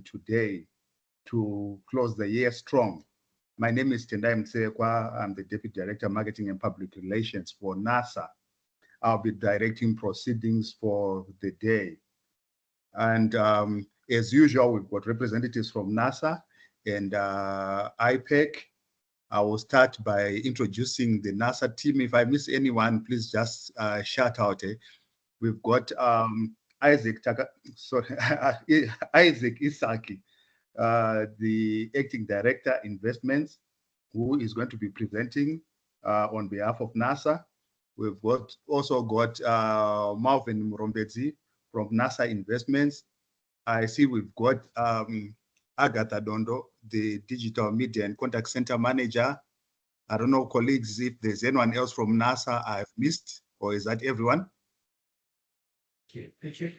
today to close the year strong. My name is Tendai Mtsekwa. I'm the Deputy Director, Marketing and Public Relations for NASA. I'll be directing proceedings for the day. And as usual, we've got representatives from NASA and IPEC. I will start by introducing the NASA team. If I miss anyone, please just shout out. We've got Isaac Isaki, the Acting Director, Investments, who is going to be presenting on behalf of NASA. We've also got Marvin Murombedzi from NASA Investments. I see we've got Agatha Dondo, the Digital Media and Contact Center Manager. I don't know, colleagues, if there's anyone else from NASA I've missed, or is that everyone? Okay, thank you.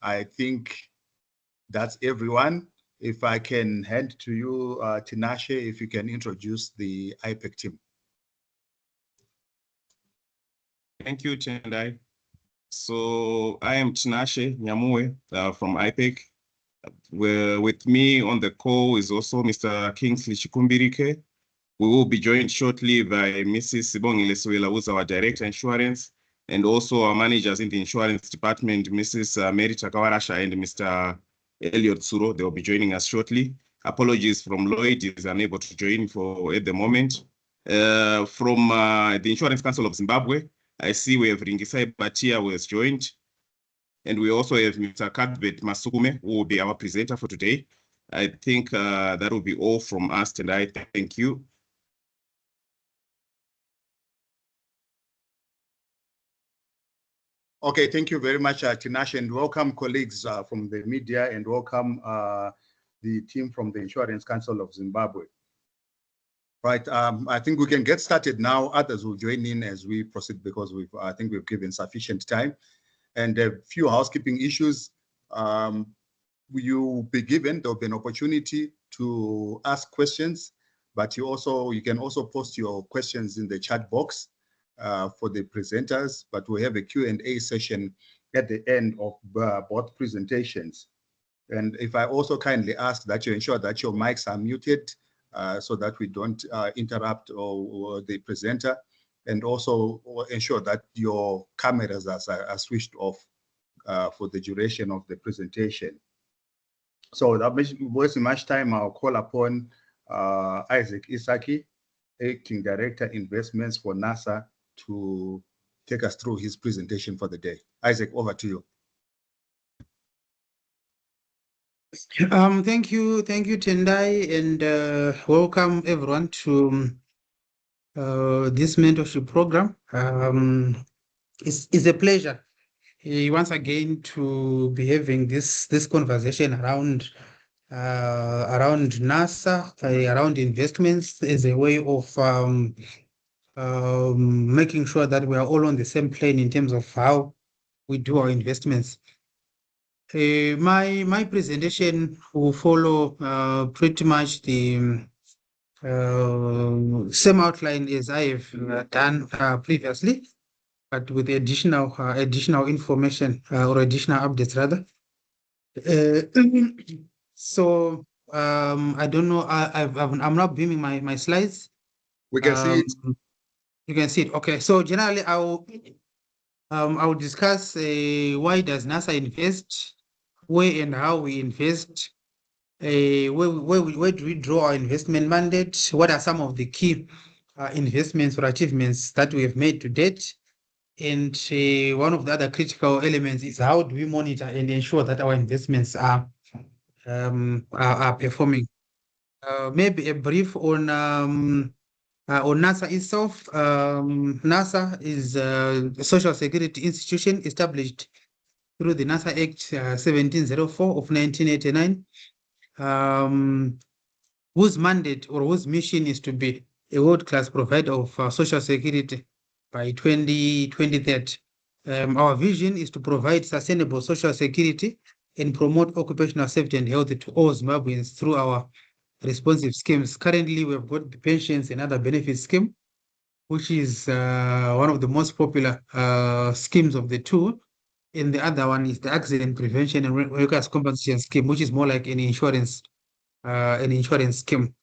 I think that's everyone. If I can hand to you, Tinashe, if you can introduce the IPEC team. Thank you, Tendai. So I am Tinashe Nyamue from IPEC. With me on the call is also Mr. Kingsley Chikumbirike. We will be joined shortly by Mrs. Sibongile Suela, who's our Director Insurance, and also our managers in the insurance department, Mrs. Mary Takawarasha and Mr. Elliot Suro. They will be joining us shortly. Apologies from Lloyd, is unable to join at the moment. From the Insurance Council of Zimbabwe, I see we have Ringisai Batia, who has joined. And we also have Mr. Kadbet Masukume, who will be our presenter for today. I think that will be all from us tonight. Thank you. Okay, thank you very much, Tinashe, and welcome colleagues from the media, and welcome the team from the Insurance Council of Zimbabwe. Right, I think we can get started now. Others will join in as we proceed because I think we've given sufficient time. And a few housekeeping issues. You'll be given, there'll be an opportunity to ask questions, but you can also post your questions in the chat box for the presenters, but we have a Q&A session at the end of both presentations. And if I also kindly ask that you ensure that your mics are muted so that we don't interrupt the presenter, and also ensure that your cameras are switched off for the duration of the presentation. So without wasting much time, I'll call upon Isaac Isaki, Acting Director, Investments for NASA, to take us through his presentation for the day. Isaac, over to you. Thank you, Tendai, and welcome everyone to this mentorship program. It's a pleasure once again to be having this conversation around NASA, around investments, as a way of making sure that we are all on the same plane in terms of how we do our investments. My presentation will follow pretty much the same outline as I have done previously, but with additional information or additional updates rather. So I don't know. I'm not beaming my slides. We can see it. You can see it. Okay. So generally, I will discuss why does NASA invest, where and how we invest, where do we draw our investment mandate, what are some of the key investments or achievements that we have made to date, and one of the other critical elements is how do we monitor and ensure that our investments are performing. Maybe a brief on NASA itself. NASA is a social security institution established through the NASA Act 1704 of 1989, whose mandate or whose mission is to be a world-class provider of social security by 2030. Our vision is to provide sustainable social security and promote occupational safety and health to all Zimbabweans through our responsive schemes. Currently, we've got the pensions and other benefits scheme, which is one of the most popular schemes of the two. and the other one is the Accident Prevention and Workers' Compensation Scheme, which is more like an insurance scheme.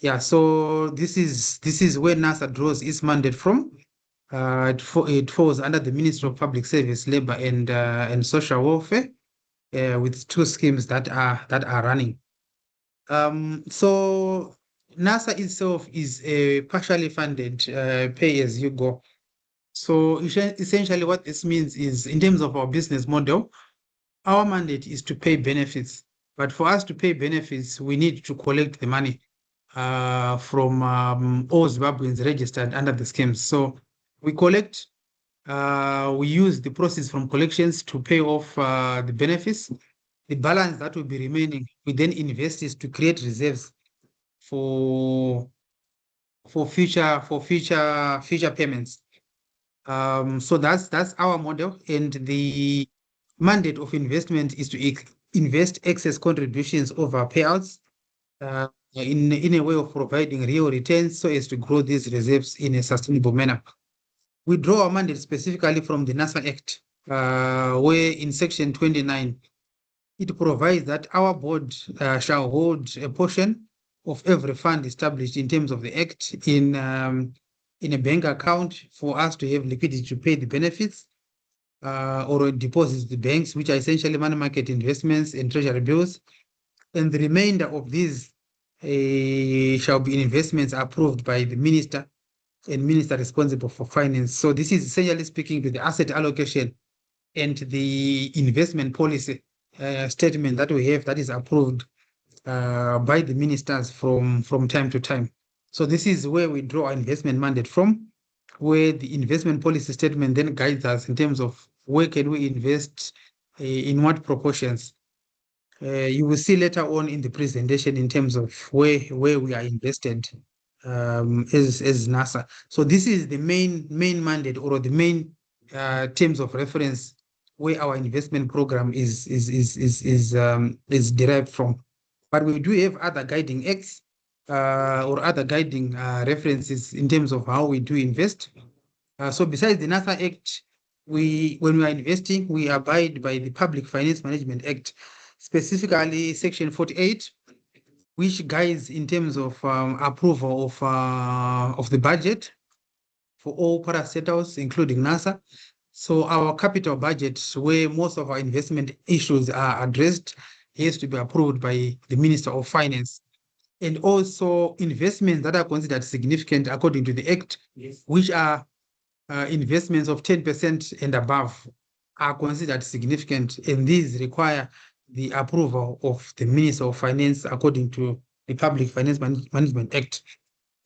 Yeah, so this is where NASA draws its mandate from. It falls under the Ministry of Public Service, Labor and Social Welfare, with two schemes that are running. So NASA itself is a partially funded pay-as-you-go. So essentially what this means is, in terms of our business model, our mandate is to pay benefits. But for us to pay benefits, we need to collect the money from all Zimbabweans registered under the schemes. So we collect, we use the proceeds from collections to pay off the benefits. The balance that will be remaining, we then invest is to create reserves for future payments. So that's our model, and the mandate of investment is to invest excess contributions over payouts in a way of providing real returns so as to grow these reserves in a sustainable manner. We draw our mandate specifically from the NASA Act, where in Section 29, it provides that our board shall hold a portion of every fund established in terms of the Act in a bank account for us to have liquidity to pay the benefits or deposits to the banks, which are essentially money market investments and treasury bills. And the remainder of these shall be investments approved by the minister and minister responsible for finance. So this is essentially speaking to the asset allocation and the investment policy statement that we have that is approved by the ministers from time to time. So this is where we draw our investment mandate from, where the investment policy statement then guides us in terms of where can we invest in what proportions. You will see later on in the presentation in terms of where we are invested as NASA. So this is the main mandate or the main terms of reference where our investment program is derived from. But we do have other guiding acts or other guiding references in terms of how we do invest. So besides the NASA Act, when we are investing, we abide by the Public Finance Management Act, specifically Section 48, which guides in terms of approval of the budget for all parastatals, including NASA. So our capital budget, where most of our investment issues are addressed, has to be approved by the Minister of Finance. And also investments that are considered significant according to the Act, which are investments of 10% and above, are considered significant, and these require the approval of the Minister of Finance according to the Public Finance Management Act.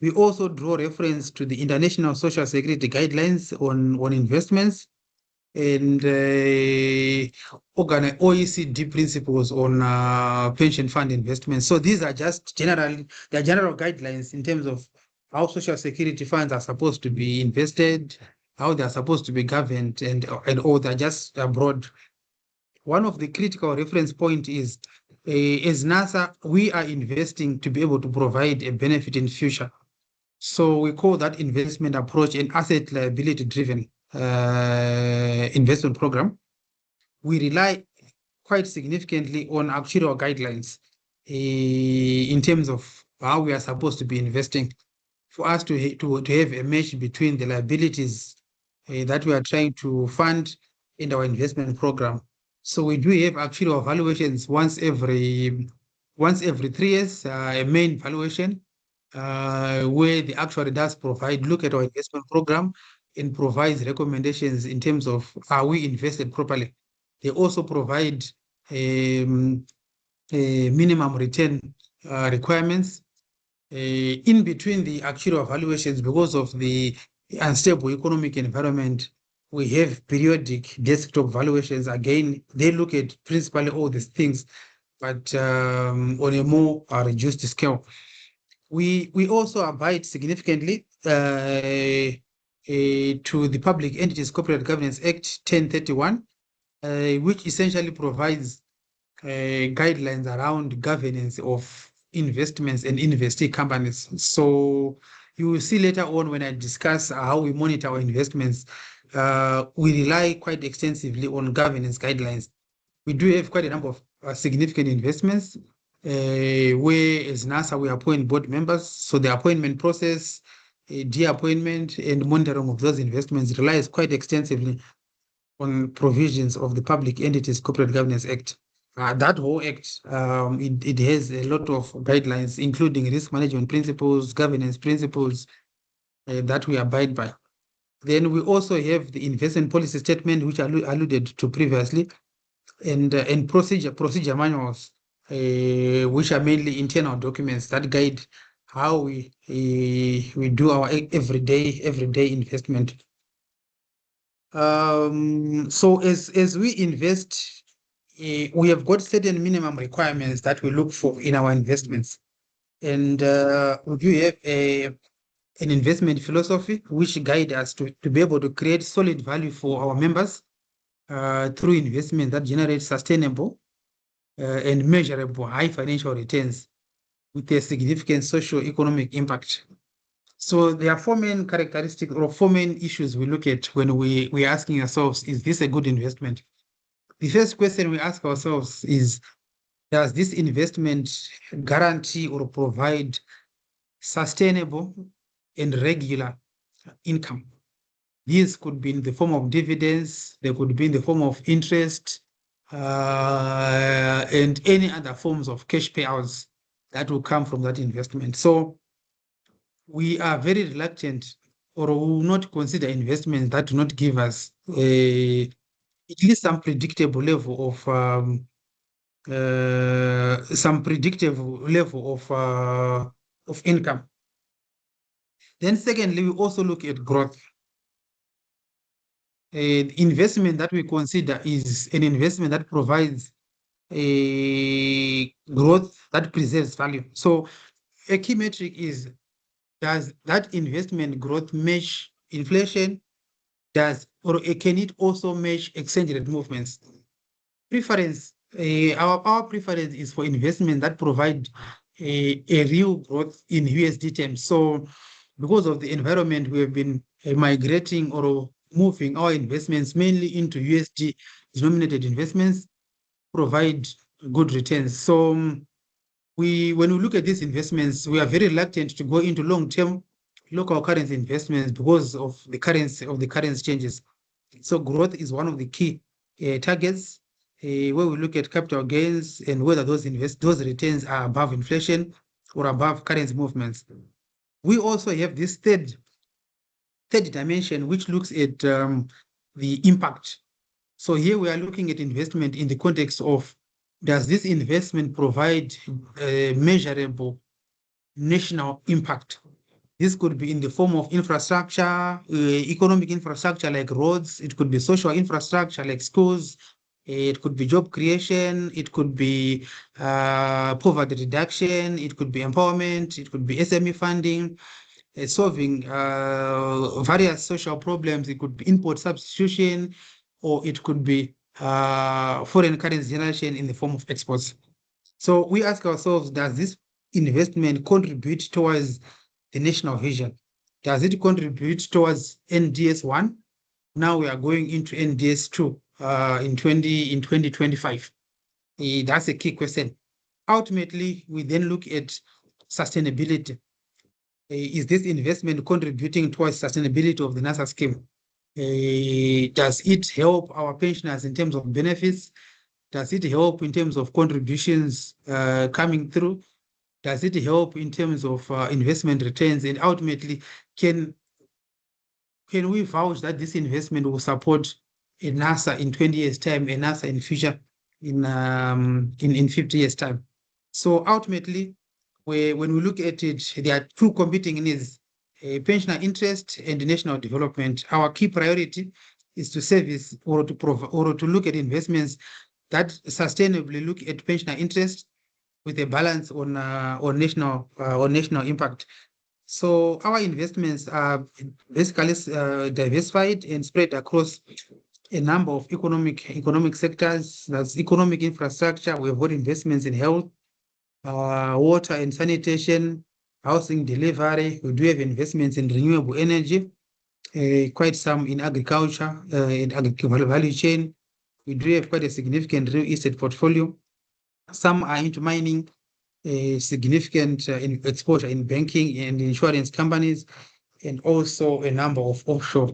We also draw reference to the International Social Security Guidelines on investments and OECD principles on pension fund investments. So these are just general guidelines in terms of how social security funds are supposed to be invested, how they are supposed to be governed, and all. They're just broad. One of the critical reference point is, as NASA, we are investing to be able to provide a benefit in future. So we call that investment approach an asset liability driven investment program. We rely quite significantly on actuarial guidelines in terms of how we are supposed to be investing, for us to have a mesh between the liabilities that we are trying to fund in our investment program. So we do have actuarial valuations once every 3 years, a main valuation where the actuary does look at our investment program and provides recommendations in terms of are we invested properly. They also provide minimum return requirements in between the actuarial valuations. Because of the unstable economic environment, we have periodic desktop valuations. Again, they look at principally all these things, but on a more reduced scale. We also abide significantly to the Public Entities Corporate Governance Act 1031, which essentially provides guidelines around governance of investments and investee companies. So you will see later on when I discuss how we monitor our investments, we rely quite extensively on governance guidelines. We do have quite a number of significant investments where, as NASA, we appoint board members. So the appointment process, de-appointment, and monitoring of those investments relies quite extensively on provisions of the Public Entities Corporate Governance Act. That whole act, it has a lot of guidelines, including risk management principles, governance principles that we abide by. Then we also have the investment policy statement, which I alluded to previously, and procedure manuals, which are mainly internal documents that guide how we do our everyday investment. So as we invest, we have got certain minimum requirements that we look for in our investments, and we do have an investment philosophy which guide us to be able to create solid value for our members through investment that generate sustainable and measurable high financial returns with a significant socio-economic impact. So there are four main characteristics or four main issues we look at when we're asking ourselves, is this a good investment? The first question we ask ourselves is, does this investment guarantee or provide sustainable and regular income? These could be in the form of dividends, they could be in the form of interest, and any other forms of cash payouts that will come from that investment. So we are very reluctant, or will not consider investments that do not give us at least some predictable level of income. Then secondly, we also look at growth. The investment that we consider is an investment that provides a growth that preserves value. So a key metric is, does that investment growth match inflation? Can it also match exchange rate movements? Preference, our preference is for investment that provide a real growth in USD terms. So because of the environment, we have been migrating or moving our investments mainly into USD denominated investments, provide good returns. So when we look at these investments, we are very reluctant to go into long-term local currency investments because of the currency changes. So growth is one of the key targets where we look at capital gains and whether those returns are above inflation or above currency movements. We also have this third dimension, which looks at the impact. So here we are looking at investment in the context of, does this investment provide measurable national impact? This could be in the form of infrastructure, economic infrastructure like roads. It could be social infrastructure like schools. It could be job creation. It could be poverty reduction. It could be empowerment. It could be SME funding, solving various social problems. It could be import substitution, or it could be foreign currency generation in the form of exports. So we ask ourselves, does this investment contribute towards the national vision? Does it contribute towards NDS 1? Now we are going into NDS 2 in 2025. That's a key question. Ultimately, we then look at sustainability. Is this investment contributing towards sustainability of the NASA scheme? Does it help our pensioners in terms of benefits? Does it help in terms of contributions coming through? Does it help in terms of investment returns? And ultimately, can we vouch that this investment will support a NASA in 20 years' time, a NASA in future in 50 years' time? So ultimately, when we look at it, there are two competing needs: pensioner interest and national development. Our key priority is to service or to look at investments that sustainably look at pensioner interest with a balance on national impact. So our investments are basically diversified and spread across a number of economic sectors. That's economic infrastructure. We have got investments in health, water and sanitation, housing delivery. We do have investments in renewable energy, quite some in agriculture and agricultural value chain. We do have quite a significant real estate portfolio. Some are into mining, significant exposure in banking and insurance companies, and also a number of offshore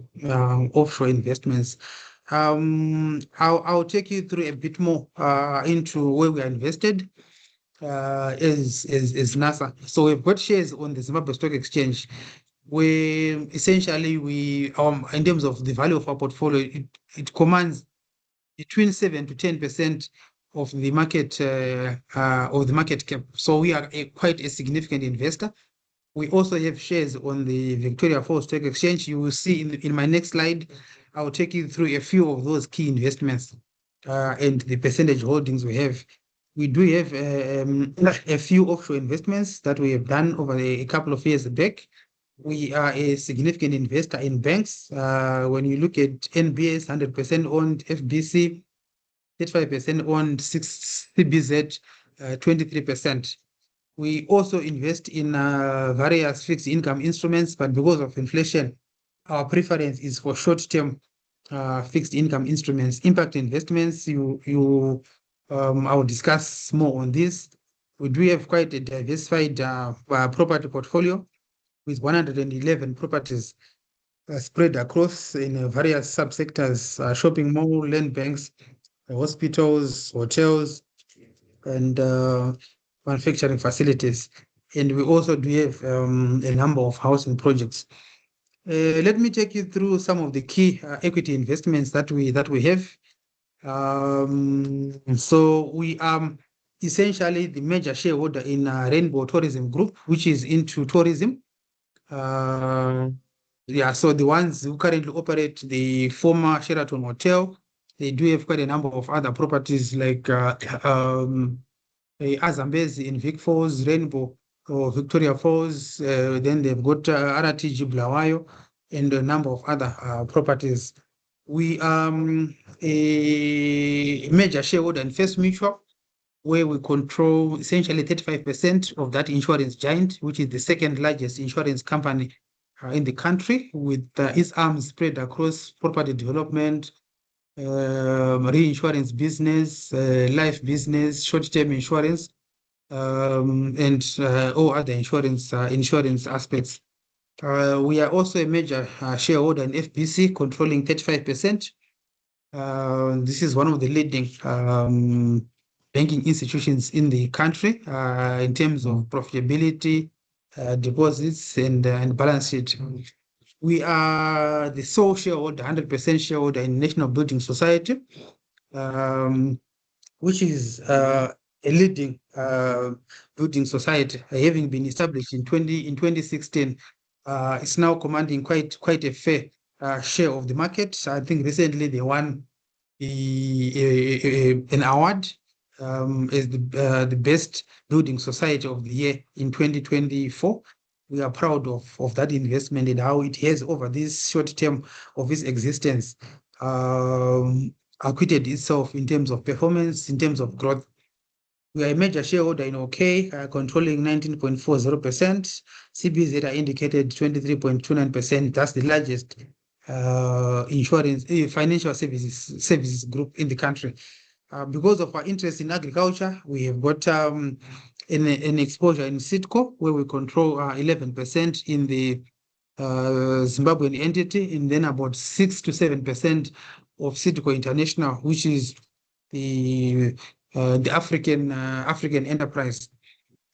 investments. I'll take you through a bit more into where we are invested is NASA. So we've got shares on the Zimbabwe Stock Exchange, where essentially we in terms of the value of our portfolio, it commands between 7 to 10% of the market cap. So we are quite a significant investor. We also have shares on the Victoria Falls Stock Exchange. You will see in my next slide, I will take you through a few of those key investments and the percentage holdings we have. We do have a few offshore investments that we have done over a couple of years back. We are a significant investor in banks. When you look at NBS, 100% owned, FBC, 35% owned, CBZ, 23%. We also invest in various fixed income instruments, but because of inflation, our preference is for short-term fixed income instruments. Impact investments, I will discuss more on this. We do have quite a diversified property portfolio with 111 properties spread across in various subsectors, shopping mall, land banks, hospitals, hotels, and manufacturing facilities. And we also do have a number of housing projects. Let me take you through some of the key equity investments that we have. So we are essentially the major shareholder in Rainbow Tourism Group, which is into tourism. So the ones who currently operate the former Sheraton Hotel, they do have quite a number of other properties like Azambezi in Vic Falls, Rainbow or Victoria Falls. Then they've got RTG Bulawayo and a number of other properties. We are a major shareholder in First Mutual, where we control essentially 35% of that insurance giant, which is the second largest insurance company in the country, with its arms spread across property development, reinsurance business, life business, short-term insurance, and all other insurance aspects. We are also a major shareholder in FBC, controlling 35%. This is one of the leading banking institutions in the country in terms of profitability, deposits, and balance sheet. We are the sole shareholder, 100% shareholder in National Building Society, which is a leading building society, having been established in 2016. It's now commanding quite a fair share of the market. I think recently they won an award as the best building society of the year in 2024. We are proud of that investment and how it has, over this short term of its existence, acquitted itself in terms of performance, in terms of growth. We are a major shareholder in OK, controlling 19.40%. CBZ are indicated 23.29%. That's the largest insurance financial services group in the country. Because of our interest in agriculture, we have got an exposure in Sitco, where we control 11% in the Zimbabwean entity, and then about 6 to 7% of Sitco International, which is the African enterprise.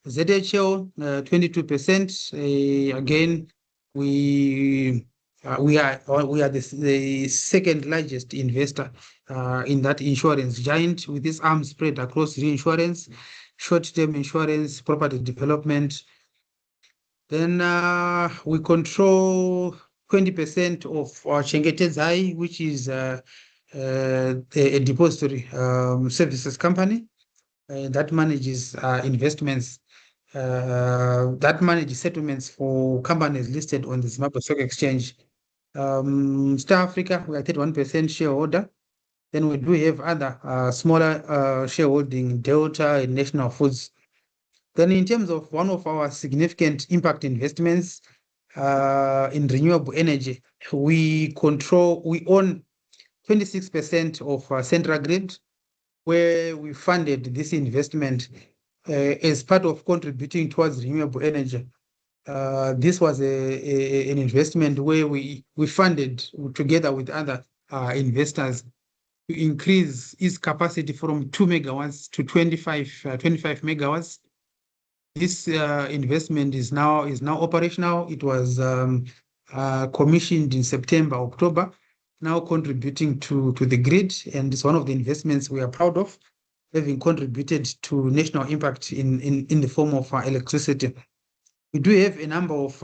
ZHL 22%. Again, we are the second largest investor in that insurance giant, with its arms spread across reinsurance, short-term insurance, property development. Then we control 20% of Chengetedzai, which is a depository services company that manages investments, that manages settlements for companies listed on the Zimbabwe Stock Exchange. Star Africa, we are 31% shareholder. Then we do have other smaller shareholding, Delta and National Foods. Then in terms of one of our significant impact investments, in renewable energy. We own 26% of Central Grid, where we funded this investment as part of contributing towards renewable energy. This was an investment where we funded together with other investors to increase its capacity from 2 megawatts to 25 megawatts. This investment is now operational. It was commissioned in September, October, now contributing to the grid, and it's one of the investments we are proud of, having contributed to national impact in the form of electricity. We do have a number of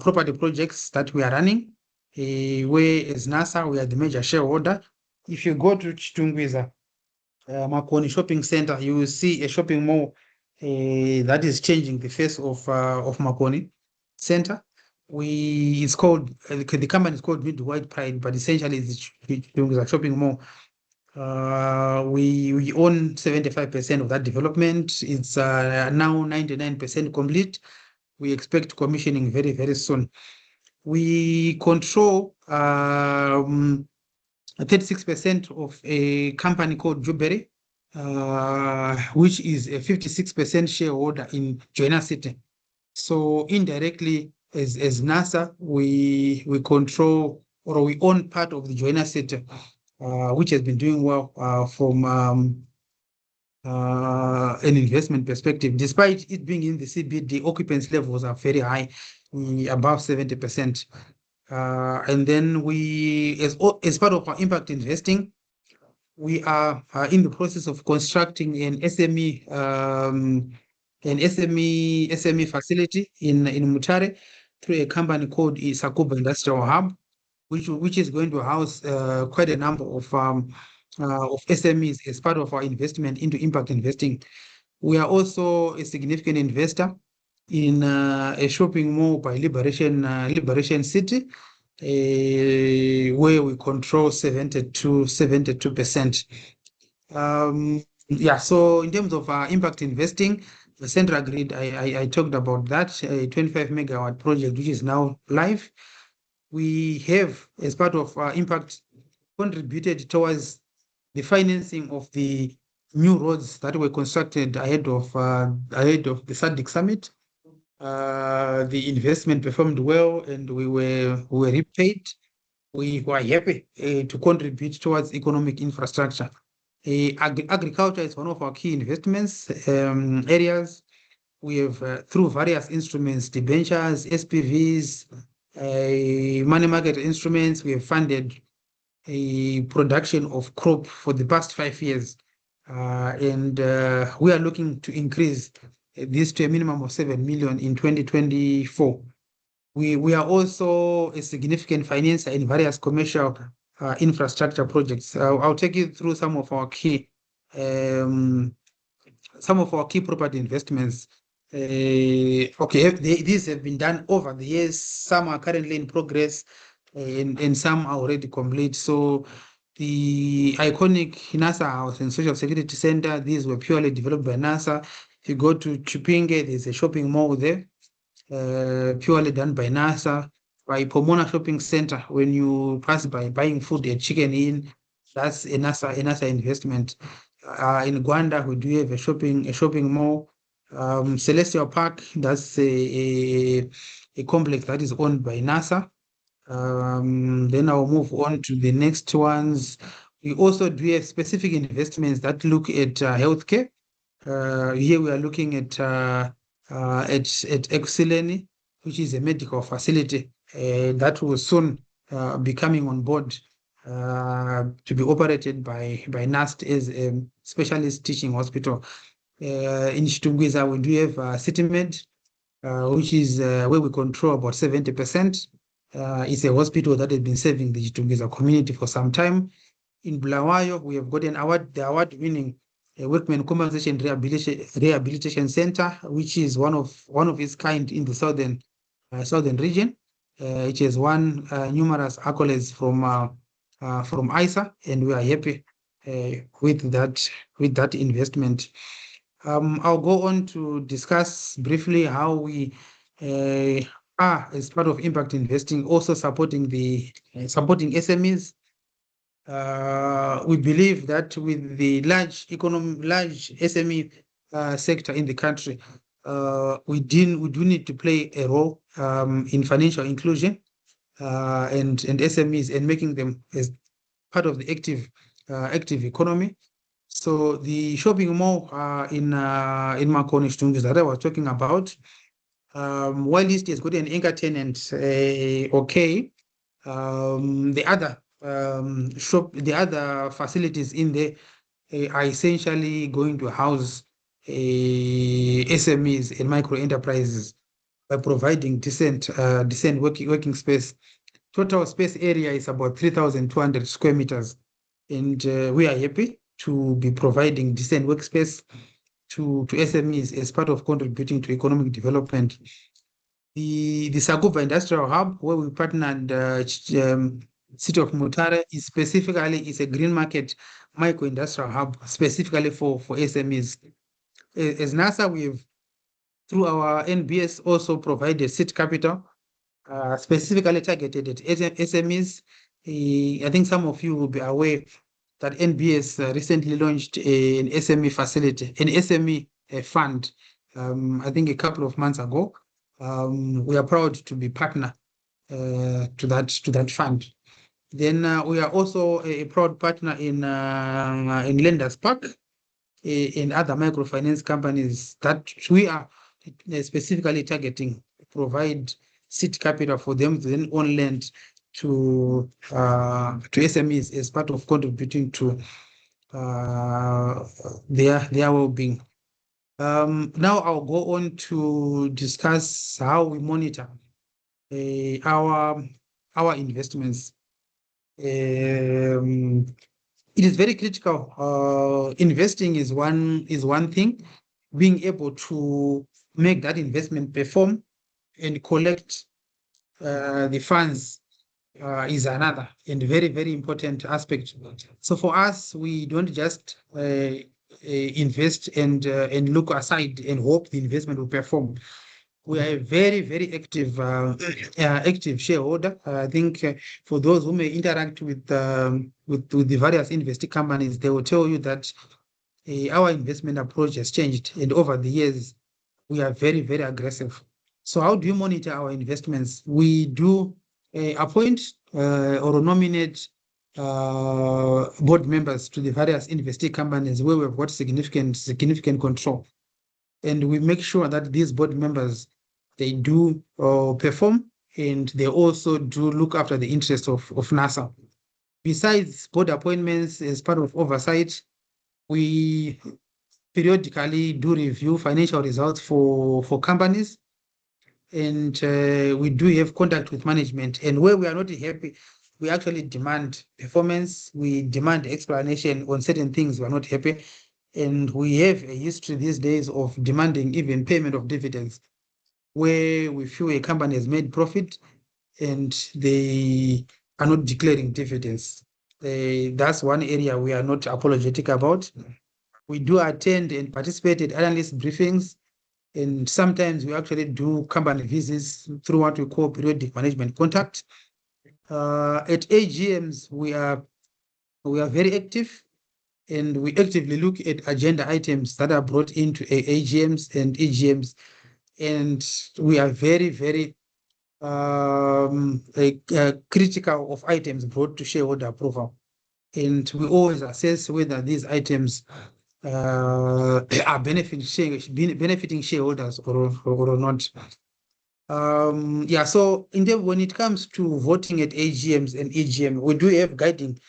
property projects that we are running, where as NASA, we are the major shareholder. If you go to Chitungwiza, Makoni Shopping Center, you will see a shopping mall that is changing the face of Makoni Center. It's called, the company is called Mid White Pride, but essentially it's Chitungwiza Shopping Mall. We own 75% of that development. It's now 99% complete. We expect commissioning very, very soon. We control 36% of a company called Jubilee, which is a 56% shareholder in Joiner City. So indirectly, as NASA, we control, or we own part of the Joiner City, which has been doing well from an investment perspective. Despite it being in the CBD, occupancy levels are very high, above 70%. And then we, as part of our impact investing, we are in the process of constructing an SME facility in Mutare through a company called Sakuba Industrial Hub, which is going to house quite a number of SMEs as part of our investment into impact investing. We are also a significant investor in a shopping mall by Liberation City, where we control 72%. Yeah, so in terms of impact investing, the Central Grid, I talked about that, a 25 megawatt project, which is now live. We have, as part of impact, contributed towards the financing of the new roads that were constructed ahead of the SADC summit. The investment performed well, and we were repaid. We were happy to contribute towards economic infrastructure. Agriculture is one of our key investments areas. We have, through various instruments, debentures, SPVs, money market instruments, we have funded a production of crop for the past 5 years. And we are looking to increase this to a minimum of 7 million in 2024. We are also a significant financer in various commercial infrastructure projects. I'll take you through some of our key property investments. Okay, these have been done over the years. Some are currently in progress, and some are already complete. So the iconic NASA House and Social Security Center, these were purely developed by NASA. If you go to Chipinge, there's a shopping mall there, purely done by NASA. By Pomona Shopping Center, when you pass by buying food at Chicken Inn, that's a NASA investment. In Gwanda, we do have a shopping mall. Celestial Park, that's a complex that is owned by NASA. Then I'll move on to the next ones. We also do have specific investments that look at healthcare. Here we are looking at Exceleni, which is a medical facility that will soon be coming on board to be operated by NAST as a specialist teaching hospital. In Chitungwiza, we do have CityMed, which is where we control about 70%. It's a hospital that has been serving the Chitungwiza community for some time. In Bulawayo, we have got the award-winning Workmen Compensation Rehabilitation Center, which is one of its kind in the southern region. It has won numerous accolades from ISA, and we are happy with that investment. I'll go on to discuss briefly how we are, as part of impact investing, also supporting SMEs. We believe that with the large SME sector in the country, we do need to play a role in financial inclusion and SMEs, and making them as part of the active economy. So the shopping mall in Makoni Stungus that I was talking about, while it has got an anchor tenant, okay, the other facilities in there are essentially going to house SMEs and micro enterprises by providing decent working space. Total space area is about 3,200 square meters, and we are happy to be providing decent workspace to SMEs as part of contributing to economic development. The Sakuba Industrial Hub, where we partnered City of Mutare, is a green market micro industrial hub specifically for SMEs. As NASA, we've, through our NBS, also provided seed capital specifically targeted at SMEs. I think some of you will be aware that NBS recently launched an SME facility, an SME fund, I think a couple of months ago. We are proud to be partner to that fund. Then we are also a proud partner in Lenders Park, in other microfinance companies that we are specifically targeting to provide seed capital for them to then own land to SMEs as part of contributing to their well-being. Now I'll go on to discuss how we monitor our investments. It is very critical. Investing is one thing. Being able to make that investment perform and collect the funds is another and very, very important aspect. So for us, we don't just invest and look aside and hope the investment will perform. We are a very, very active shareholder. I think for those who may interact with the various investing companies, they will tell you that our investment approach has changed, and over the years, we are very, very aggressive. So how do you monitor our investments? We do appoint or nominate board members to the various investing companies where we've got significant control. And we make sure that these board members, they do perform, and they also do look after the interests of NASA. Besides board appointments, as part of oversight, we periodically do review financial results for companies, and we do have contact with management. And where we are not happy, we actually demand performance. We demand explanation on certain things we are not happy. And we have a history these days of demanding even payment of dividends, where we feel a company has made profit and they are not declaring dividends. That's one area we are not apologetic about. We do attend and participate in analyst briefings, and sometimes we actually do company visits through what we call periodic management contact. At AGMs, we are very active, and we actively look at agenda items that are brought into AGMs and EGMs, and we are very, very critical of items brought to shareholder approval. And we always assess whether these items are benefiting shareholders or not. So when it comes to voting at AGMs and EGM, we do have guiding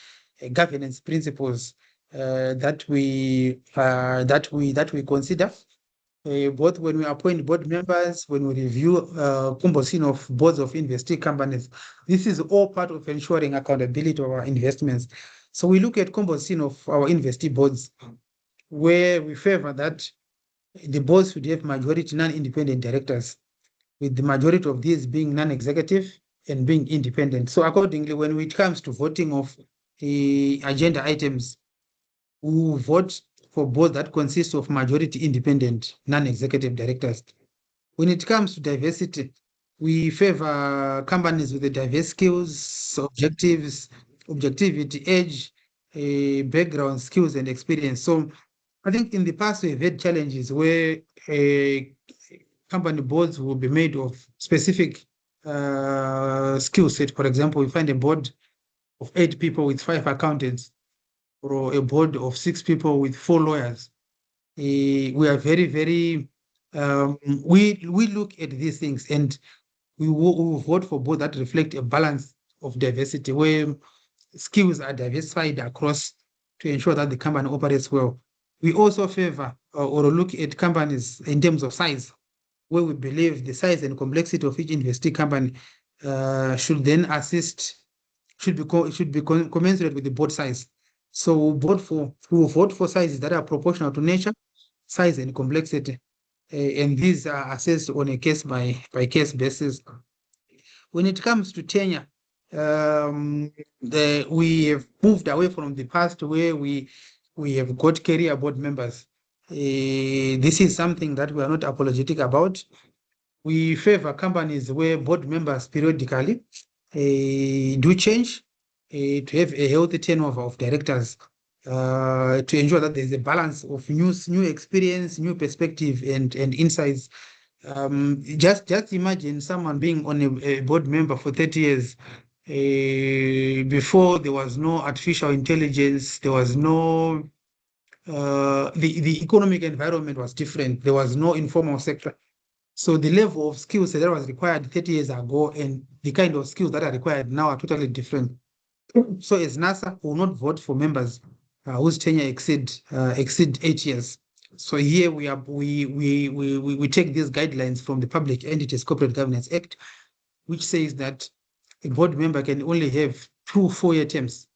governance principles that we consider, both when we appoint board members, when we review composition of boards of investing companies. This is all part of ensuring accountability of our investments. So we look at composition of our investee boards, where we favor that the boards should have majority non-independent directors, with the majority of these being non-executive and being independent. So accordingly, when it comes to voting of agenda items, we will vote for boards that consist of majority independent non-executive directors. When it comes to diversity, We favor companies with the diverse skills, objectivity, age, background, skills, and experience. So I think in the past we've had challenges where company boards will be made of specific skill set. For example, we find a board of 8 people with 5 accountants, or a board of 6 people with 4 lawyers. We are very, very, we look at these things and we will vote for boards that reflect a balance of diversity, where skills are diversified across to ensure that the company operates well. We also favor or look at companies in terms of size, where we believe the size and complexity of each investee company should then should be commensurate with the board size. So we will vote for sizes that are proportional to nature, size, and complexity, and these are assessed on a case by case basis. When it comes to tenure, we have moved away from the past where we have got career board members. This is something that we are not apologetic about. We favor companies where board members periodically do change, to have a healthy turnover of directors, to ensure that there's a balance of new experience, new perspective, and insights. Just imagine someone being on a board member for 30 years. Before, there was no artificial intelligence, there was no the economic environment was different, there was no informal sector. So the level of skills that was required 30 years ago and the kind of skills that are required now are totally different. So as NASA, we will not vote for members whose tenure exceed 8 years. So here we take these guidelines from the Public Entities Corporate Governance Act, which says that a board member can only have 2 4-year terms.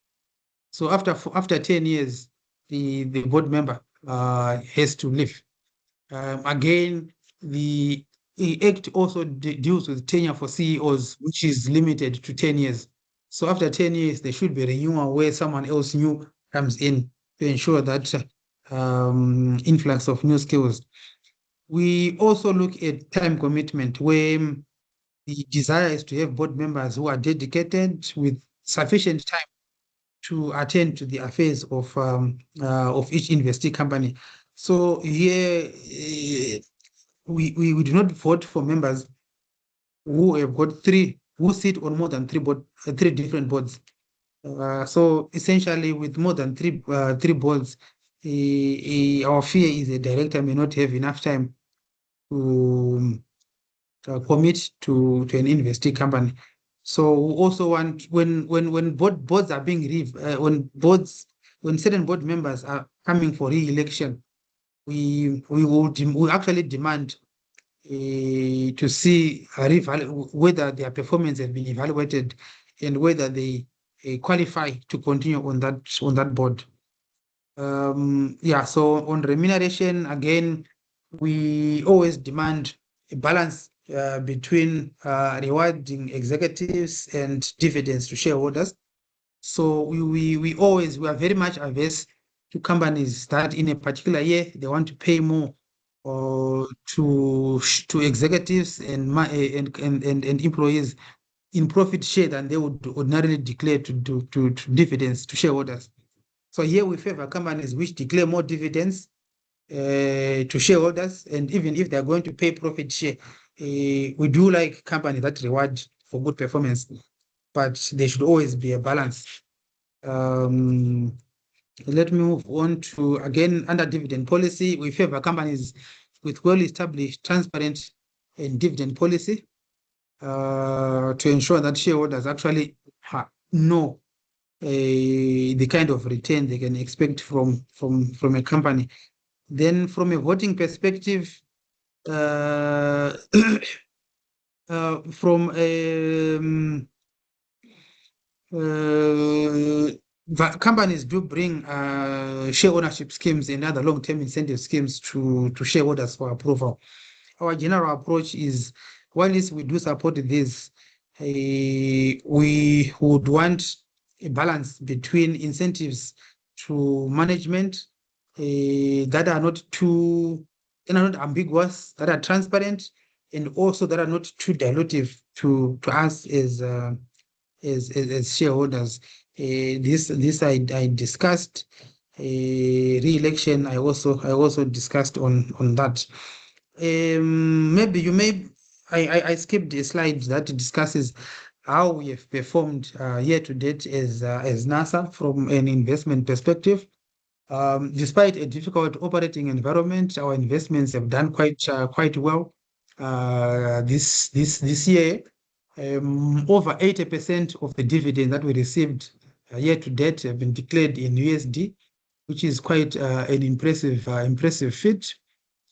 So after 10 years, the board member has to leave. Again, the Act also deals with tenure for CEOs, which is limited to 10 years. So after 10 years, there should be renewal where someone else new comes in to ensure that influx of new skills. We also look at time commitment, where the desire is to have board members who are dedicated with sufficient time to attend to the affairs of each investee company. So here, we do not vote for members who have got who sit on more than 3 different boards. So essentially, with more than 3 boards, our fear is a director may not have enough time to commit to an investee company. So we also want, when boards are being when certain board members are coming for re-election, we actually demand to see whether their performance has been evaluated and whether they qualify to continue on that board. Yeah, so on remuneration, again, we always demand a balance between rewarding executives and dividends to shareholders. So we are very much averse to companies that in a particular year they want to pay more to executives and employees in profit share than they would ordinarily declare to dividends to shareholders. So here we favor companies which declare more dividends to shareholders, and even if they're going to pay profit share, we do like companies that reward for good performance, but there should always be a balance. Let me move on to, again, under dividend policy, we favor companies with well-established, transparent, and dividend policy to ensure that shareholders actually know the kind of return they can expect from a company. Then, from a voting perspective, companies do bring share ownership schemes and other long-term incentive schemes to shareholders for approval. Our general approach is, while we do support this, we would want a balance between incentives to management that are not ambiguous, that are transparent, and also that are not too dilutive to us as shareholders. This I discussed. Re-election, I also discussed on that. Maybe I skipped a slide that discusses how we have performed year to date as NASA from an investment perspective. Despite a difficult operating environment, our investments have done quite well this year. Over 80% of the dividend that we received year to date have been declared in USD, which is quite an impressive feat.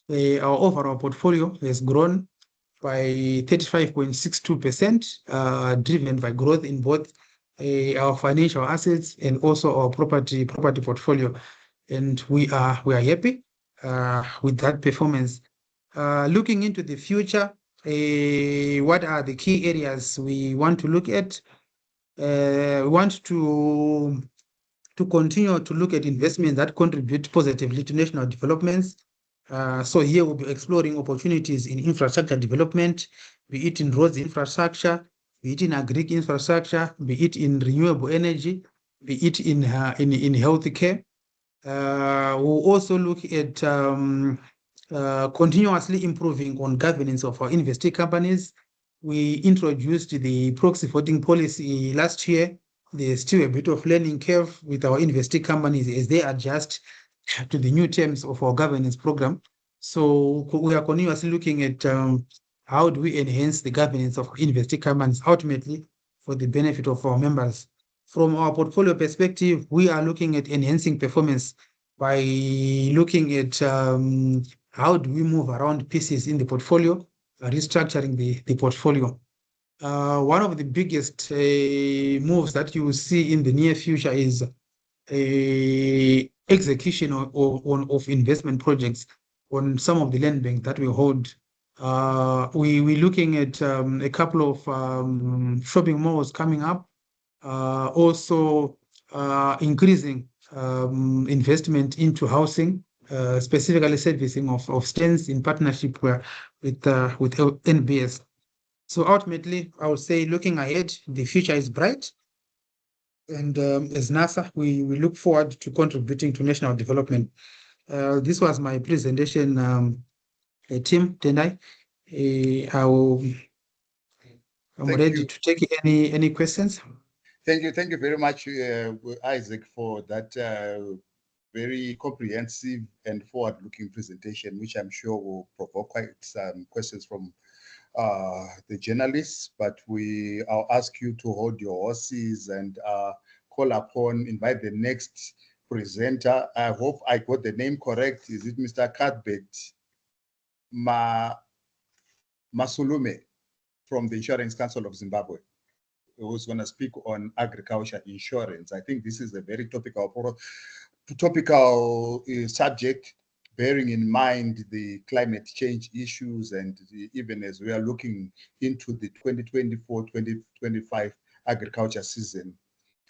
Our overall portfolio has grown by 35.62%, driven by growth in both our financial assets and also our property portfolio. And we are happy with that performance. Looking into the future, what are the key areas we want to look at? We want to continue to look at investments that contribute positively to national developments. So here we'll be exploring opportunities in infrastructure development, be it in roads infrastructure, be it in agri infrastructure, be it in renewable energy, be it in healthcare. We'll also look at continuously improving on governance of our investee companies. We introduced the proxy voting policy last year. There's still a bit of learning curve with our investee companies as they adjust to the new terms of our governance program. So we are continuously looking at how do we enhance the governance of investee companies ultimately for the benefit of our members. From our portfolio perspective, we are looking at enhancing performance by looking at how do we move around pieces in the portfolio, restructuring the portfolio. One of the biggest moves that you will see in the near future is execution of investment projects on some of the land bank that we hold. We're looking at a couple of shopping malls coming up. Also increasing investment into housing, specifically servicing of stands in partnership with NBS. So ultimately, I would say looking ahead, the future is bright. And as NASA, we look forward to contributing to national development. This was my presentation, Tim Tendai. I'm ready to take any questions. Thank you very much, Isaac, for that very comprehensive and forward-looking presentation, which I'm sure will provoke quite some questions from the journalists. But I'll ask you to hold your horses and invite the next presenter. I hope I got the name correct. Is it Mr. Cuthbert Masulume from the Insurance Council of Zimbabwe, who's going to speak on agriculture insurance? I think this is a very topical subject, bearing in mind the climate change issues, and even as we are looking into the 2024-2025 agriculture season.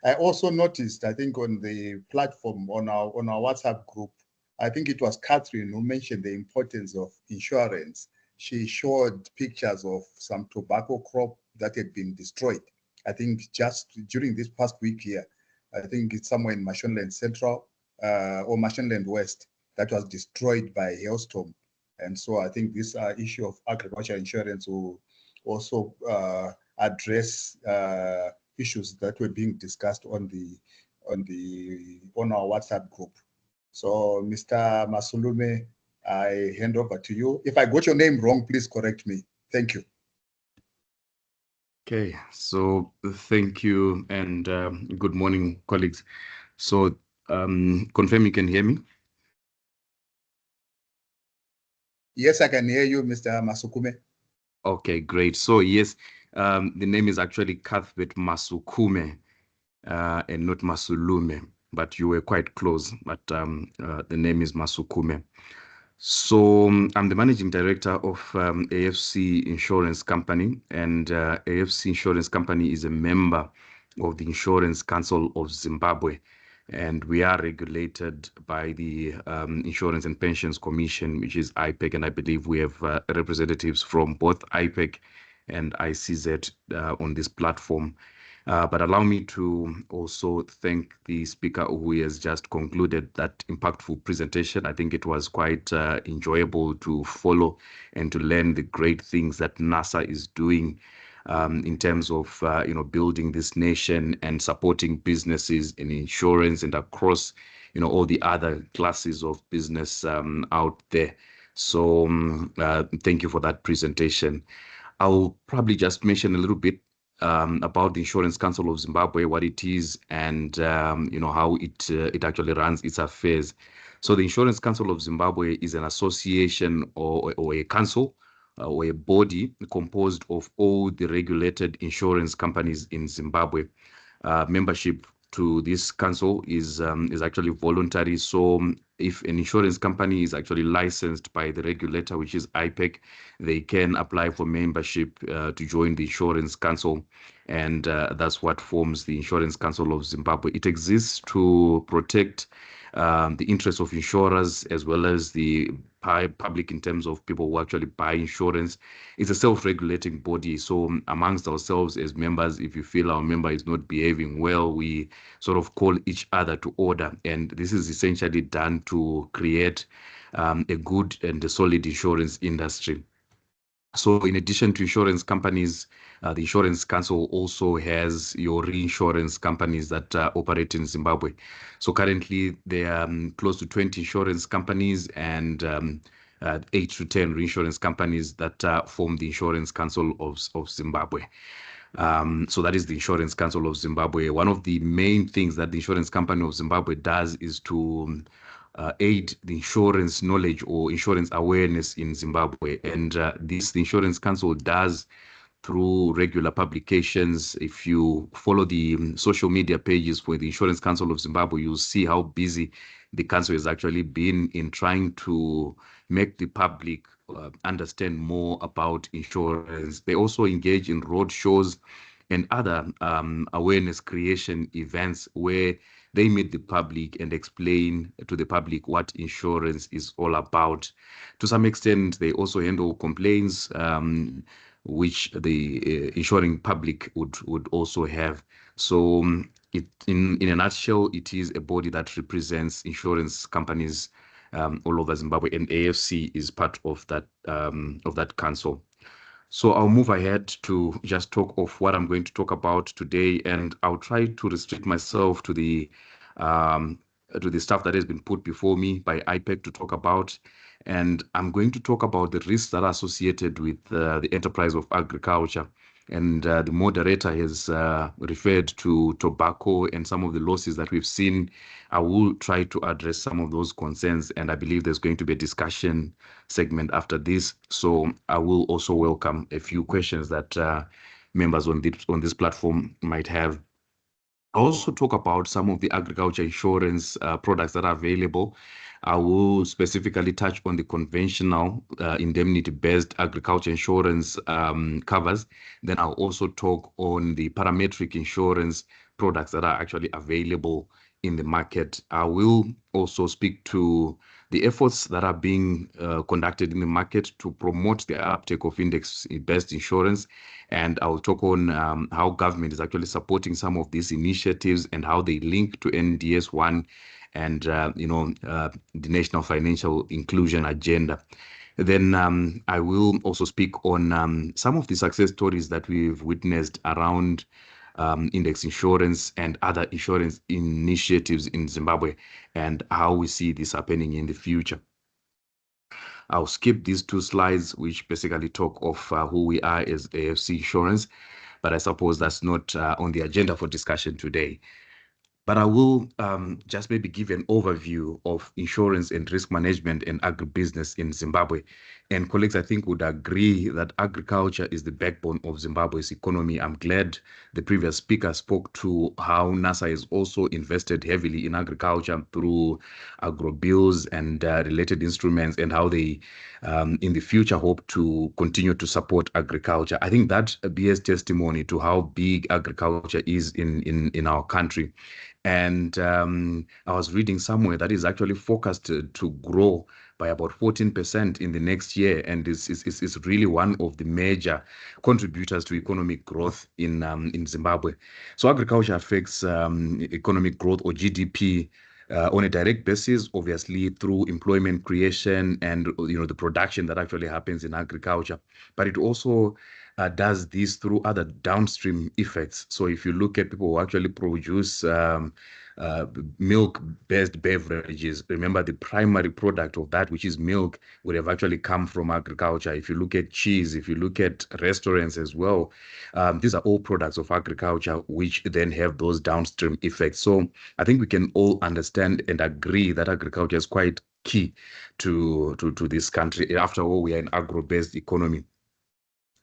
I also noticed, I think on the platform, on our WhatsApp group, I think it was Catherine who mentioned the importance of insurance. She showed pictures of some tobacco crop that had been destroyed. I think just during this past week here, I think it's somewhere in Mashonaland Central or Mashonaland West that was destroyed by a hailstorm. And so I think this issue of agriculture insurance will also address issues that were being discussed on our WhatsApp group. So Mr. Masulume, I hand over to you. If I got your name wrong, please correct me. Thank you. Okay, so thank you and good morning, colleagues. So confirm you can hear me? Yes, I can hear you, Mr. Masukume. Okay, great. So yes, the name is actually Cuthbert Masukume and not Masulume, but you were quite close, but the name is Masukume. So I'm the managing director of AFC Insurance Company, and AFC Insurance Company is a member of the Insurance Council of Zimbabwe. and we are regulated by the Insurance and Pensions Commission, which is IPEC, and I believe we have representatives from both IPEC and ICZ on this platform. But allow me to also thank the speaker who has just concluded that impactful presentation. I think it was quite enjoyable to follow and to learn the great things that NASA is doing in terms of building this nation and supporting businesses in insurance and across all the other classes of business out there. So thank you for that presentation. I'll probably just mention a little bit about the Insurance Council of Zimbabwe, what it is, and how it actually runs its affairs. So the Insurance Council of Zimbabwe is an association or a council or a body composed of all the regulated insurance companies in Zimbabwe. Membership to this council is actually voluntary. So if an insurance company is actually licensed by the regulator, which is IPEC, they can apply for membership to join the Insurance Council, and that's what forms the Insurance Council of Zimbabwe. It exists to protect the interests of insurers as well as the public in terms of people who actually buy insurance. It's a self-regulating body. So amongst ourselves as members, if you feel our member is not behaving well, we sort of call each other to order. And this is essentially done to create a good and a solid insurance industry. So in addition to insurance companies, the Insurance Council also has your reinsurance companies that operate in Zimbabwe. So currently there are close to 20 insurance companies and 8 to 10 reinsurance companies that form the Insurance Council of Zimbabwe. So that is the Insurance Council of Zimbabwe. One of the main things that the Insurance Company of Zimbabwe does is to aid the insurance knowledge or insurance awareness in Zimbabwe. And the Insurance Council does through regular publications. If you follow the social media pages for the Insurance Council of Zimbabwe, you'll see how busy the council has actually been in trying to make the public understand more about insurance. They also engage in road shows and other awareness creation events where they meet the public and explain to the public what insurance is all about. To some extent, they also handle complaints, which the insuring public would also have. So in a nutshell, it is a body that represents insurance companies all over Zimbabwe, and AFC is part of that council. So I'll move ahead to just talk of what I'm going to talk about today, and I'll try to restrict myself to the stuff that has been put before me by IPEC to talk about. And I'm going to talk about the risks that are associated with the enterprise of agriculture. And the moderator has referred to tobacco and some of the losses that we've seen. I will try to address some of those concerns, and I believe there's going to be a discussion segment after this. So I will also welcome a few questions that members on this platform might have. I'll also talk about some of the agriculture insurance products that are available. I will specifically touch on the conventional indemnity-based agriculture insurance covers. Then I'll also talk on the parametric insurance products that are actually available in the market. I will also speak to the efforts that are being conducted in the market to promote the uptake of index-based insurance. And I'll talk on how government is actually supporting some of these initiatives and how they link to NDS1 and the National Financial Inclusion Agenda. Then I will also speak on some of the success stories that we've witnessed around index insurance and other insurance initiatives in Zimbabwe and how we see this happening in the future. I'll skip these 2 slides, which basically talk of who we are as AFC Insurance, but I suppose that's not on the agenda for discussion today. But I will just maybe give an overview of insurance and risk management and agribusiness in Zimbabwe. And colleagues, I think, would agree that agriculture is the backbone of Zimbabwe's economy. I'm glad the previous speaker spoke to how NASA has also invested heavily in agriculture through agro-bills and related instruments, and how they, in the future, hope to continue to support agriculture. I think that bears testimony to how big agriculture is in our country. And I was reading somewhere that is actually forecast to grow by about 14% in the next year, and is really one of the major contributors to economic growth in Zimbabwe. So agriculture affects economic growth, or GDP, on a direct basis, obviously through employment creation and the production that actually happens in agriculture. But it also does this through other downstream effects. So if you look at people who actually produce milk-based beverages, remember the primary product of that, which is milk, would have actually come from agriculture. If you look at cheese, if you look at restaurants as well, these are all products of agriculture, which then have those downstream effects. So I think we can all understand and agree that agriculture is quite key to this country. After all, we are an agro-based economy.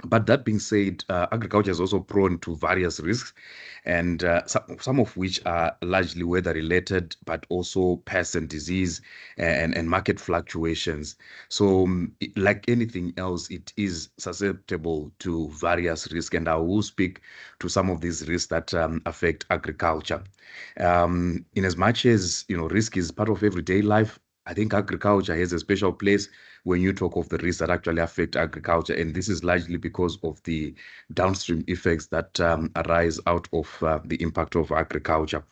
But that being said, agriculture is also prone to various risks, and some of which are largely weather related, but also pest and disease and market fluctuations. So like anything else, it is susceptible to various risks, and I will speak to some of these risks that affect agriculture. In as much as risk is part of everyday life, I think agriculture has a special place when you talk of the risks that actually affect agriculture, and this is largely because of the downstream effects that arise out of the impact of agriculture.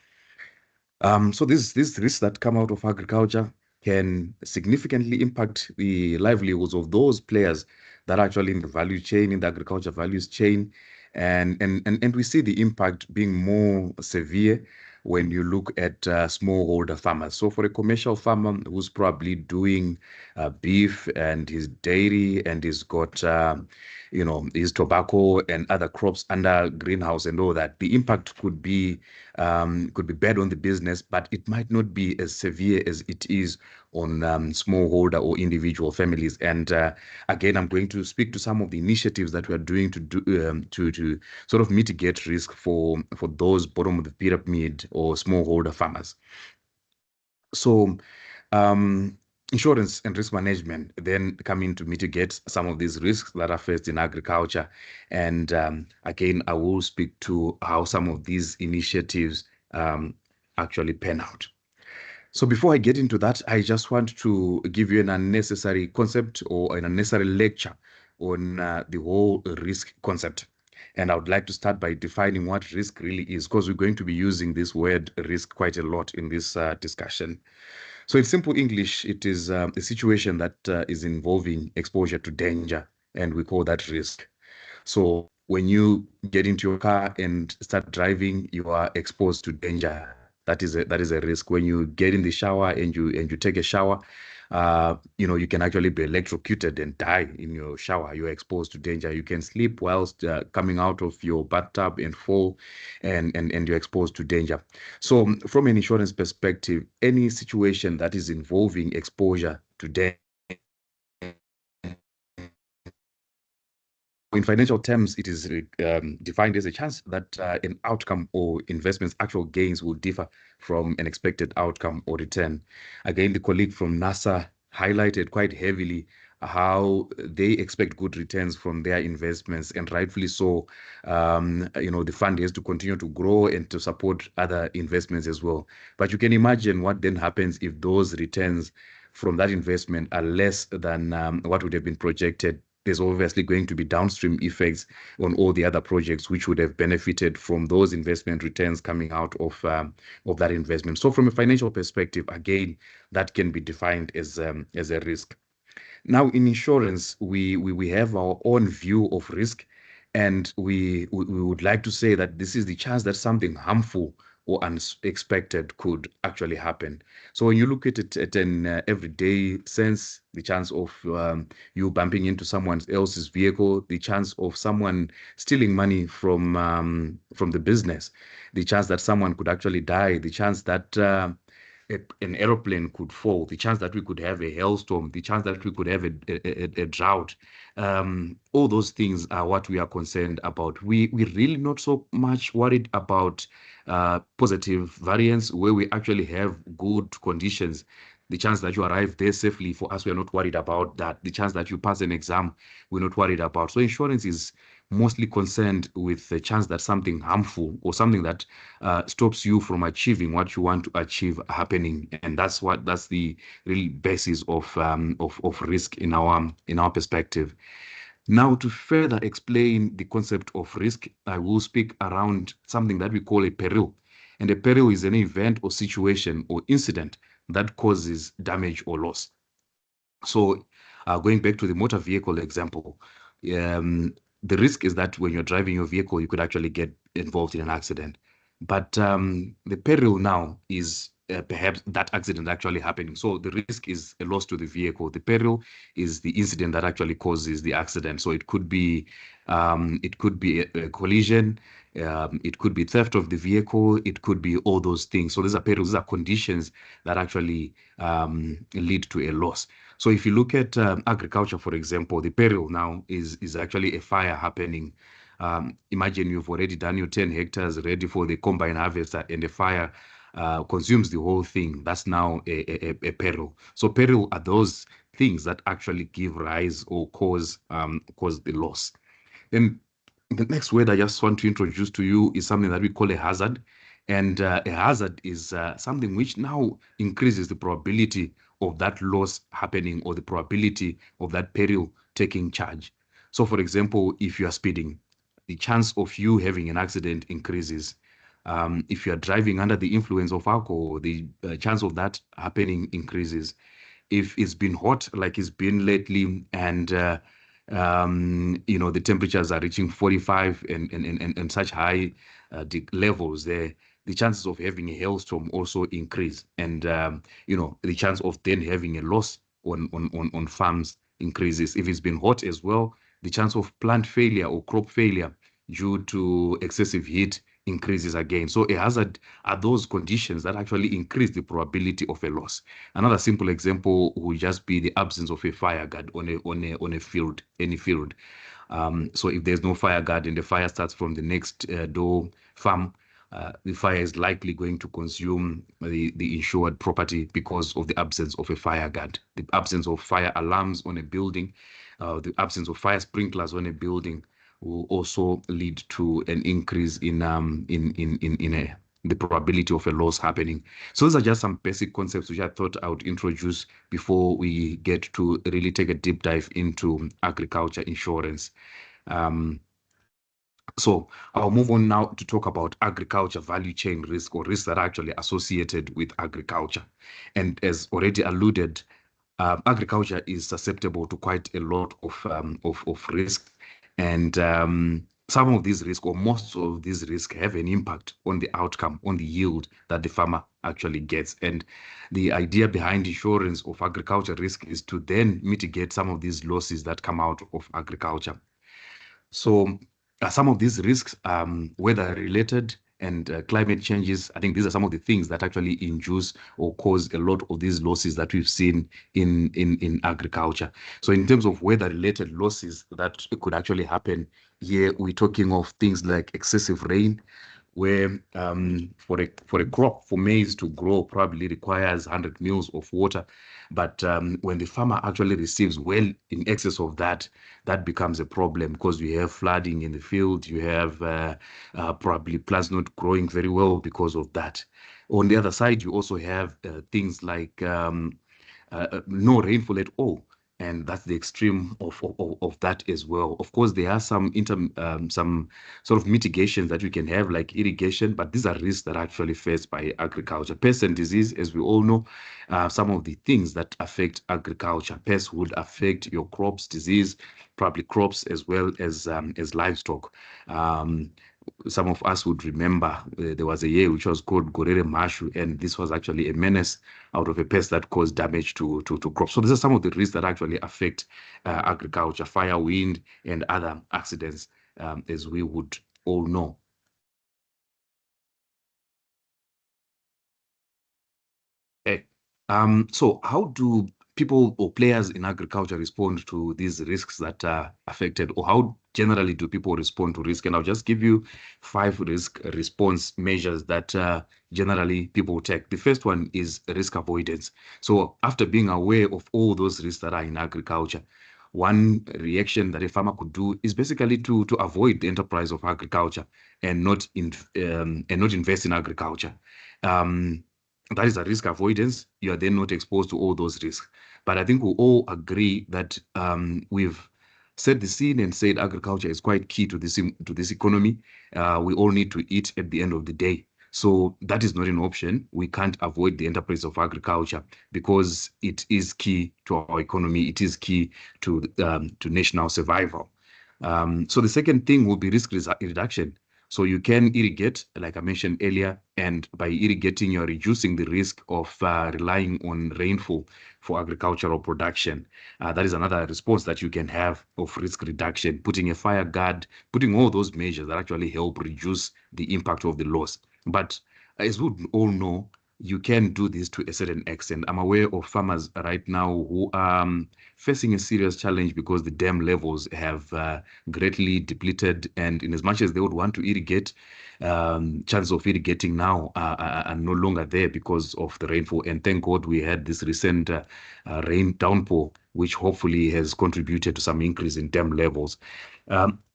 So these risks that come out of agriculture can significantly impact the livelihoods of those players that are actually in the value chain, in the agriculture values chain, and we see the impact being more severe when you look at smallholder farmers. So for a commercial farmer who's probably doing beef and his dairy, and he's got his tobacco and other crops under greenhouse and all that, the impact could be bad on the business, but it might not be as severe as it is on smallholder or individual families. And again, I'm going to speak to some of the initiatives that we are doing to sort of mitigate risk for those bottom of the pyramid or smallholder farmers. So insurance and risk management then come in to mitigate some of these risks that are faced in agriculture. And again, I will speak to how some of these initiatives actually pan out. So before I get into that, I just want to give you an unnecessary concept or an unnecessary lecture on the whole risk concept. And I would like to start by defining what risk really is, because we're going to be using this word risk quite a lot in this discussion. So in simple English, it is a situation that is involving exposure to danger, and we call that risk. So when you get into your car and start driving, you are exposed to danger. That is a risk. When you get in the shower and you take a shower, you can actually be electrocuted and die in your shower. You're exposed to danger. You can sleep whilst coming out of your bathtub and fall, and you're exposed to danger. So from an insurance perspective, any situation that is involving exposure to danger, in financial terms, it is defined as a chance that an outcome or investment's actual gains will differ from an expected outcome or return. Again, the colleague from NASA highlighted quite heavily how they expect good returns from their investments, and rightfully so. The fund has to continue to grow and to support other investments as well. But you can imagine what then happens if those returns from that investment are less than what would have been projected. There's obviously going to be downstream effects on all the other projects which would have benefited from those investment returns coming out of that investment. So from a financial perspective, again, that can be defined as a risk. Now, in insurance, we have our own view of risk, and we would like to say that this is the chance that something harmful or unexpected could actually happen. So when you look at it at an everyday sense, the chance of you bumping into someone else's vehicle, the chance of someone stealing money from the business, the chance that someone could actually die, the chance that an aeroplane could fall, the chance that we could have a hailstorm, the chance that we could have a drought, all those things are what we are concerned about. We're really not so much worried about positive variance where we actually have good conditions. The chance that you arrive there safely, for us, we are not worried about that. The chance that you pass an exam, we're not worried about. So insurance is mostly concerned with the chance that something harmful or something that stops you from achieving what you want to achieve happening, and that's the real basis of risk in our perspective. Now, to further explain the concept of risk, I will speak around something that we call a peril. And a peril is an event or situation or incident that causes damage or loss. So going back to the motor vehicle example, the risk is that when you're driving your vehicle, you could actually get involved in an accident. But the peril now is perhaps that accident actually happening. So the risk is a loss to the vehicle. The peril is the incident that actually causes the accident. So it could be a collision, it could be theft of the vehicle, it could be all those things. So these are perils, these are conditions that actually lead to a loss. So if you look at agriculture, for example, the peril now is actually a fire happening. Imagine you've already done your 10 hectares ready for the combine harvester, and the fire consumes the whole thing. That's now a peril. So peril are those things that actually give rise or cause the loss. Then the next word I just want to introduce to you is something that we call a hazard. And a hazard is something which now increases the probability of that loss happening or the probability of that peril taking charge. So, for example, if you are speeding, the chance of you having an accident increases. If you are driving under the influence of alcohol, the chance of that happening increases. If it's been hot like it's been lately, and the temperatures are reaching 45 and such high levels there, the chances of having a hailstorm also increase, and the chance of then having a loss on farms increases. If it's been hot as well, the chance of plant failure or crop failure due to excessive heat increases again. So a hazard are those conditions that actually increase the probability of a loss. Another simple example would just be the absence of a fire guard on a field, any field. So if there's no fire guard and the fire starts from the next door farm, the fire is likely going to consume the insured property because of the absence of a fire guard, the absence of fire alarms on a building, the absence of fire sprinklers on a building will also lead to an increase in the probability of a loss happening. So those are just some basic concepts which I thought I would introduce before we get to really take a deep dive into agriculture insurance. So I'll move on now to talk about agriculture value chain risk, or risks that are actually associated with agriculture. And as already alluded, agriculture is susceptible to quite a lot of risk. And some of these risks, or most of these risks, have an impact on the outcome, on the yield that the farmer actually gets. And the idea behind insurance of agriculture risk is to then mitigate some of these losses that come out of agriculture. So some of these risks, weather related and climate changes, I think these are some of the things that actually induce or cause a lot of these losses that we've seen in agriculture. So in terms of weather related losses that could actually happen here, we're talking of things like excessive rain, where for a crop, for maize to grow, probably requires 100 mils of water. But when the farmer actually receives well in excess of that, that becomes a problem, because you have flooding in the field, you have probably plants not growing very well because of that. On the other side, you also have things like no rainfall at all. And that's the extreme of that as well. Of course, there are some sort of mitigations that we can have, like irrigation, but these are risks that are actually faced by agriculture. Pests and disease, as we all know, some of the things that affect agriculture. Pests would affect your crops, disease, probably crops as well as livestock. Some of us would remember there was a year which was called Gorere Mashu, and this was actually a menace out of a pest that caused damage to crops. So these are some of the risks that actually affect agriculture: fire, wind, and other accidents, as we would all know. So how do people or players in agriculture respond to these risks that are affected, or how generally do people respond to risk? And I'll just give you 5 risk response measures that generally people take. The first one is risk avoidance. So after being aware of all those risks that are in agriculture, one reaction that a farmer could do is basically to avoid the enterprise of agriculture and not invest in agriculture. That is a risk avoidance. You are then not exposed to all those risks. But I think we all agree that we've set the scene and said agriculture is quite key to this economy. We all need to eat at the end of the day. So that is not an option. We can't avoid the enterprise of agriculture because it is key to our economy. It is key to national survival. So the second thing will be risk reduction. So you can irrigate, like I mentioned earlier, and by irrigating, you're reducing the risk of relying on rainfall for agricultural production. That is another response that you can have of risk reduction, putting a fire guard, putting all those measures that actually help reduce the impact of the loss. But as we all know, you can do this to a certain extent. I'm aware of farmers right now who are facing a serious challenge because the dam levels have greatly depleted, and in as much as they would want to irrigate, chances of irrigating now are no longer there because of the rainfall. And thank God we had this recent rain downpour, which hopefully has contributed to some increase in dam levels.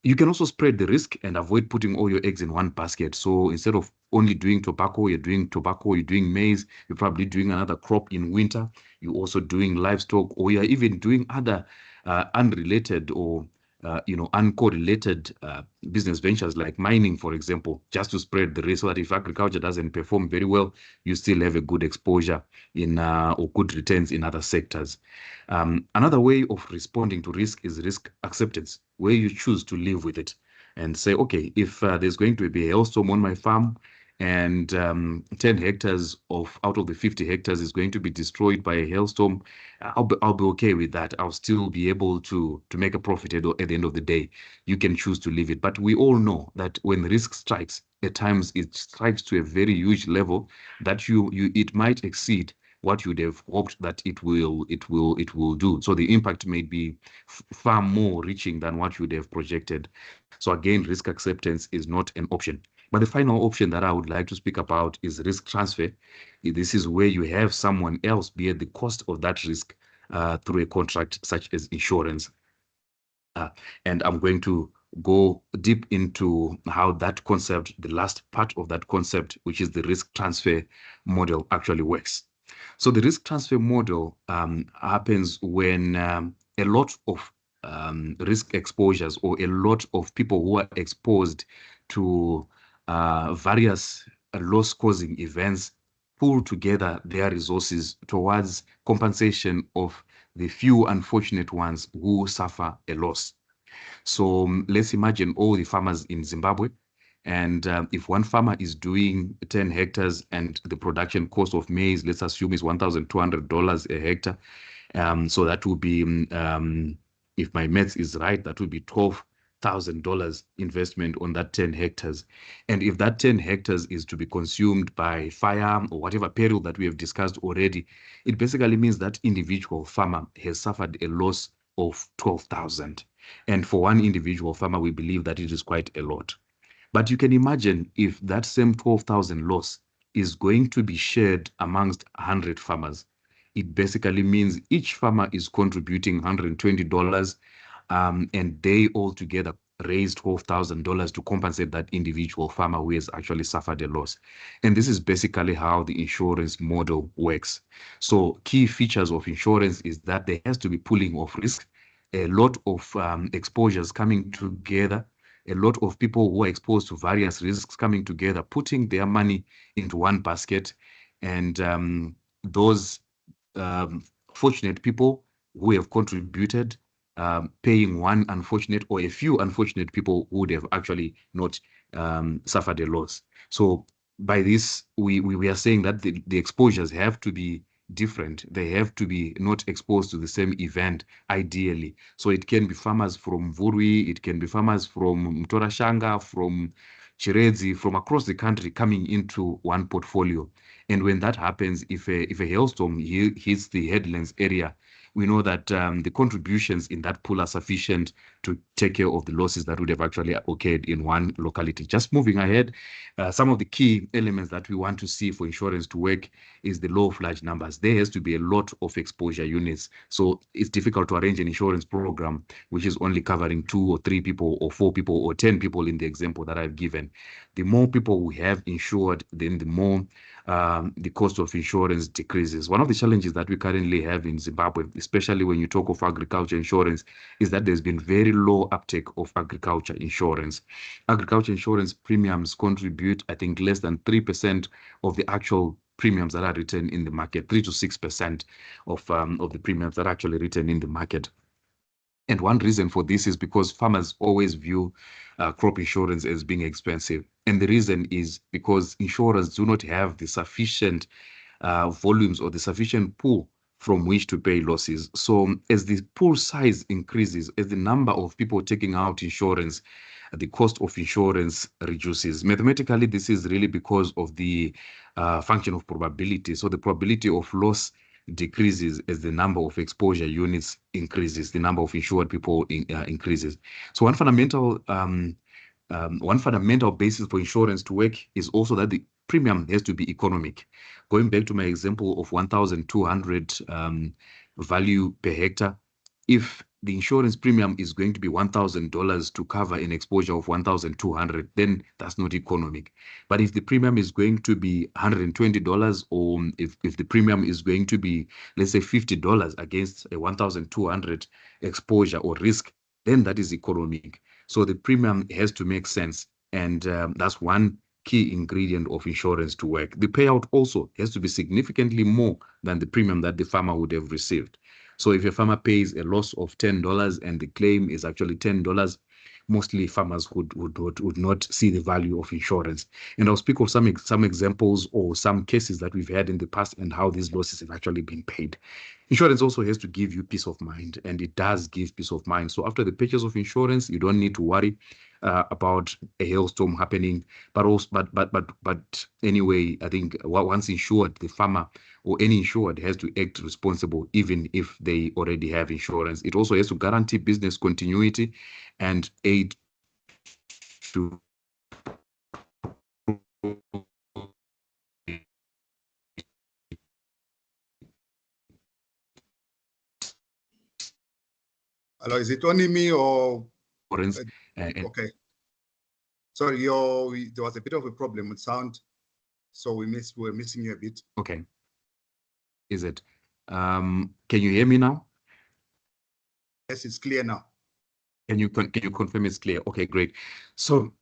You can also spread the risk and avoid putting all your eggs in one basket. So instead of only doing tobacco, you're doing maize, you're probably doing another crop in winter, you're also doing livestock, or you're even doing other unrelated or uncorrelated business ventures like mining, for example, just to spread the risk so that if agriculture doesn't perform very well, you still have a good exposure in or good returns in other sectors. Another way of responding to risk is risk acceptance, where you choose to live with it and say, okay, if there's going to be a hailstorm on my farm and 10 hectares out of the 50 hectares is going to be destroyed by a hailstorm, I'll be okay with that. I'll still be able to make a profit at the end of the day. You can choose to leave it. But we all know that when risk strikes, at times it strikes to a very huge level that it might exceed what you'd have hoped that it will do. So the impact may be far more reaching than what you'd have projected. So again, risk acceptance is not an option. But the final option that I would like to speak about is risk transfer. This is where you have someone else bear the cost of that risk through a contract such as insurance. And I'm going to go deep into how that concept, the last part of that concept, which is the risk transfer model, actually works. So the risk transfer model happens when a lot of risk exposures or a lot of people who are exposed to various loss-causing events pull together their resources towards compensation of the few unfortunate ones who suffer a loss. So let's imagine all the farmers in Zimbabwe. And if one farmer is doing 10 hectares and the production cost of maize, let's assume, is $1,200 a hectare. So that would be, if my maths is right, that would be $12,000 investment on that 10 hectares. And if that 10 hectares is to be consumed by fire or whatever peril that we have discussed already, it basically means that individual farmer has suffered a loss of 12,000. And for one individual farmer, we believe that it is quite a lot. But you can imagine if that same 12,000 loss is going to be shared amongst 100 farmers, it basically means each farmer is contributing $120, and they all together raised $12,000 to compensate that individual farmer who has actually suffered a loss. And this is basically how the insurance model works. So key features of insurance is that there has to be pooling of risk, a lot of exposures coming together, a lot of people who are exposed to various risks coming together, putting their money into one basket, and those fortunate people who have contributed, paying one unfortunate or a few unfortunate people who would have actually not suffered a loss. So by this, we are saying that the exposures have to be different. They have to be not exposed to the same event, ideally. So it can be farmers from Vurwi, it can be farmers from Mtorashanga, from Chiredzi from across the country coming into one portfolio. And when that happens, if a hailstorm hits the headlands area, we know that the contributions in that pool are sufficient to take care of the losses that would have actually occurred in one locality. Just moving ahead, some of the key elements that we want to see for insurance to work is the law of large numbers. There has to be a lot of exposure units. So it's difficult to arrange an insurance program which is only covering 2 or 3 people or 4 people or 10 people in the example that I've given. The more people we have insured, then the more the cost of insurance decreases. One of the challenges that we currently have in Zimbabwe, especially when you talk of agriculture insurance, is that there's been very low uptake of agriculture insurance. Agriculture insurance premiums contribute, I think, less than 3% of the actual premiums that are written in the market, 3 to 6% of the premiums that are actually written in the market. And one reason for this is because farmers always view crop insurance as being expensive. And the reason is because insurers do not have the sufficient volumes or the sufficient pool from which to pay losses. So as the pool size increases, as the number of people taking out insurance, the cost of insurance reduces. Mathematically, this is really because of the function of probability. So the probability of loss decreases as the number of exposure units increases, the number of insured people increases. So one fundamental basis for insurance to work is also that the premium has to be economic. Going back to my example of 1,200 value per hectare, if the insurance premium is going to be $1,000 to cover an exposure of 1,200, then that's not economic. But if the premium is going to be $120, or if the premium is going to be, let's say, $50 against a 1,200 exposure or risk, then that is economic. So the premium has to make sense. And that's one key ingredient of insurance to work. The payout also has to be significantly more than the premium that the farmer would have received. So if a farmer pays a loss of $10 and the claim is actually $10, mostly farmers would not see the value of insurance. And I'll speak of some examples or some cases that we've had in the past and how these losses have actually been paid. Insurance also has to give you peace of mind, and it does give peace of mind. So after the purchase of insurance, you don't need to worry about a hailstorm happening. But anyway, I think once insured, the farmer or any insured has to act responsible, even if they already have insurance. It also has to guarantee business continuity and aid to Hello, is it only me or? insurance. Okay. Sorry, there was a bit of a problem with sound, so we're missing you a bit. Okay. Is it? Can you hear me now? Yes, it's clear now. Can you confirm it's clear? Okay, great. So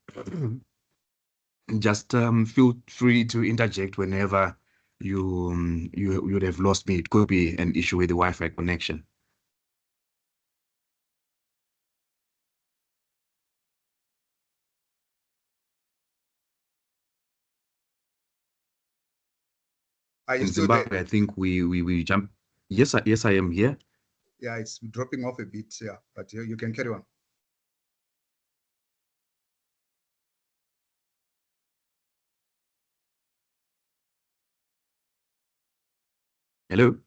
just feel free to interject whenever you would have lost me. It could be an issue with the Wi-Fi connection. Are you In still there? Zimbabwe, I think we jump. Yes, I am here. Yeah, it's dropping off a bit, yeah, but you can carry on. Hello.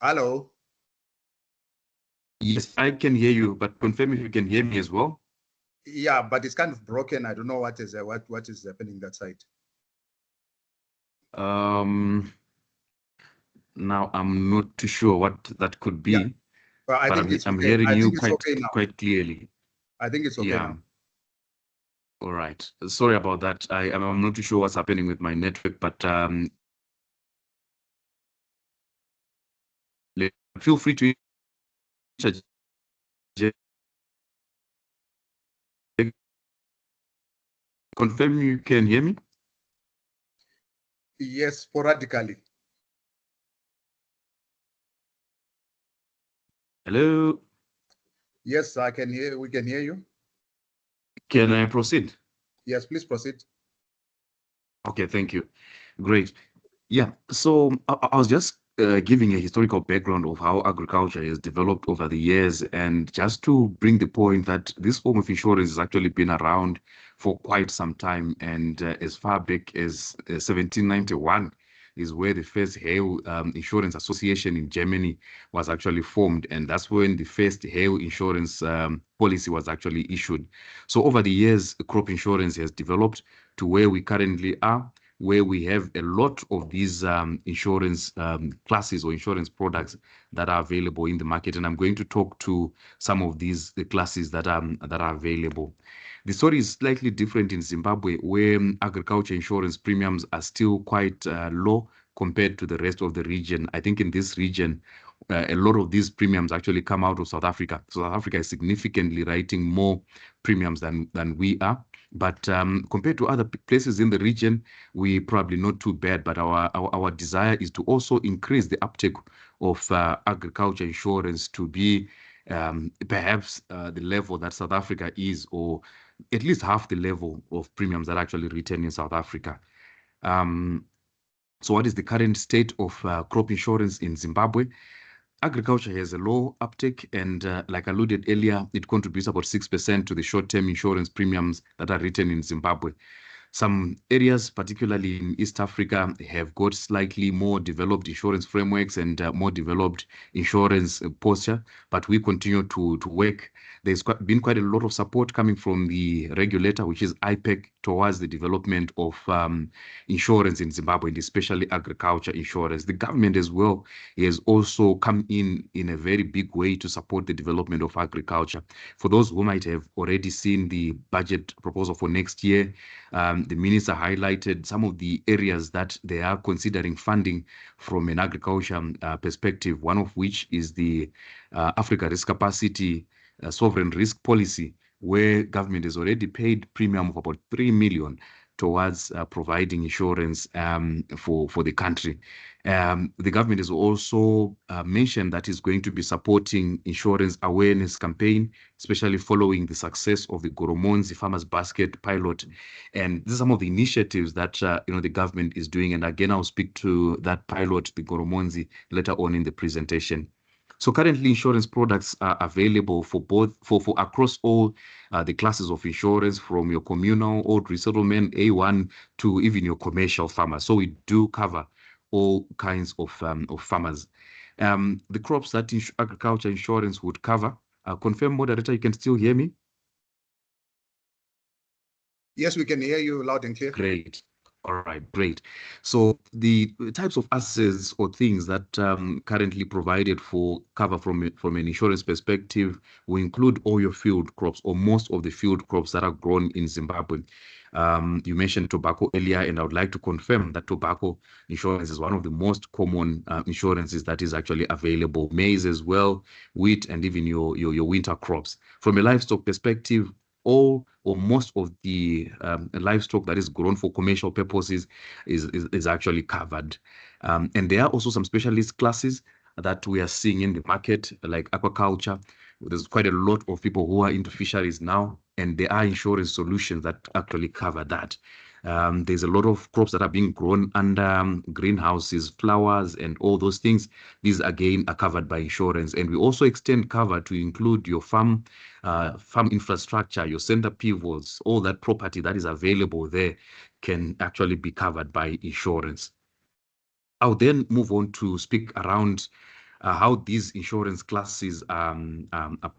Hello. Yes, I can hear you, but confirm if you can hear me as well. Yeah, but it's kind of broken. I don't know what is happening that side. Now I'm not too sure what that could be. Yeah. Well, I but think it's I'm okay. hearing I you think it's okay now. quite clearly. I think it's okay Yeah. now. All right. Sorry about that. I'm not too sure what's happening with my network, but feel free to confirm you can hear me. Yes, sporadically. Hello. Yes, I can hear. We can hear you. Can I proceed? Yes, please proceed. Okay, thank you. Great. Yeah. So I was just giving a historical background of how agriculture has developed over the years, and just to bring the point that this form of insurance has actually been around for quite some time, and as far back as 1791 is where the first hail insurance association in Germany was actually formed, and that's when the first hail insurance policy was issued. So over the years, crop insurance has developed to where we currently are, where we have a lot of these insurance classes or insurance products that are available in the market. And I'm going to talk to some of these classes that are available. The story is slightly different in Zimbabwe, where agriculture insurance premiums are still quite low compared to the rest of the region. I think in this region, a lot of these premiums actually come out of South Africa. South Africa is significantly writing more premiums than we are. But compared to other places in the region, we probably not too bad. But our desire is to also increase the uptake of agriculture insurance to be perhaps the level that South Africa is, or at least half the level of premiums that are actually written in South Africa. So what is the current state of crop insurance in Zimbabwe? Agriculture has a low uptake, and like I alluded earlier, it contributes about 6% to the short-term insurance premiums that are written in Zimbabwe. Some areas, particularly in East Africa, have got slightly more developed insurance frameworks and more developed insurance posture, but we continue to work. There's been quite a lot of support coming from the regulator, which is IPEC, towards the development of insurance in Zimbabwe, and especially agriculture insurance. The government as well has also come in a very big way to support the development of agriculture. For those who might have already seen the budget proposal for next year, the minister highlighted some of the areas that they are considering funding from an agriculture perspective, one of which is the Africa Risk Capacity Sovereign Risk Policy, where government has already paid premium of about 3 million towards providing insurance for the country. The government has also mentioned that it's going to be supporting insurance awareness campaign, especially following the success of the Goromonzi Farmers Basket pilot. And these are some of the initiatives that the government is doing. And again, I'll speak to that pilot, the Goromonzi, later on in the presentation. So currently, insurance products are available for across all the classes of insurance, from your communal or resettlement A1 to even your commercial farmers. So we do cover all kinds of farmers. The crops that agriculture insurance would cover. Confirm, moderator, you can still hear me? Yes, we can hear you loud and clear. Great. All right, great. So the types of assets or things that currently provided for cover from an insurance perspective will include all your field crops, or most of the field crops that are grown in Zimbabwe. You mentioned tobacco earlier, and I would like to confirm that tobacco insurance is one of the most common insurances that is actually available. Maize as well, wheat, and even your winter crops. From a livestock perspective, all or most of the livestock that is grown for commercial purposes is actually covered. And there are also some specialist classes that we are seeing in the market, like aquaculture. There's quite a lot of people who are into fisheries now, and there are insurance solutions that actually cover that. There's a lot of crops that are being grown under greenhouses, flowers, and all those things. These, again, are covered by insurance. And we also extend cover to include your farm infrastructure, your center pivots, all that property that is available there can actually be covered by insurance. I'll then move on to speak around how these insurance classes are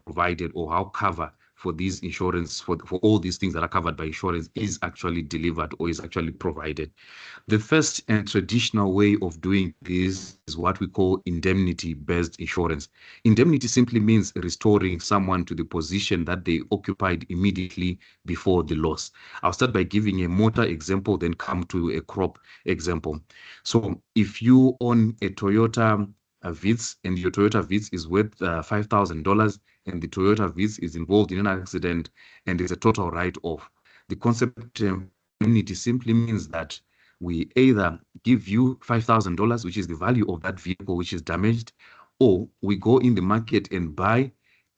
provided, or how cover for these insurance, for all these things that are covered by insurance, is actually delivered or is actually provided. The first and traditional way of doing this is what we call indemnity-based insurance. Indemnity simply means restoring someone to the position that they occupied immediately before the loss. I'll start by giving a motor example, then come to a crop example. So if you own a Toyota Vitz, and your Toyota Vitz is worth $5,000, and the Toyota Vitz is involved in an accident and is a total write-off, the concept of indemnity simply means that we either give you $5,000, which is the value of that vehicle which is damaged, or we go in the market and buy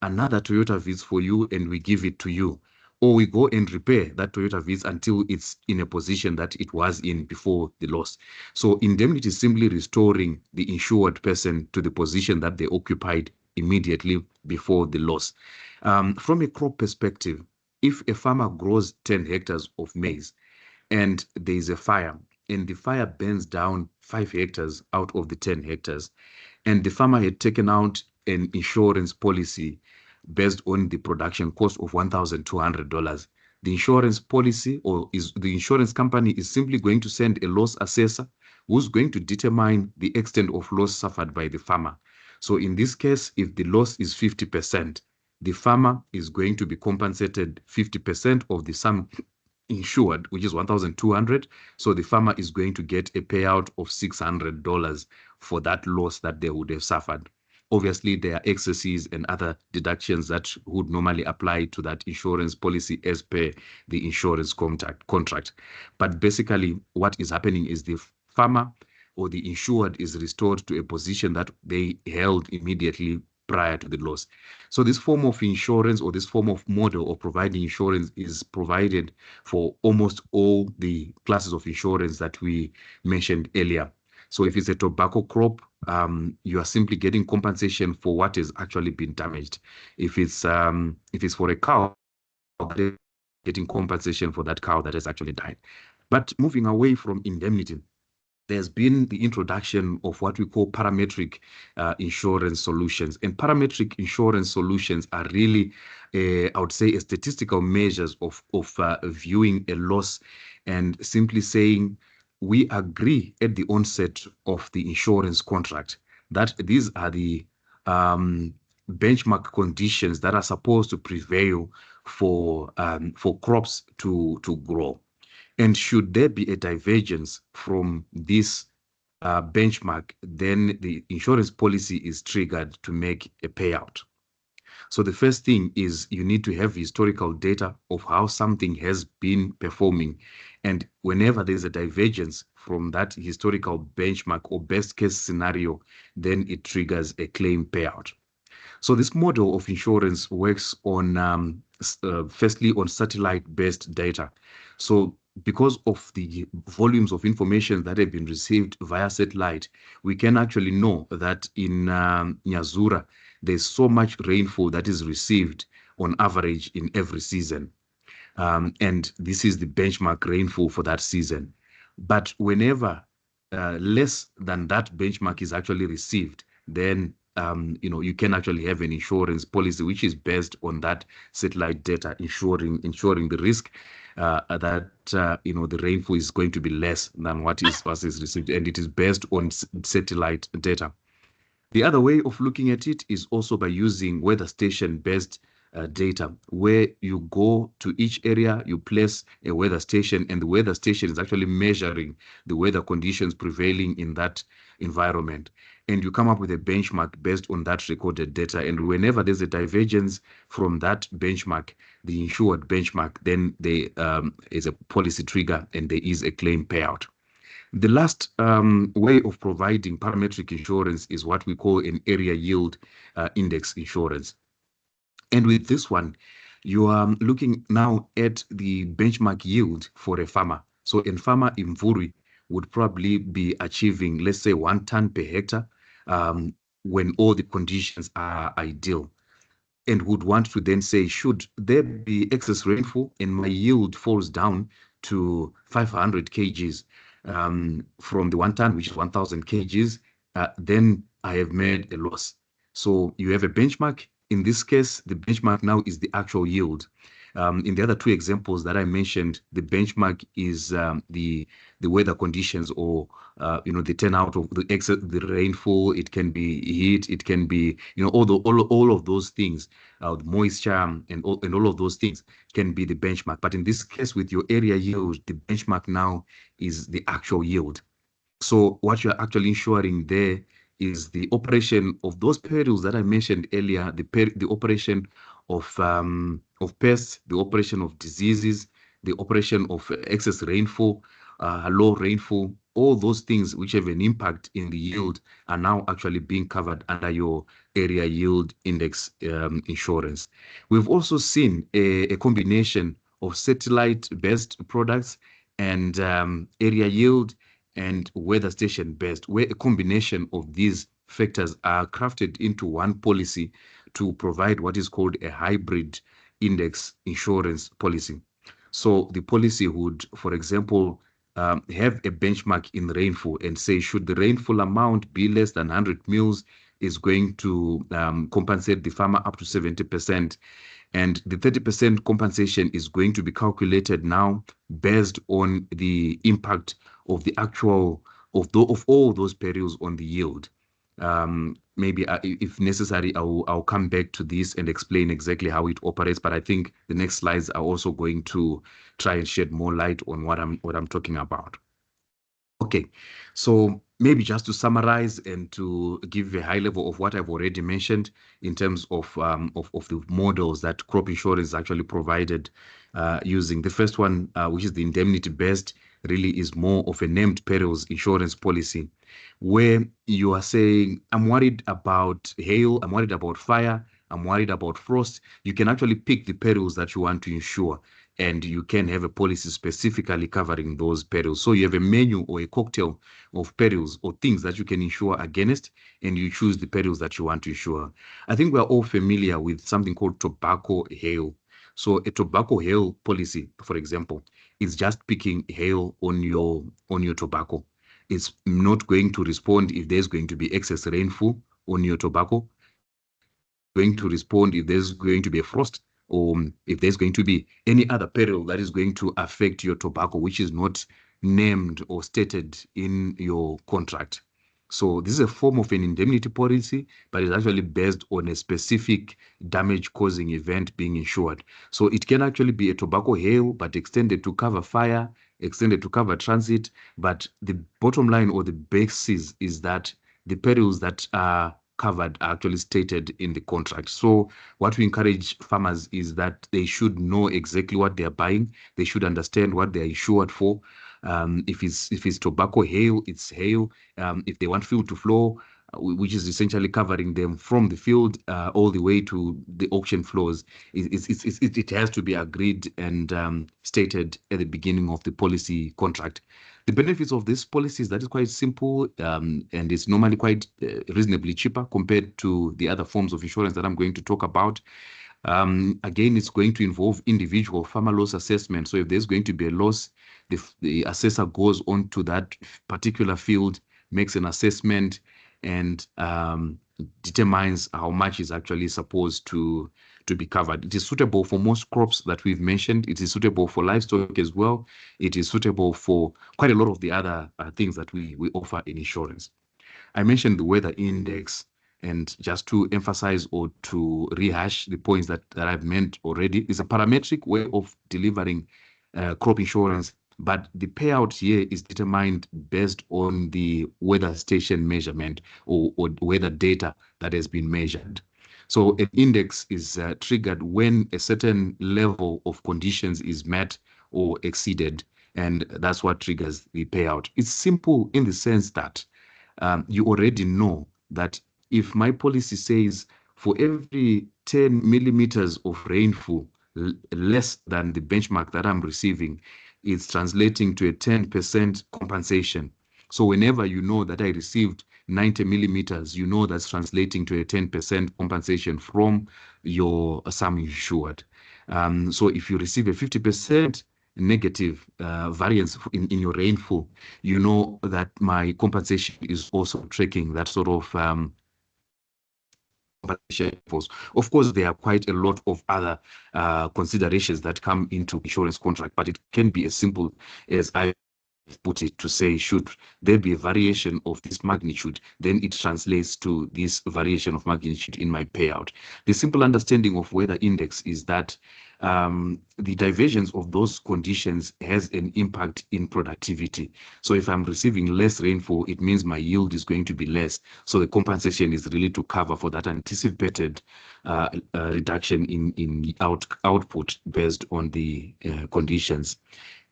another Toyota Vitz for you and we give it to you. or we go and repair that Toyota Vitz until it's in a position that it was in before the loss. So indemnity is simply restoring the insured person to the position that they occupied immediately before the loss. From a crop perspective, if a farmer grows 10 hectares of maize and there is a fire, and the fire burns down 5 hectares out of the 10 hectares, and the farmer had taken out an insurance policy based on the production cost of $1,200, the insurance policy or is the insurance company is simply going to send a loss assessor who's going to determine the extent of loss suffered by the farmer. So in this case, if the loss is 50%, the farmer is going to be compensated 50% of the sum insured, which is 1,200. So the farmer is going to get a payout of $600 for that loss that they would have suffered. Obviously, there are excesses and other deductions that would normally apply to that insurance policy as per the insurance contract. But basically, what is happening is the farmer or the insured is restored to a position that they held immediately prior to the loss. So this form of insurance or this form of model of providing insurance is provided for almost all the classes of insurance that we mentioned earlier. So if it's a tobacco crop, you are simply getting compensation for what has actually been damaged. If it's for a cow, getting compensation for that cow that has actually died. But moving away from indemnity, there's been the introduction of what we call parametric insurance solutions. And parametric insurance solutions are really, I would say, a statistical measures of viewing a loss and simply saying, we agree at the onset of the insurance contract that these are the benchmark conditions that are supposed to prevail for crops to grow. And should there be a divergence from this benchmark, then the insurance policy is triggered to make a payout. So the first thing is you need to have historical data of how something has been performing. And whenever there's a divergence from that historical benchmark or best case scenario, then it triggers a claim payout. So this model of insurance works on, firstly, on satellite-based data. So because of the volumes of information that have been received via satellite, we can actually know that in Nyazura, there's so much rainfall that is received on average in every season. And this is the benchmark rainfall for that season. But whenever less than that benchmark is actually received, then you can actually have an insurance policy which is based on that satellite data, ensuring the risk that the rainfall is going to be less than what is received, and it is based on satellite data. The other way of looking at it is also by using weather station-based data, where you go to each area, you place a weather station, and the weather station is actually measuring the weather conditions prevailing in that environment. And you come up with a benchmark based on that recorded data. And whenever there's a divergence from that benchmark, the insured benchmark, then there is a policy trigger and there is a claim payout. The last way of providing parametric insurance is what we call an area yield index insurance. And with this one, you are looking now at the benchmark yield for a farmer. So a farmer in Mvurwi would probably be achieving, let's say, 1 ton per hectare when all the conditions are ideal, and would want to then say, should there be excess rainfall and my yield falls down to 500 kgs from the 1 ton, which is 1,000 kgs, then I have made a loss. So you have a benchmark. In this case, the benchmark now is the actual yield. In the other two examples that I mentioned, the benchmark is the weather conditions, or the turnout of the rainfall. It can be heat, it can be all of those things, the moisture and all of those things can be the benchmark. But in this case, with your area yield, the benchmark now is the actual yield. So what you're actually ensuring there is the operation of those perils that I mentioned earlier, the operation of pests, the operation of diseases, the operation of excess rainfall, low rainfall. all those things which have an impact in the yield are now actually being covered under your area yield index insurance. We've also seen a combination of satellite-based products and area yield and weather station-based, where a combination of these factors are crafted into one policy to provide what is called a hybrid index insurance policy. So the policy would, for example, have a benchmark in rainfall and say, should the rainfall amount be less than 100 mils, is going to compensate the farmer up to 70%. And the 30% compensation is going to be calculated now based on the impact of the actual, of all those perils on the yield. Maybe if necessary, I'll come back to this and explain exactly how it operates. But I think the next slides are also going to try and shed more light on what I'm talking about. Okay, so maybe just to summarize and to give a high level of what I've already mentioned in terms of the models that crop insurance is actually provided using. The first one, which is the indemnity-based, really is more of a named perils insurance policy, where you are saying, I'm worried about hail, I'm worried about fire, I'm worried about frost. You can actually pick the perils that you want to insure, and you can have a policy specifically covering those perils. So you have a menu or a cocktail of perils or things that you can insure against, and you choose the perils that you want to insure. I think we're all familiar with something called tobacco hail. So a tobacco hail policy, for example, is just picking hail on your tobacco. It's not going to respond if there's going to be excess rainfall on your tobacco. Going to respond if there's going to be a frost, or if there's going to be any other peril that is going to affect your tobacco, which is not named or stated in your contract. So this is a form of an indemnity policy, but it's actually based on a specific damage-causing event being insured. So it can actually be a tobacco hail, but extended to cover fire, extended to cover transit. But the bottom line or the basis is that the perils that are covered are actually stated in the contract. So what we encourage farmers is that they should know exactly what they are buying. They should understand what they are insured for. If it's tobacco hail, it's hail. If they want field to floor, which is essentially covering them from the field all the way to the auction floors, it has to be agreed and stated at the beginning of the policy contract. The benefits of this policy is that it's quite simple and it's normally quite reasonably cheaper compared to the other forms of insurance that I'm going to talk about. Again, it's going to involve individual farmer loss assessment. So if there's going to be a loss, the assessor goes on to that particular field, makes an assessment, and determines how much is actually supposed to be covered. It is suitable for most crops that we've mentioned. It is suitable for livestock as well. It is suitable for quite a lot of the other things that we offer in insurance. I mentioned the weather index, and just to emphasize or to rehash the points that I've meant already, is a parametric way of delivering crop insurance, but the payout here is determined based on the weather station measurement or weather data that has been measured. So an index is triggered when a certain level of conditions is met or exceeded, and that's what triggers the payout. It's simple in the sense that you already know that if my policy says for every 10 millimeters of rainfall less than the benchmark that I'm receiving, it's translating to a 10% compensation. So whenever you know that I received 90 millimeters, you know that's translating to a 10% compensation from your sum insured. So if you receive a 50% negative variance in your rainfall, you know that my compensation is also tracking that sort of compensation. Of course, there are quite a lot of other considerations that come into insurance contract, but it can be as simple as I put it to say, should there be a variation of this magnitude, then it translates to this variation of magnitude in my payout. The simple understanding of weather index is that the divergence of those conditions has an impact in productivity. So if I'm receiving less rainfall, it means my yield is going to be less. So the compensation is really to cover for that anticipated reduction in output based on the conditions.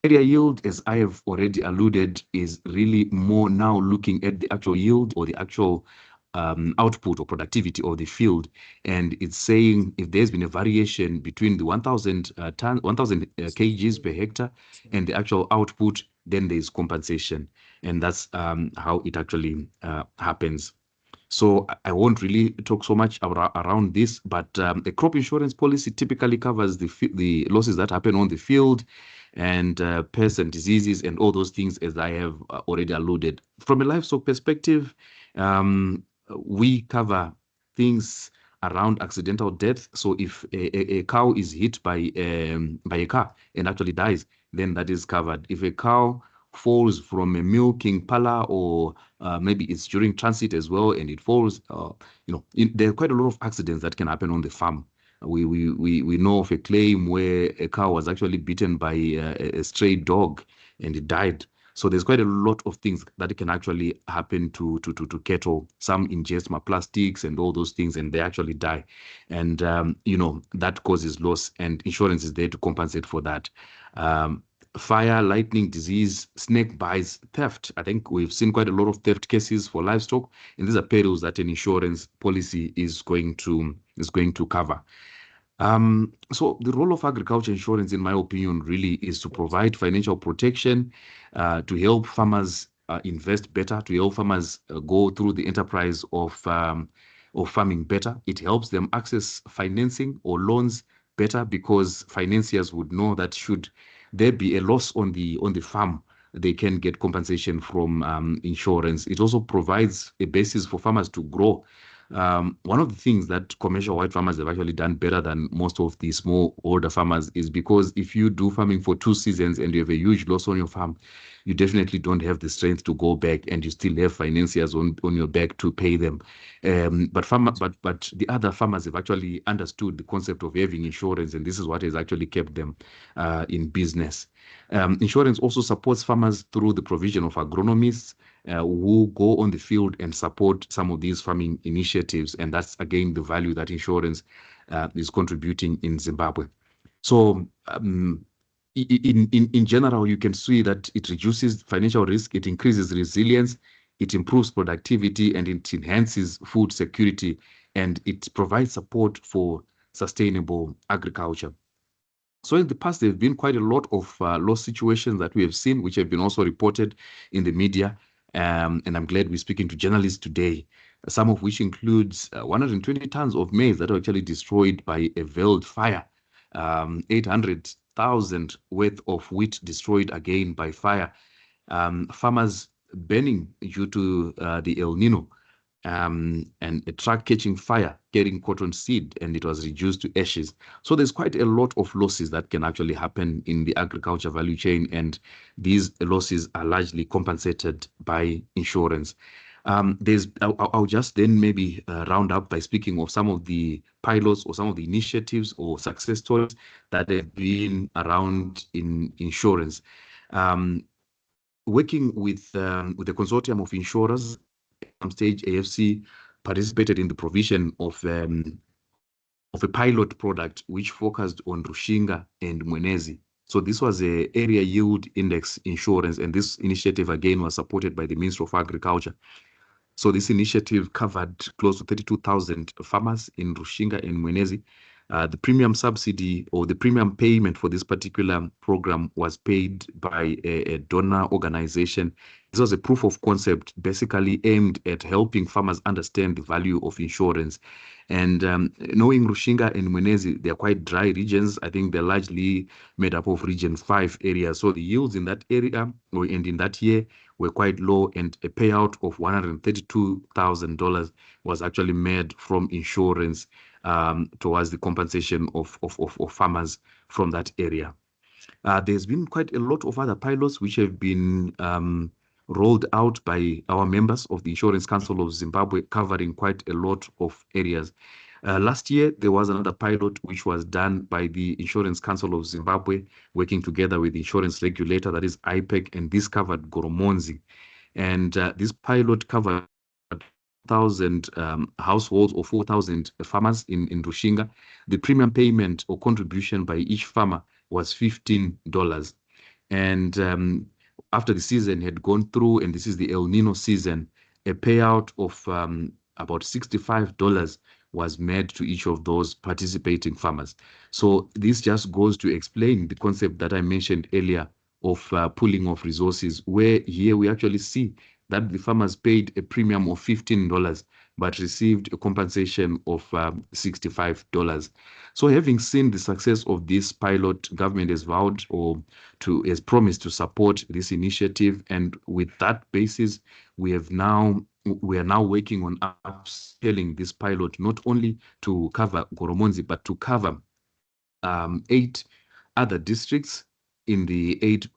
area yield, as I have already alluded, is really more now looking at the actual yield or the actual output or productivity of the field, and it's saying if there's been a variation between the 1,000 kgs per hectare and the actual output, then there's compensation, and that's how it actually happens. So I won't really talk so much around this, but a crop insurance policy typically covers the losses that happen on the field and pests and diseases and all those things, as I have already alluded. From a livestock perspective, we cover things around accidental death. So if a cow is hit by a car and actually dies, then that is covered. If a cow falls from a milking parlor, or maybe it's during transit as well, and it falls, there are quite a lot of accidents that can happen on the farm. We know of a claim where a cow was actually bitten by a stray dog and it died. So there's quite a lot of things that can actually happen to cattle. Some ingest plastics and all those things, and they actually die. And, that causes loss, and insurance is there to compensate for that. Fire, lightning, disease, snake bites, theft. I think we've seen quite a lot of theft cases for livestock, and these are perils that an insurance policy is going to cover. So the role of agriculture insurance, in my opinion, really is to provide financial protection, to help farmers invest better, to help farmers go through the enterprise of farming better. It helps them access financing or loans better, because financiers would know that should there be a loss on the farm, they can get compensation from insurance. It also provides a basis for farmers to grow. One of the things that commercial white farmers have actually done better than most of the small older farmers is because if you do farming for 2 seasons and you have a huge loss on your farm, you definitely don't have the strength to go back, and you still have financiers on your back to pay them. But the other farmers have actually understood the concept of having insurance, and this is what has actually kept them in business. Insurance also supports farmers through the provision of agronomists who go on the field and support some of these farming initiatives, and that's again the value that insurance is contributing in Zimbabwe. So in general, you can see that it reduces financial risk, it increases resilience, it improves productivity, and it enhances food security, and it provides support for sustainable agriculture. So in the past, there have been quite a lot of loss situations that we have seen, which have been also reported in the media. And I'm glad we're speaking to journalists today, some of which includes 120 tons of maize that were actually destroyed by a veiled fire, 800,000 worth of wheat destroyed again by fire, farmers burning due to the El Nino, and a truck catching fire, carrying cotton seed, and it was reduced to ashes. So there's quite a lot of losses that can actually happen in the agriculture value chain, and these losses are largely compensated by insurance. I'll just then maybe round up by speaking of some of the pilots or some of the initiatives or success stories that have been around in insurance. Working with a consortium of insurers, at some stage AFC participated in the provision of a pilot product which focused on Rushinga and Mwenezi. So this was a area yield index insurance, and this initiative again was supported by the Ministry of Agriculture. So this initiative covered close to 32,000 farmers in Rushinga and Mwenezi. The premium subsidy or the premium payment for this particular program was paid by a donor organization. This was a proof of concept basically aimed at helping farmers understand the value of insurance. And knowing Rushinga and Mwenezi, they're quite dry regions. I think they're largely made up of region 5 areas. So the yields in that area and in that year were quite low, and a payout of $132,000 was actually made from insurance towards the compensation of farmers from that area. There's been quite a lot of other pilots which have been rolled out by our members of the Insurance Council of Zimbabwe, covering quite a lot of areas. Last year, there was another pilot which was done by the Insurance Council of Zimbabwe, working together with the insurance regulator, that is IPEC, and this covered Goromonzi. And this pilot covered 1,000 households or 4,000 farmers in Rushinga. The premium payment or contribution by each farmer was $15. And after the season had gone through, and this is the El Nino season, a payout of about $65 was made to each of those participating farmers. So this just goes to explain the concept that I mentioned earlier of pooling of resources, where here we actually see that the farmers paid a premium of $15 but received a compensation of $65. So having seen the success of this pilot, government has vowed or has promised to support this initiative, and with that basis, we are now working on upscaling this pilot not only to cover Goromonzi but to cover 8 other districts in the 8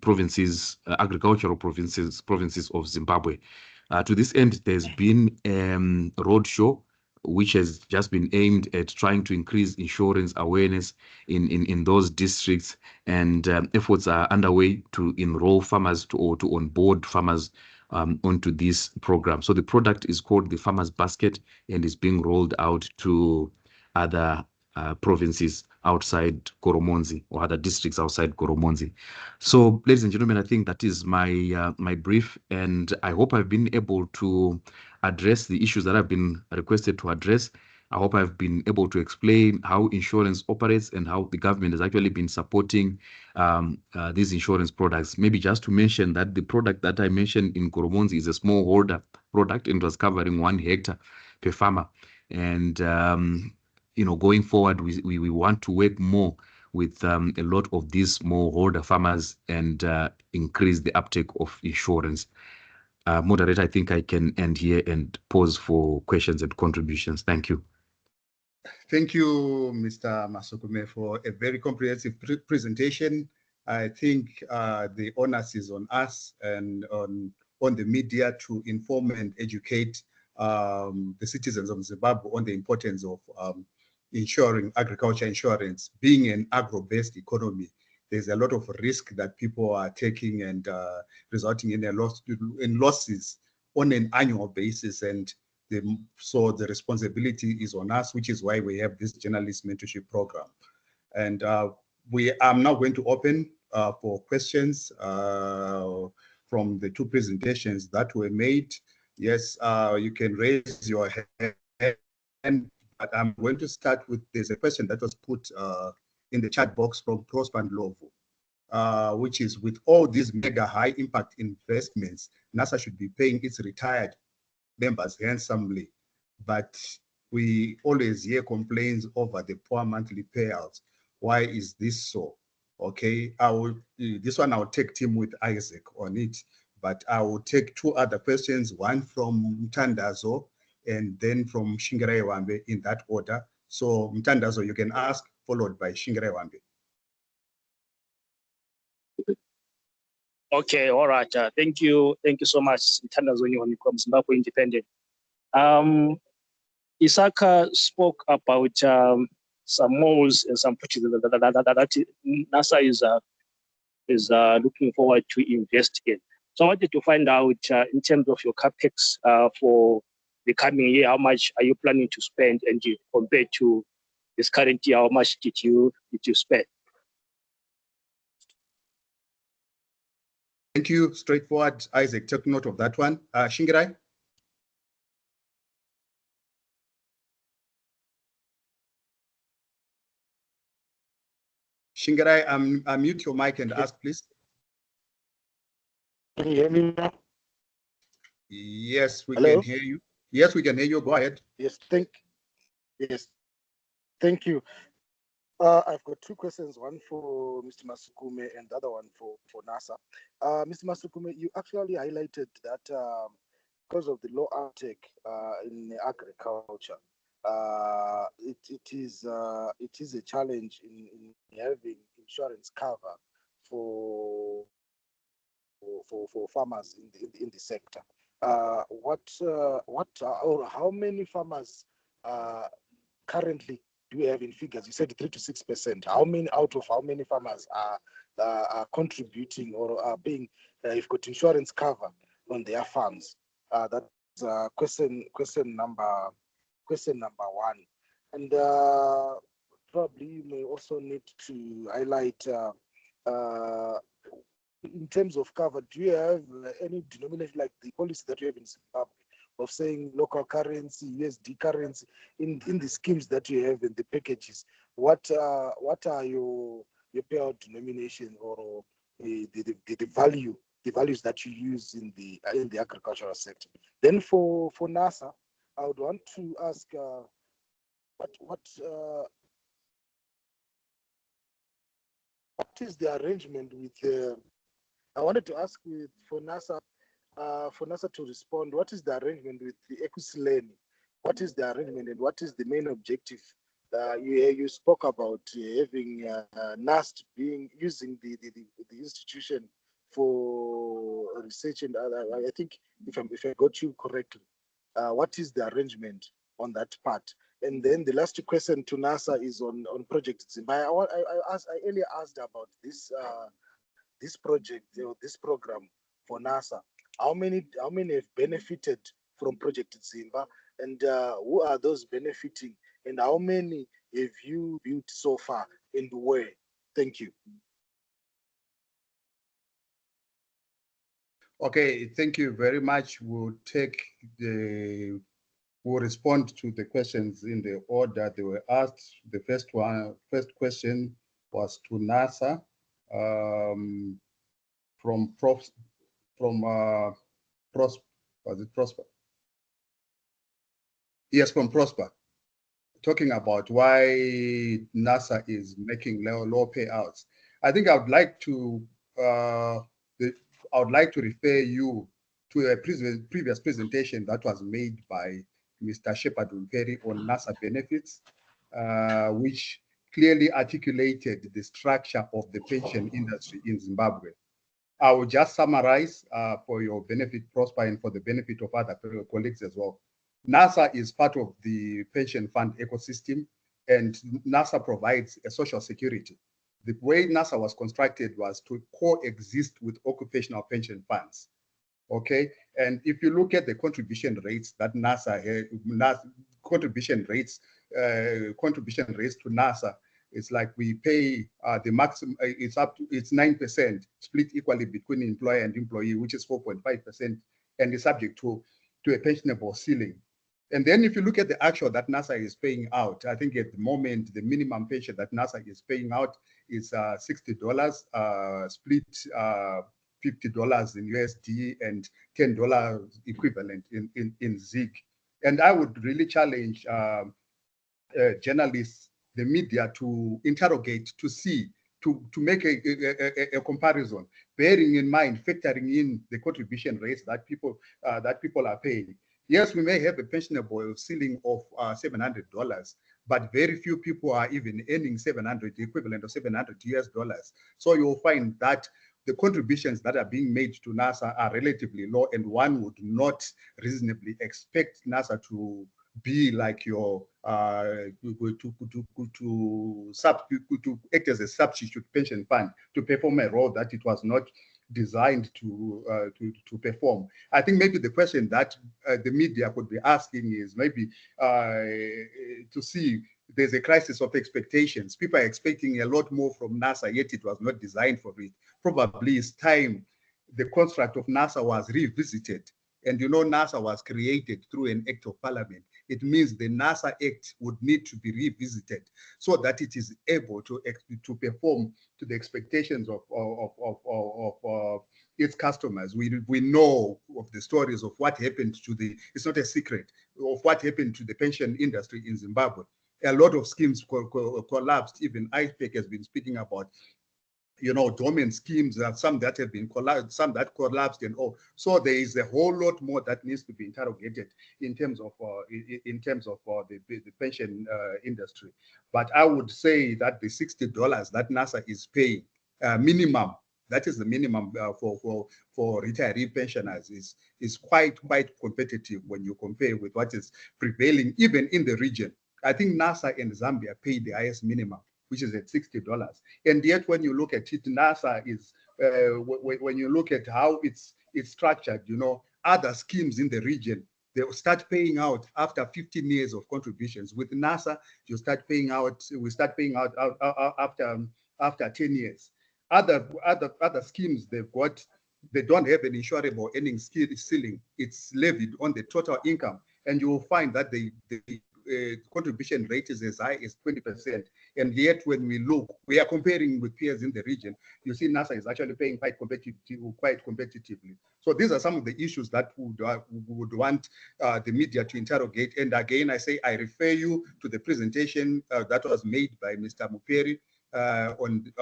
provinces, agricultural provinces of Zimbabwe. To this end, there's been a roadshow which has just been aimed at trying to increase insurance awareness in those districts, and efforts are underway to enroll farmers or to onboard farmers onto this program. So the product is called the Farmers Basket and is being rolled out to other provinces outside Goromonzi or other districts outside Goromonzi. So, ladies and gentlemen, I think that is my my brief, and I hope I've been able to address the issues that I've been requested to address. I hope I've been able to explain how insurance operates and how the government has actually been supporting these insurance products. Maybe just to mention that the product that I mentioned in Goromonzi is a smallholder product and was covering 1 hectare per farmer. And going forward, we want to work more with a lot of these smallholder farmers and increase the uptake of insurance. Moderator, I think I can end here and pause for questions and contributions. Thank you. Thank you, Mr. Masukume, for a very comprehensive presentation. I think the onus is on us and on the media to inform and educate the citizens of Zimbabwe on the importance of ensuring agriculture insurance. Being an agro-based economy, there's a lot of risk that people are taking and resulting in losses on an annual basis, and so the responsibility is on us, which is why we have this journalist mentorship program. And I'm now going to open for questions from the 2 presentations that were made. Yes, you can raise your hand, but I'm going to start with, there's a question that was put in the chat box from Prosper Ndlovu, which is, with all these mega high impact investments, NASA should be paying its retired members handsomely, but we always hear complaints over the poor monthly payouts. Why is this so? Okay, this one I'll take team with Isaac on it, but I will take 2 other questions, one from Mtandazo and then from Shingere Wambe, in that order. So Mtandazo, you can ask, followed by Shingere Wambe. Okay, all right. Thank you so much, Mtandazo from Zimbabwe Independent. Isaka spoke about some malls and some projects that NASA is looking forward to invest in. So I wanted to find out, in terms of your capex for the coming year, how much are you planning to spend, and compared to this current year, how much did you spend? Thank you. Straightforward, Isaac. Take note of that one. Shingirai. Shingirai, unmute your mic and ask, please. Can you hear me now? Yes, we Hello? can hear you. Yes, we can hear you. Go ahead. Yes, thank you. I've got 2 questions, one for Mr. Masukume and the other one for NASA. Mr. Masukume, you actually highlighted that because of the low uptake in agriculture, it is a challenge in having insurance cover for farmers in the sector. Or how many farmers currently do we have in figures? You said 3 to 6%. How many farmers are contributing or are being you've got insurance cover on their farms? That's question number 1. And probably you may also need to highlight in terms of cover, do you have any denomination like the policy that you have in Zimbabwe of saying local currency, USD currency in the schemes that you have in the packages? What are your payout denomination or the values that you use in the agricultural sector? Then for NASA, I would want to ask what is the arrangement with? I wanted to ask for NASA to respond. What is the arrangement with the Equisileni? What is the arrangement and what is the main objective? You spoke about having NAST using the institution for research and other. I think if I got you correctly, what is the arrangement on that part? And then the last question to NASA is on Project Zimbabwe. I earlier asked about this project or this program for NASA. How many have benefited from Project Zimba, and who are those benefiting, and how many have you built so far and where? Thank you. Okay, thank you very much. We'll respond to the questions in the order they were asked. The first question was to NASA from Prosper? Yes, from Prosper, talking about why NASA is making low payouts. I think I would like to refer you to a previous presentation that was made by Mr. Shepard Umperi on NASA benefits, which clearly articulated the structure of the pension industry in Zimbabwe. I will just summarize for your benefit, Prosper, and for the benefit of other colleagues as well. NASA is part of the pension fund ecosystem, and NASA provides a social security. The way NASA was constructed was to coexist with occupational pension funds. Okay, and if you look at the contribution rates that contribution rates to NASA, it's like we pay the maximum. It's 9% split equally between employer and employee, which is 4.5%, and is subject to a pensionable ceiling. And then if you look at the actual that NASA is paying out, I think at the moment, the minimum pension that NASA is paying out is $60, split $50 in USD and $10 equivalent in ZIG. And I would really challenge journalists, the media, to interrogate, to see, to make a comparison, bearing in mind, factoring in the contribution rates that people are paying. Yes, we may have a pensionable ceiling of $700, but very few people are even earning the equivalent of $700 US. So you'll find that the contributions that are being made to NASA are relatively low, and one would not reasonably expect NASA to be like your to act as a substitute pension fund to perform a role that it was not designed to perform. I think maybe the question that the media could be asking is maybe to see there's a crisis of expectations. People are expecting a lot more from NASA, yet it was not designed for it. Probably it's time the construct of NASA was revisited. And you know, NASA was created through an act of parliament. It means the NASA Act would need to be revisited so that it is able to perform to the expectations of its customers. We know of the stories of what happened to it's not a secret, of what happened to the pension industry in Zimbabwe. A lot of schemes collapsed. Even IPEC has been speaking about, you know, dormant schemes, some that have been collapsed, some that collapsed and all. So there is a whole lot more that needs to be interrogated in terms of the pension industry. But I would say that the $60 that NASA is paying minimum, that is the minimum for retiree pensioners, is quite competitive when you compare with what is prevailing even in the region. I think NASA and Zambia pay the highest minimum, which is at $60. And yet, when you look at it, NASA is, when you look at how it's structured, you know, other schemes in the region, they will start paying out after 15 years of contributions. With NASA, we start paying out after 10 years. other schemes they've got, they don't have an insurable earning ceiling. It's levied on the total income, and you will find that the contribution rate is as high as 20%. And yet, when we look, we are comparing with peers in the region. You see, NASA is actually paying quite competitively. So these are some of the issues that we would want the media to interrogate. And again, I say I refer you to the presentation that was made by Mr. Muperi on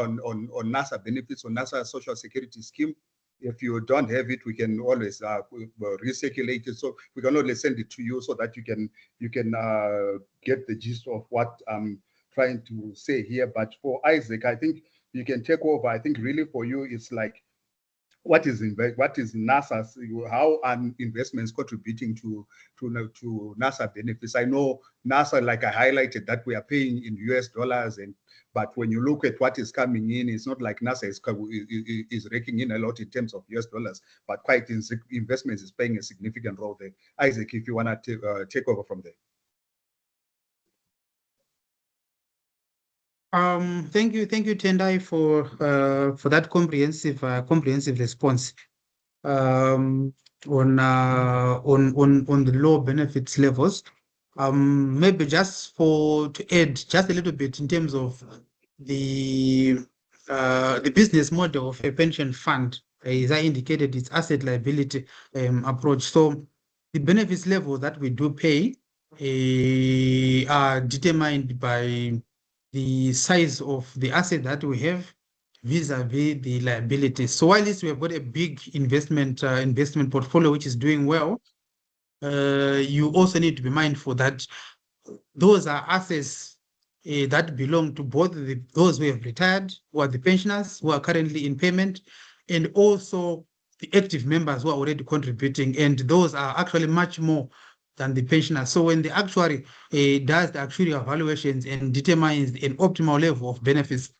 NASA benefits, on NASA social security scheme. If you don't have it, we can always recirculate it. So we can always send it to you so that you can get the gist of what I'm trying to say here. But for Isaac, I think you can take over. I think really for you, it's like, what is NASA's, how are investments contributing to NASA benefits? I know NASA, like I highlighted, that we are paying in US dollars, but when you look at what is coming in, it's not like NASA is raking in a lot in terms of US dollars, but quite investments is playing a significant role there. Isaac, if you want to take over from there. Thank you, Tendai, for that comprehensive response on the low benefits levels. Maybe just to add just a little bit in terms of the business model of a pension fund, as I indicated, it's asset liability approach. So the benefits level that we do pay are determined by the size of the asset that we have vis-a-vis the liabilities. So while we have got a big investment portfolio which is doing well, you also need to be mindful that those are assets that belong to both those who have retired, who are the pensioners, who are currently in payment, and also the active members who are already contributing. And those are actually much more than the pensioners. So when the actuary does the actuarial evaluations and determines an optimal level of benefits,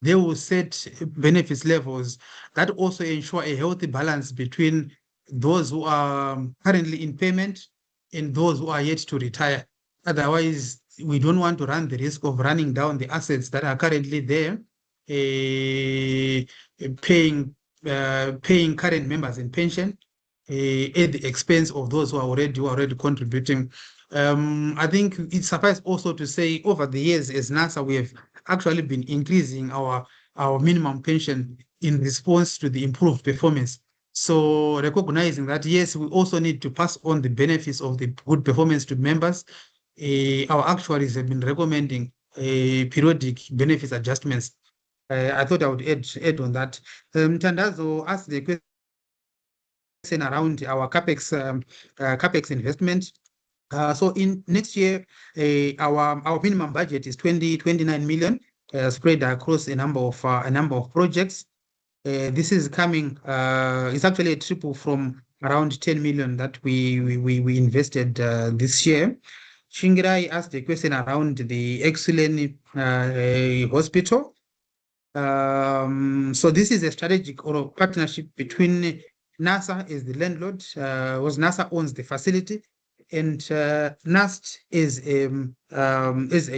they will set benefits levels that also ensure a healthy balance between those who are currently in payment and those who are yet to retire. Otherwise, we don't want to run the risk of running down the assets that are currently there, paying current members in pension at the expense of those who are already contributing. I think it's suffice also to say, over the years as NASA, we have actually been increasing our minimum pension in response to the improved performance. So recognizing that, yes, we also need to pass on the benefits of the good performance to members, our actuaries have been recommending periodic benefits adjustments. I thought I would add on that. Tandazo asked the question around our capex investment. So in next year, our minimum budget is 29 million, spread across a number of projects. This is coming. It's actually a triple from around 10 million that we invested this year. Shingirai asked a question around the Excellent Hospital. So this is a strategic or partnership between NASA as the landlord, was NASA owns the facility, and NAST is a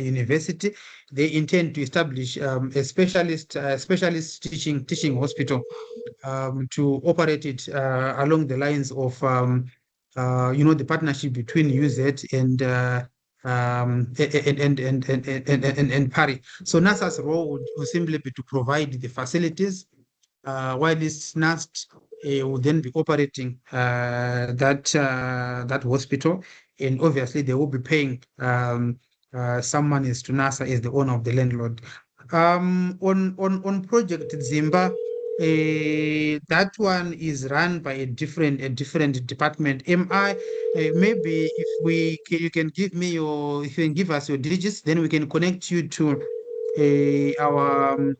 university. They intend to establish a specialist teaching hospital to operate it along the lines of the partnership between UZ and PARI. So NASA's role would simply be to provide the facilities, while this NAST will then be operating that hospital, and obviously they will be paying some monies to NASA as the owner of the landlord. On Project Zimba, that one is run by a different department. Maybe if you can give us your digits, then we can connect you to our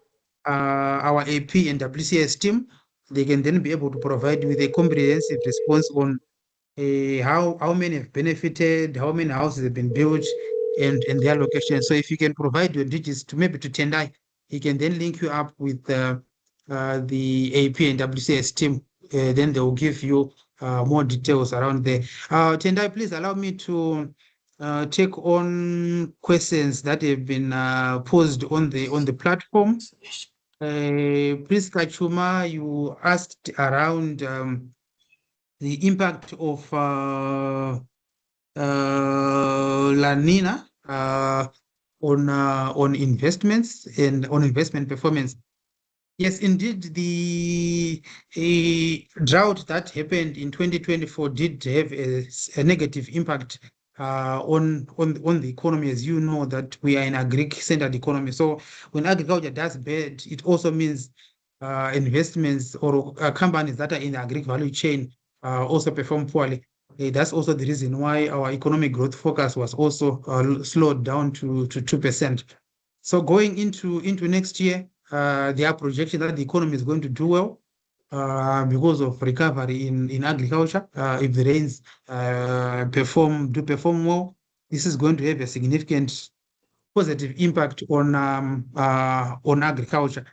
AP and WCS team. They can then be able to provide you with a comprehensive response on how many have benefited, how many houses have been built, and their location. So if you can provide your digits to Tendai, he can then link you up with the AP and WCS team. Then they will give you more details around there. Tendai, please allow me to take on questions that have been posed on the platform. Priska Chuma, you asked around the impact of La Nina on investments and on investment performance. Yes, indeed, the drought that happened in 2024 did have a negative impact on the economy. As you know, that we are in a Greek-centered economy. So when agriculture does bad, it also means investments or companies that are in the agri value chain also perform poorly. That's also the reason why our economic growth focus was also slowed down to 2%. So going into next year, there are projections that the economy is going to do well because of recovery in agriculture. If the rains perform well, this is going to have a significant positive impact on agriculture.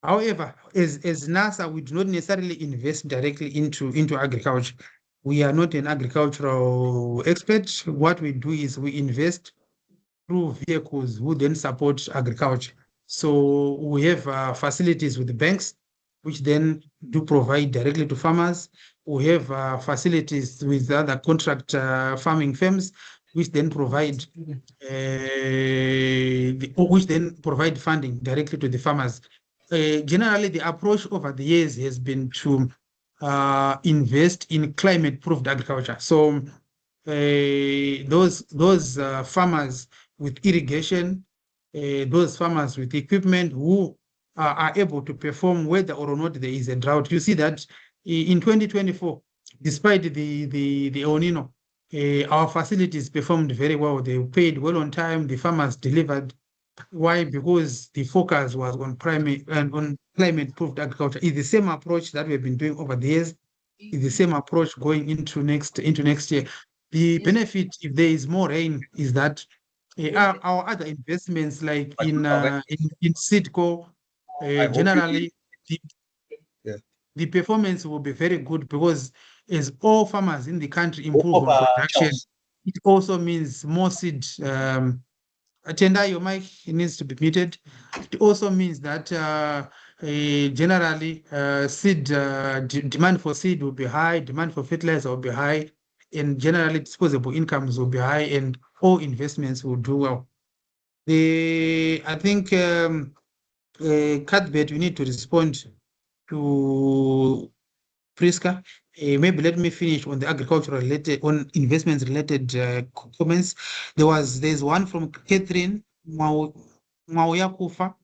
However, as NASA, we do not necessarily invest directly into agriculture. We are not an agricultural expert. What we do is we invest through vehicles who then support agriculture. So we have facilities with the banks, which then do provide directly to farmers. We have facilities with other contract farming firms, which then provide funding directly to the farmers. Generally, the approach over the years has been to invest in climate-proofed agriculture. So those farmers with irrigation, those farmers with equipment who are able to perform whether or not there is a drought. You see that in 2024, despite the El Nino, our facilities performed very well. They paid well on time. The farmers delivered. Why? Because the focus was on climate-proofed agriculture. It's the same approach that we've been doing over the years. It's the same approach going into next year. The benefit, if there is more rain, is that our other investments, like in Seedco, generally the performance will be very good, because as all farmers in the country improve on production, it also means more seed. Tendai, your mic needs to be muted. It also means that generally seed demand for seed will be high, demand for fertilizer will be high, and generally disposable incomes will be high, and all investments will do well. I think Cuthbert, we need to respond to Priska. Maybe let me finish on the agricultural related, on investments related comments. There's one from Catherine Mauyakufa,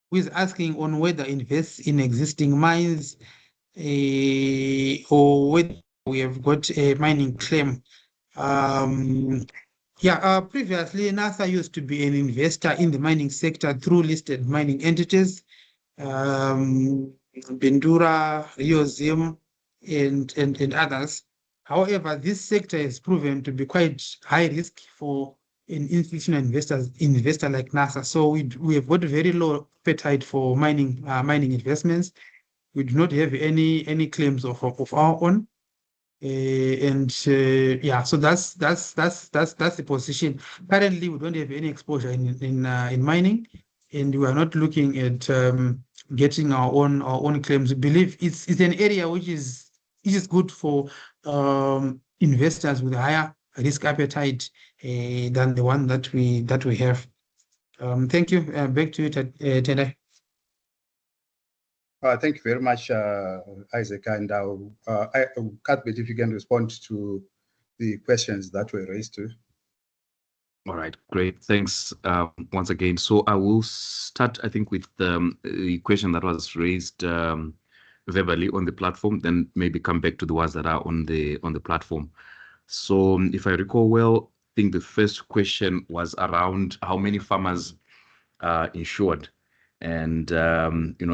who is asking on whether invest in existing mines or whether we have got a mining claim. Previously NASA used to be an investor in the mining sector through listed mining entities, Bendura, Rio Zim, and others. However, this sector has proven to be quite high risk for an institutional investor like NASA. So we have got a very low appetite for mining investments. We do not have any claims of our own. So that's the position. Currently, we don't have any exposure in mining, and we are not looking at getting our own claims. We believe it's an area which is good for investors with a higher risk appetite than the one that we have. Thank you. Back to you, Tendai. Thank you very much, Isaac. And Cuthbert, if you can respond to the questions that were raised too. All right, great. Thanks once again. So I will start, I think, with the question that was raised verbally on the platform, then maybe come back to the ones that are on the platform. So if I recall well, I think the first question was around how many farmers are insured, and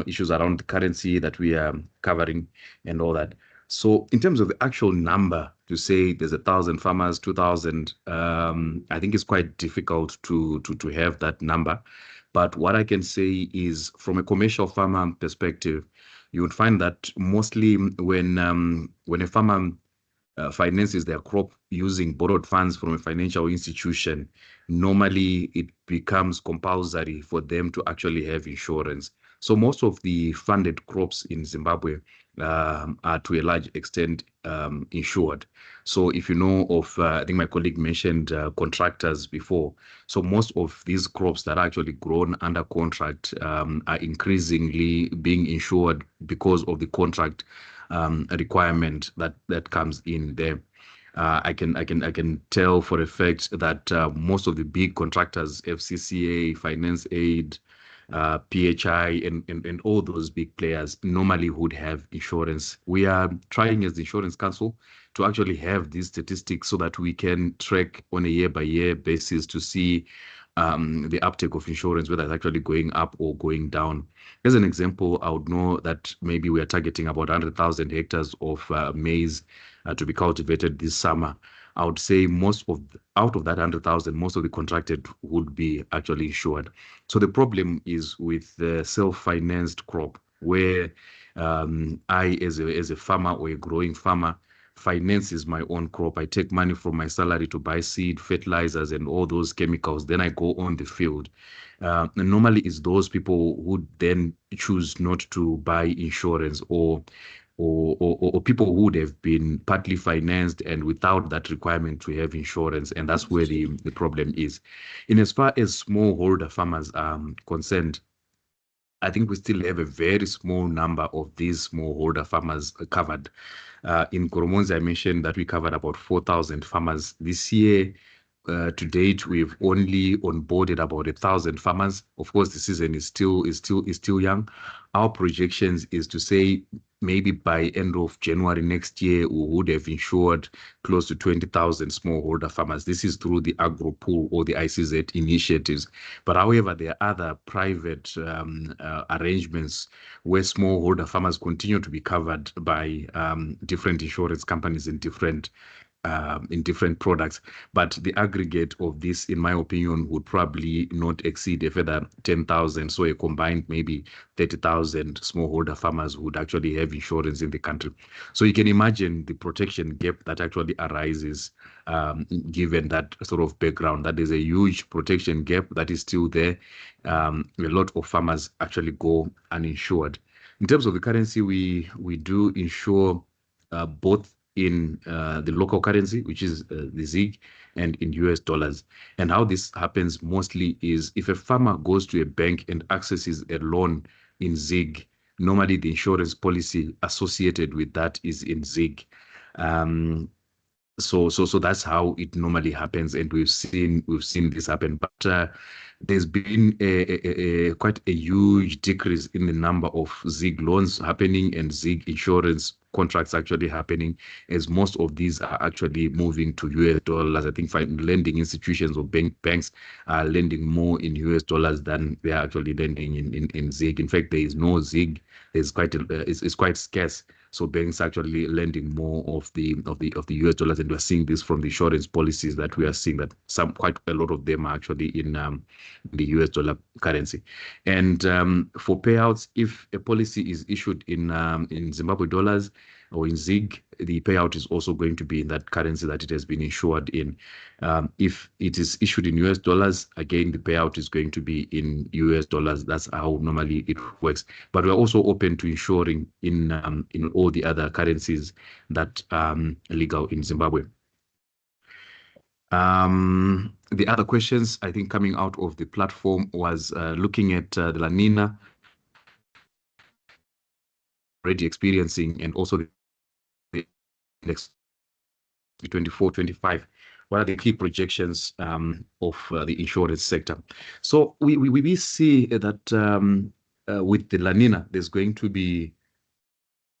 issues around the currency that we are covering and all that. So in terms of the actual number, to say there's 1,000 farmers, 2,000, I think it's quite difficult to have that number. But what I can say is, from a commercial farmer perspective, you would find that mostly when a farmer finances their crop using borrowed funds from a financial institution, normally it becomes compulsory for them to actually have insurance. So most of the funded crops in Zimbabwe are to a large extent insured. So if you know of, I think my colleague mentioned contractors before. So most of these crops that are actually grown under contract are increasingly being insured because of the contract requirement that comes in there. I can tell for a fact that most of the big contractors, FCCA, Finance Aid, PHI, and all those big players normally would have insurance. We are trying as the Insurance Council to actually have these statistics so that we can track on a year-by-year basis to see the uptake of insurance, whether it's actually going up or going down. As an example, I would know that maybe we are targeting about 100,000 hectares of maize to be cultivated this summer. I would say out of that 100,000, most of the contracted would be actually insured. So the problem is with the self-financed crop, where I, as a farmer or a growing farmer, finances my own crop. I take money from my salary to buy seed, fertilizers, and all those chemicals. Then I go on the field. And normally, it's those people who then choose not to buy insurance, or people who would have been partly financed and without that requirement to have insurance. And that's where the problem is. In as far as smallholder farmers are concerned, I think we still have a very small number of these smallholder farmers covered. In Goromonzi, I mentioned that we covered about 4,000 farmers this year. To date, we've only onboarded about 1,000 farmers. Of course, the season is still young. Our projections is to say maybe by end of January next year, we would have insured close to 20,000 smallholder farmers. This is through the Agro Pool or the ICZ initiatives. But however, there are other private arrangements where smallholder farmers continue to be covered by different insurance companies in different products, but the aggregate of this, in my opinion, would probably not exceed a further 10,000. So a combined maybe 30,000 smallholder farmers would actually have insurance in the country. So you can imagine the protection gap that actually arises given that sort of background, that there's a huge protection gap that is still there. A lot of farmers actually go uninsured. In terms of the currency, we do insure both in the local currency, which is the ZiG, and in US dollars. And how this happens mostly is if a farmer goes to a bank and accesses a loan in ZiG, normally the insurance policy associated with that is in ZiG. So that's how it normally happens, and we've seen this happen. But there's been quite a huge decrease in the number of ZiG loans happening and ZiG insurance contracts actually happening, as most of these are actually moving to US dollars. I think lending institutions or banks are lending more in US dollars than they are actually lending in ZiG. In fact, there is no ZiG. There's it's quite scarce. So banks actually lending more of the US dollars, and we're seeing this from the insurance policies that we are seeing that quite a lot of them are actually in the US dollar currency. And for payouts, if a policy is issued in Zimbabwe dollars or in ZiG, the payout is also going to be in that currency that it has been insured in. If it is issued in US dollars, again, the payout is going to be in US dollars. That's how normally it works. But we're also open to insuring in all the other currencies that are legal in Zimbabwe. The other questions, I think, coming out of the platform was looking at the La Nina already experiencing, and also the next 24-25. What are the key projections of the insurance sector? So we see that with the La Nina, there's going to be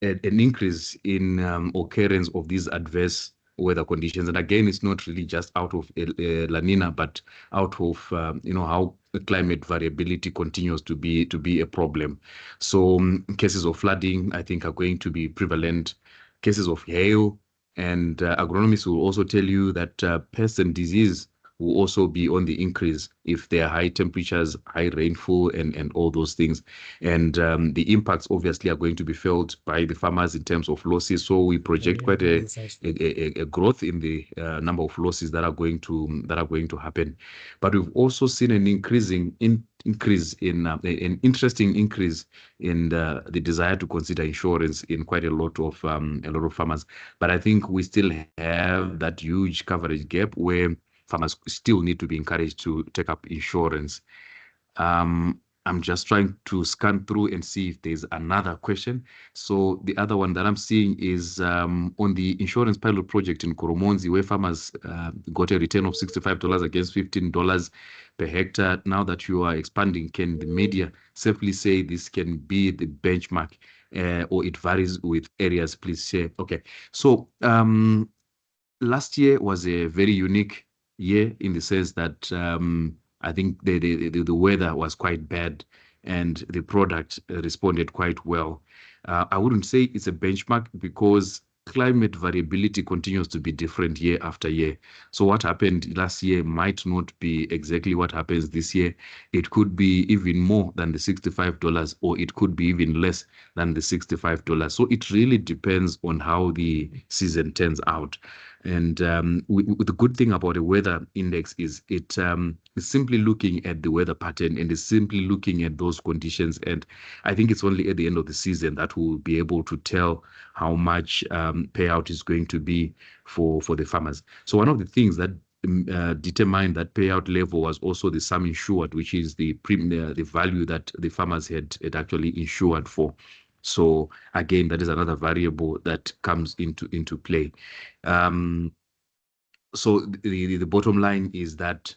an increase in occurrence of these adverse weather conditions. And again, it's not really just out of La Nina, but out of how the climate variability continues to be a problem. So cases of flooding, I think, are going to be prevalent. Cases of hail, and agronomists will also tell you that pest and disease will also be on the increase if there are high temperatures, high rainfall, and all those things. And the impacts obviously are going to be felt by the farmers in terms of losses. So we project quite a growth in the number of losses that are going to happen. But we've also seen an increasing in increase in an interesting increase in the desire to consider insurance in quite a lot of farmers. But I think we still have that huge coverage gap where farmers still need to be encouraged to take up insurance. I'm just trying to scan through and see if there's another question. So the other one that I'm seeing is on the insurance pilot project in Koromonzi, where farmers got a return of $65 against $15 per hectare. Now that you are expanding, can the media safely say this can be the benchmark or it varies with areas? Please share. Okay, so last year was a very unique year in the sense that I think the weather was quite bad and the product responded quite well. I wouldn't say it's a benchmark because climate variability continues to be different year after year. So what happened last year might not be exactly what happens this year. It could be even more than the $65 or it could be even less than the $65. So it really depends on how the season turns out. And the good thing about a weather index is it is simply looking at the weather pattern and is simply looking at those conditions. And I think it's only at the end of the season that we'll be able to tell how much payout is going to be for the farmers. So one of the things that determined that payout level was also the sum insured, which is the value that the farmers had actually insured for. So again, that is another variable that comes into play. So the bottom line is that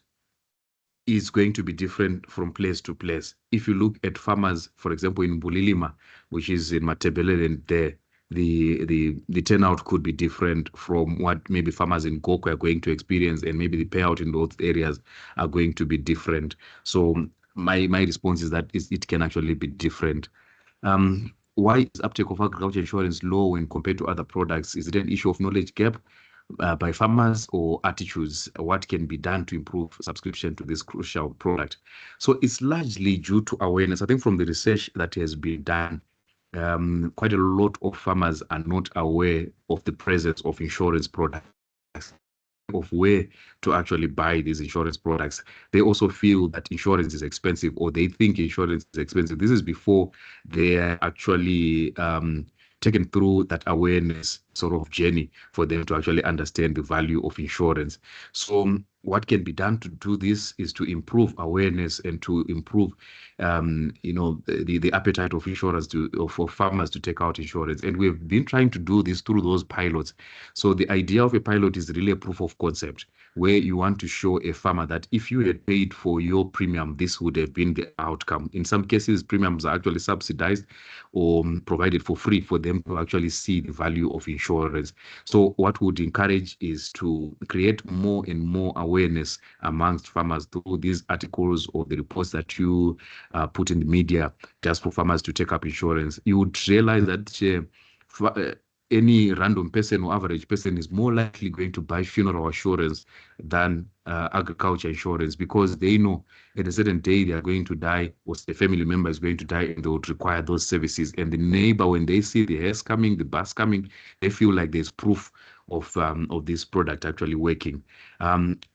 is going to be different from place to place. If you look at farmers, for example, in Bulilima, which is in Matebeleland, there, the turnout could be different from what maybe farmers in Goko are going to experience, and maybe the payout in those areas are going to be different. So my response is that it can actually be different. Why is uptake of agriculture insurance low when compared to other products? Is it an issue of knowledge gap by farmers or attitudes? What can be done to improve subscription to this crucial product? So it's largely due to awareness. I think from the research that has been done, quite a lot of farmers are not aware of the presence of insurance products, of where to actually buy these insurance products. They also feel that insurance is expensive, or they think insurance is expensive. This is before they are actually taken through that awareness sort of journey for them to actually understand the value of insurance. So what can be done to do this is to improve awareness and to improve the appetite of insurance for farmers to take out insurance. And we've been trying to do this through those pilots. So the idea of a pilot is really a proof of concept, where you want to show a farmer that if you had paid for your premium, this would have been the outcome. In some cases, premiums are actually subsidized or provided for free for them to actually see the value of insurance. So what would encourage is to create more and more awareness amongst farmers through these articles or the reports that you put in the media, just for farmers to take up insurance. You would realize that any random person or average person is more likely going to buy funeral insurance than agriculture insurance, because they know at a certain day they are going to die, or a family member is going to die, and they would require those services. And the neighbor, when they see the hearse coming, the bus coming, they feel like there's proof of this product actually working.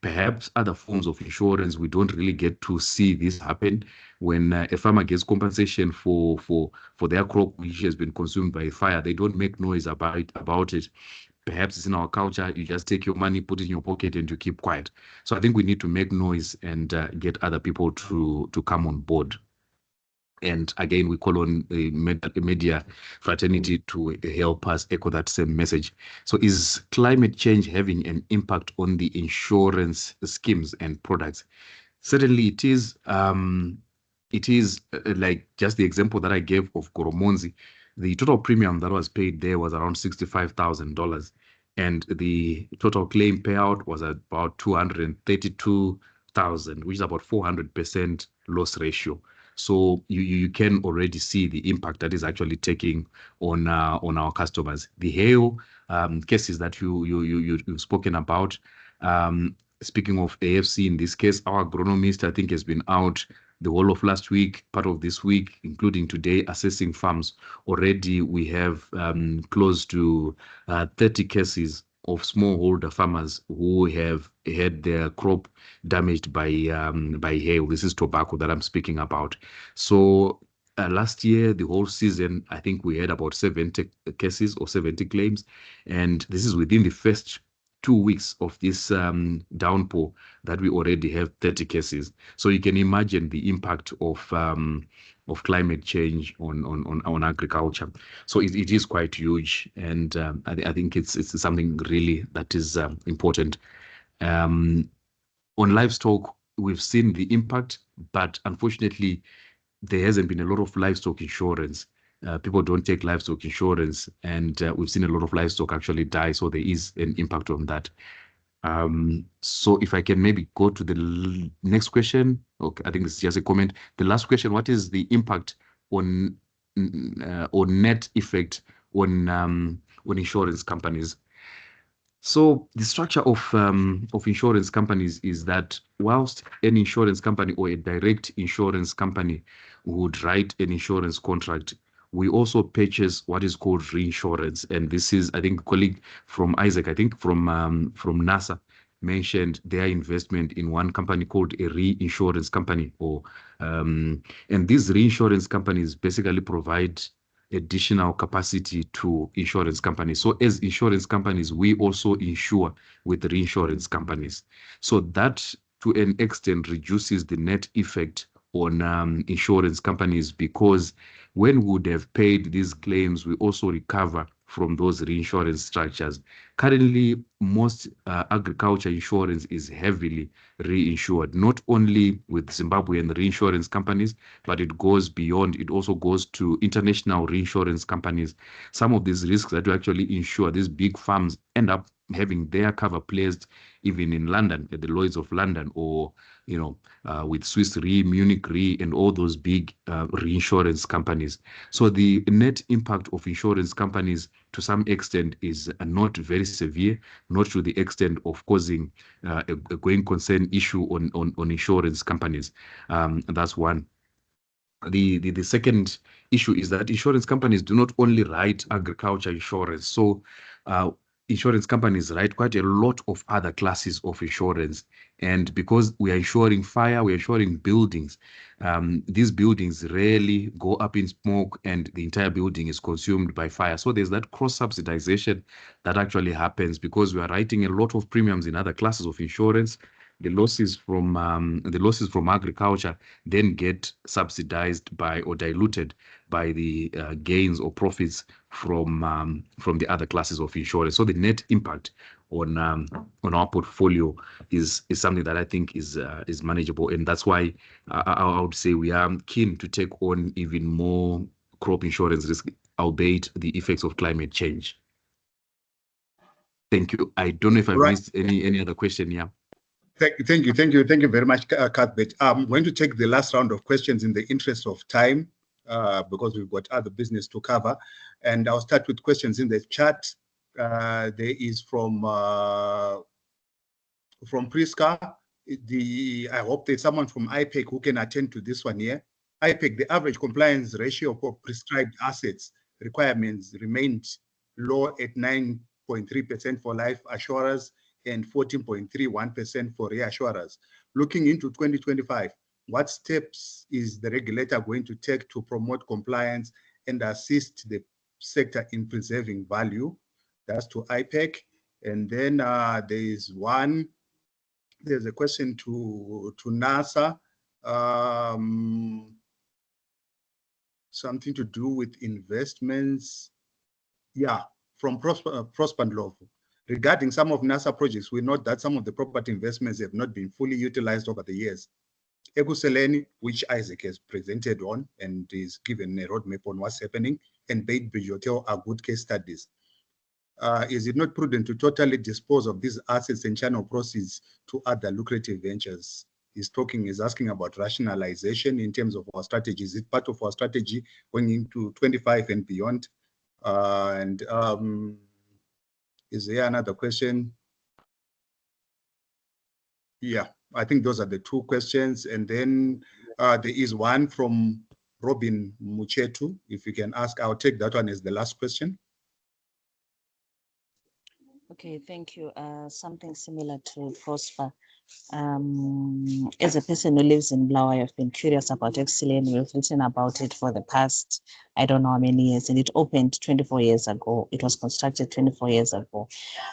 Perhaps other forms of insurance, we don't really get to see this happen. When a farmer gets compensation for their crop which has been consumed by fire, they don't make noise about it. Perhaps it's in our culture, you just take your money, put it in your pocket, and you keep quiet. So I think we need to make noise and get other people to come on board. And again, we call on the media fraternity to help us echo that same message. So is climate change having an impact on the insurance schemes and products? Certainly it is. It is like just the example that I gave of Koromonzi. The total premium that was paid there was around $65,000. And the total claim payout was about 232,000, which is about 400% loss ratio. So you can already see the impact that is actually taking on our customers. The hail cases that you've spoken about. Speaking of AFC, in this case, our agronomist, I think, has been out the whole of last week, part of this week, including today, assessing farms. Already we have close to 30 cases smallholder farmers who have had their crop damaged by hail. This is tobacco that I'm speaking about. So last year, the whole season, I think we had about 70 cases or 70 claims, and this is within the first 2 weeks of this downpour that we already have 30 cases. So you can imagine the impact of climate change on agriculture. So it is quite huge, and I think it's something really that is important. On livestock, we've seen the impact, but unfortunately, there hasn't been a lot of livestock insurance. People don't take livestock insurance, and we've seen a lot of livestock actually die. So there is an impact on that. So if I can maybe go to the next question. Okay, I think this is just a comment. The last question: what is the impact on or net effect on insurance companies? So the structure of insurance companies is that whilst an insurance company or a direct insurance company would write an insurance contract, we also purchase what is called reinsurance. And this is, I think, a colleague from ISEC, I think from NASA, mentioned their investment in one company called a reinsurance company. And these reinsurance companies basically provide additional capacity to insurance companies. So as insurance companies, we also insure with reinsurance companies. So that to an extent reduces the net effect on insurance companies, because when we would have paid these claims, we also recover from those reinsurance structures. Currently, most agriculture insurance is heavily reinsured, not only with Zimbabwean reinsurance companies, but it goes beyond. It also goes to international reinsurance companies. Some of these risks that we actually insure, these big firms end up having their cover placed even in London, at the Lloyd's of London, or with Swiss Re, Munich Re, and all those big reinsurance companies. So the net impact of insurance companies to some extent is not very severe, not to the extent of causing a going concern issue on insurance companies. That's one. The second issue is that insurance companies do not only write agriculture insurance. So insurance companies write quite a lot of other classes of insurance. And because we are insuring fire, we are insuring buildings, these buildings rarely go up in smoke and the entire building is consumed by fire. So there's that cross-subsidization that actually happens because we are writing a lot of premiums in other classes of insurance. The losses from agriculture then get subsidized by or diluted by the gains or profits from the other classes of insurance. So the net impact on our portfolio is something that I think is manageable, and that's why I would say we are keen to take on even more crop insurance risk, albeit the effects of climate change. Thank you. I don't know if I've missed any other question. Yeah. Thank you very much, Cuthbert. I'm going to take the last round of questions in the interest of time, because we've got other business to cover. And I'll start with questions in the chat. There is from Priska. I hope there's someone from IPEC who can attend to this one here. IPEC, the average compliance ratio for prescribed assets requirements remained low at 9.3% for life assurers and 14.31% for reassurers. Looking into 2025, what steps is the regulator going to take to promote compliance and assist the sector in preserving value? That's to IPEC. And then there's a question to NASA, something to do with investments. Yeah, from Prosper Love. Regarding some of NASA projects, we note that some of the property investments have not been fully utilized over the years. Ekuseleni, which Isaac has presented on and is given a roadmap on what's happening, and Bait Bridge Hotel are good case studies. Is it not prudent to totally dispose of these assets and channel proceeds to other lucrative ventures? He's asking about rationalization in terms of our strategy. Is it part of our strategy going into 25 and beyond? Is there another question? Yeah, I think those are the two questions. And then there is one from Robin Muchetu. If you can ask, I'll take that one as the last question. Okay, thank you. Something similar to Prosper. As a person who lives in Blawa, I've been curious about Excellent. We've written about it for the past, I don't know how many years, and it opened 24 years ago. It was constructed 24 years ago.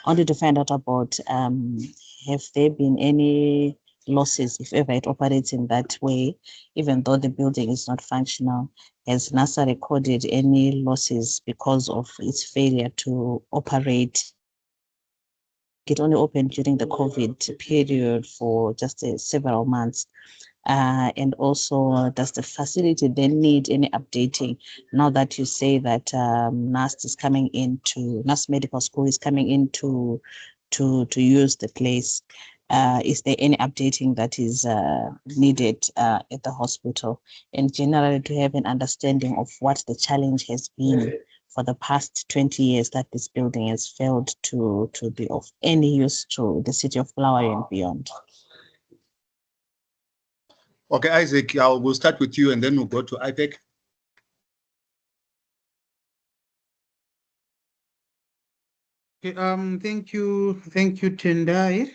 I wanted to find out about, have there been any losses, if ever it operates in that way, even though the building is not functional? Has NASA recorded any losses because of its failure to operate? It only opened during the COVID period for just several months. And also, does the facility then need any updating now that you say that NAST is coming into, NAST Medical School is coming into to use the place? Is there any updating that is needed at the hospital? And generally, to have an understanding of what the challenge has been for the past 20 years that this building has failed to be of any use to the city of Bulawayo and beyond. Okay, Isaac, we'll start with you and then we'll go to IPEC. Okay, thank you, Tendai.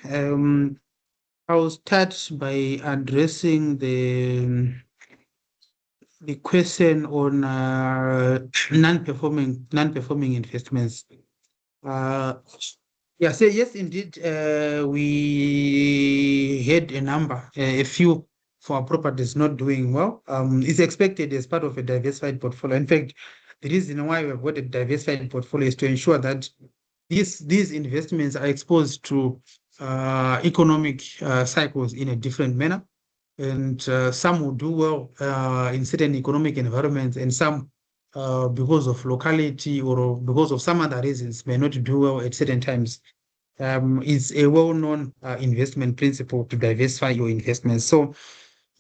I'll start by addressing the question on non-performing investments. Yes, indeed. We had a number, a few for our properties not doing well. It's expected as part of a diversified portfolio. In fact, the reason why we've got a diversified portfolio is to ensure that these investments are exposed to economic cycles in a different manner. And some will do well in certain economic environments, and some because of locality or because of some other reasons may not do well at certain times. It's a well-known investment principle to diversify your investments. So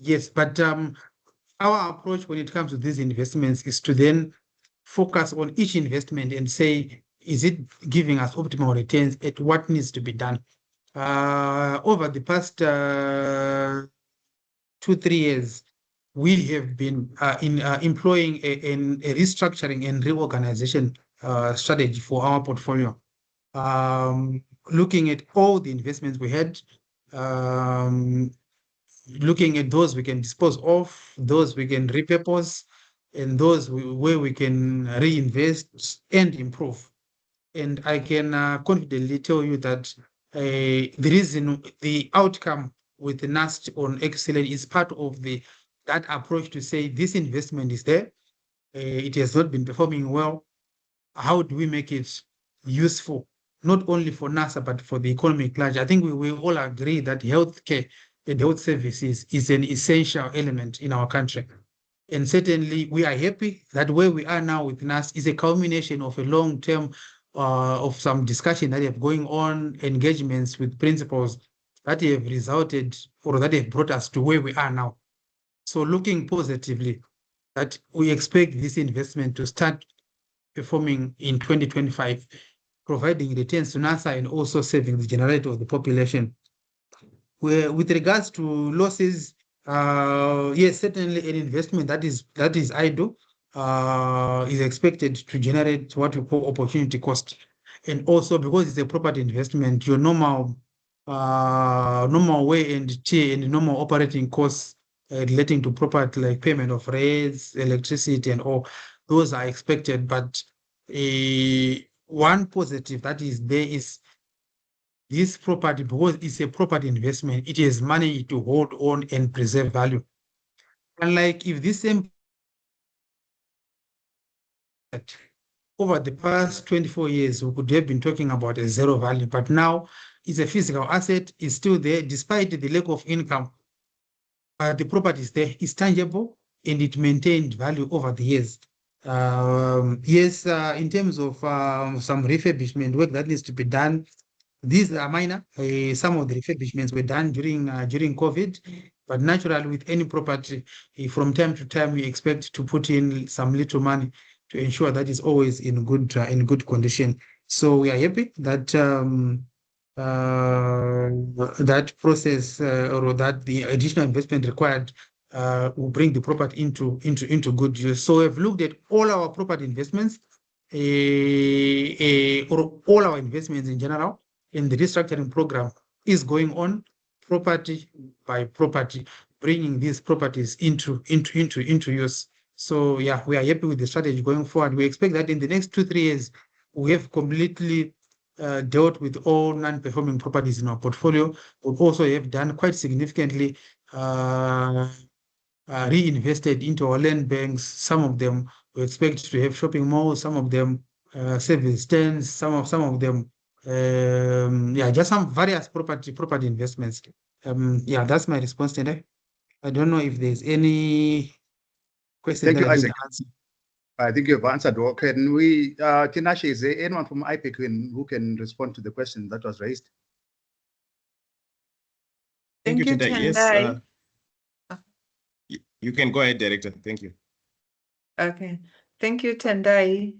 yes, but our approach when it comes to these investments is to then focus on each investment and say, is it giving us optimal returns at what needs to be done? Over the past 2-3 years, we have been employing a restructuring and reorganization strategy for our portfolio. Looking at all the investments we had, looking at those we can dispose of, those we can repurpose, and those where we can reinvest and improve. And I can confidently tell you that the outcome with the NAST on Excellent is part of that approach to say this investment is there. It has not been performing well. How do we make it useful, not only for NASA, but for the economy at large? I think we all agree that healthcare and health services is an essential element in our country. And certainly we are happy that where we are now with NAS is a culmination of a long term of some discussion that have going on, engagements with principals that have resulted or that have brought us to where we are now. So looking positively that we expect this investment to start performing in 2025, providing returns to NASA and also saving the generator of the population. With regards to losses, yes, certainly an investment that is idle is expected to generate what we call opportunity cost. And also because it's a property investment, your normal way and normal operating costs relating to property like payment of rates, electricity, and all those are expected. But one positive that is there is this property, because it's a property investment, it has money to hold on and preserve value. Unlike if this same over the past 24 years, we could have been talking about a zero value, but now it's a physical asset, it's still there despite the lack of income. The property is there, it's tangible, and it maintained value over the years. Yes, in terms of some refurbishment work that needs to be done, these are minor. Some of the refurbishments were done during COVID, but naturally with any property, from time to time, we expect to put in some little money to ensure that it's always in good condition. So we are happy that that process or that the additional investment required will bring the property into good use. So we've looked at all our property investments or all our investments in general, and the restructuring program is going on property by property, bringing these properties into use. So yeah, we are happy with the strategy going forward. We expect that in the next 2-3 years, we have completely dealt with all non-performing properties in our portfolio. We also have done quite significantly reinvested into our land banks. Some of them we expect to have shopping malls, some of them service stands, some of them yeah, just some various property investments. Yeah, that's my response today. I don't know if there's any question. Thank you, that I didn't Isaac. answer. I think you've answered. Well, can we, Tinashe, is there anyone from IPEC who can respond to the question that was raised? Thank you, Thank you, Tendai. Yes, Tendai. you can go ahead, Director. Thank you. Okay, thank you, Tendai.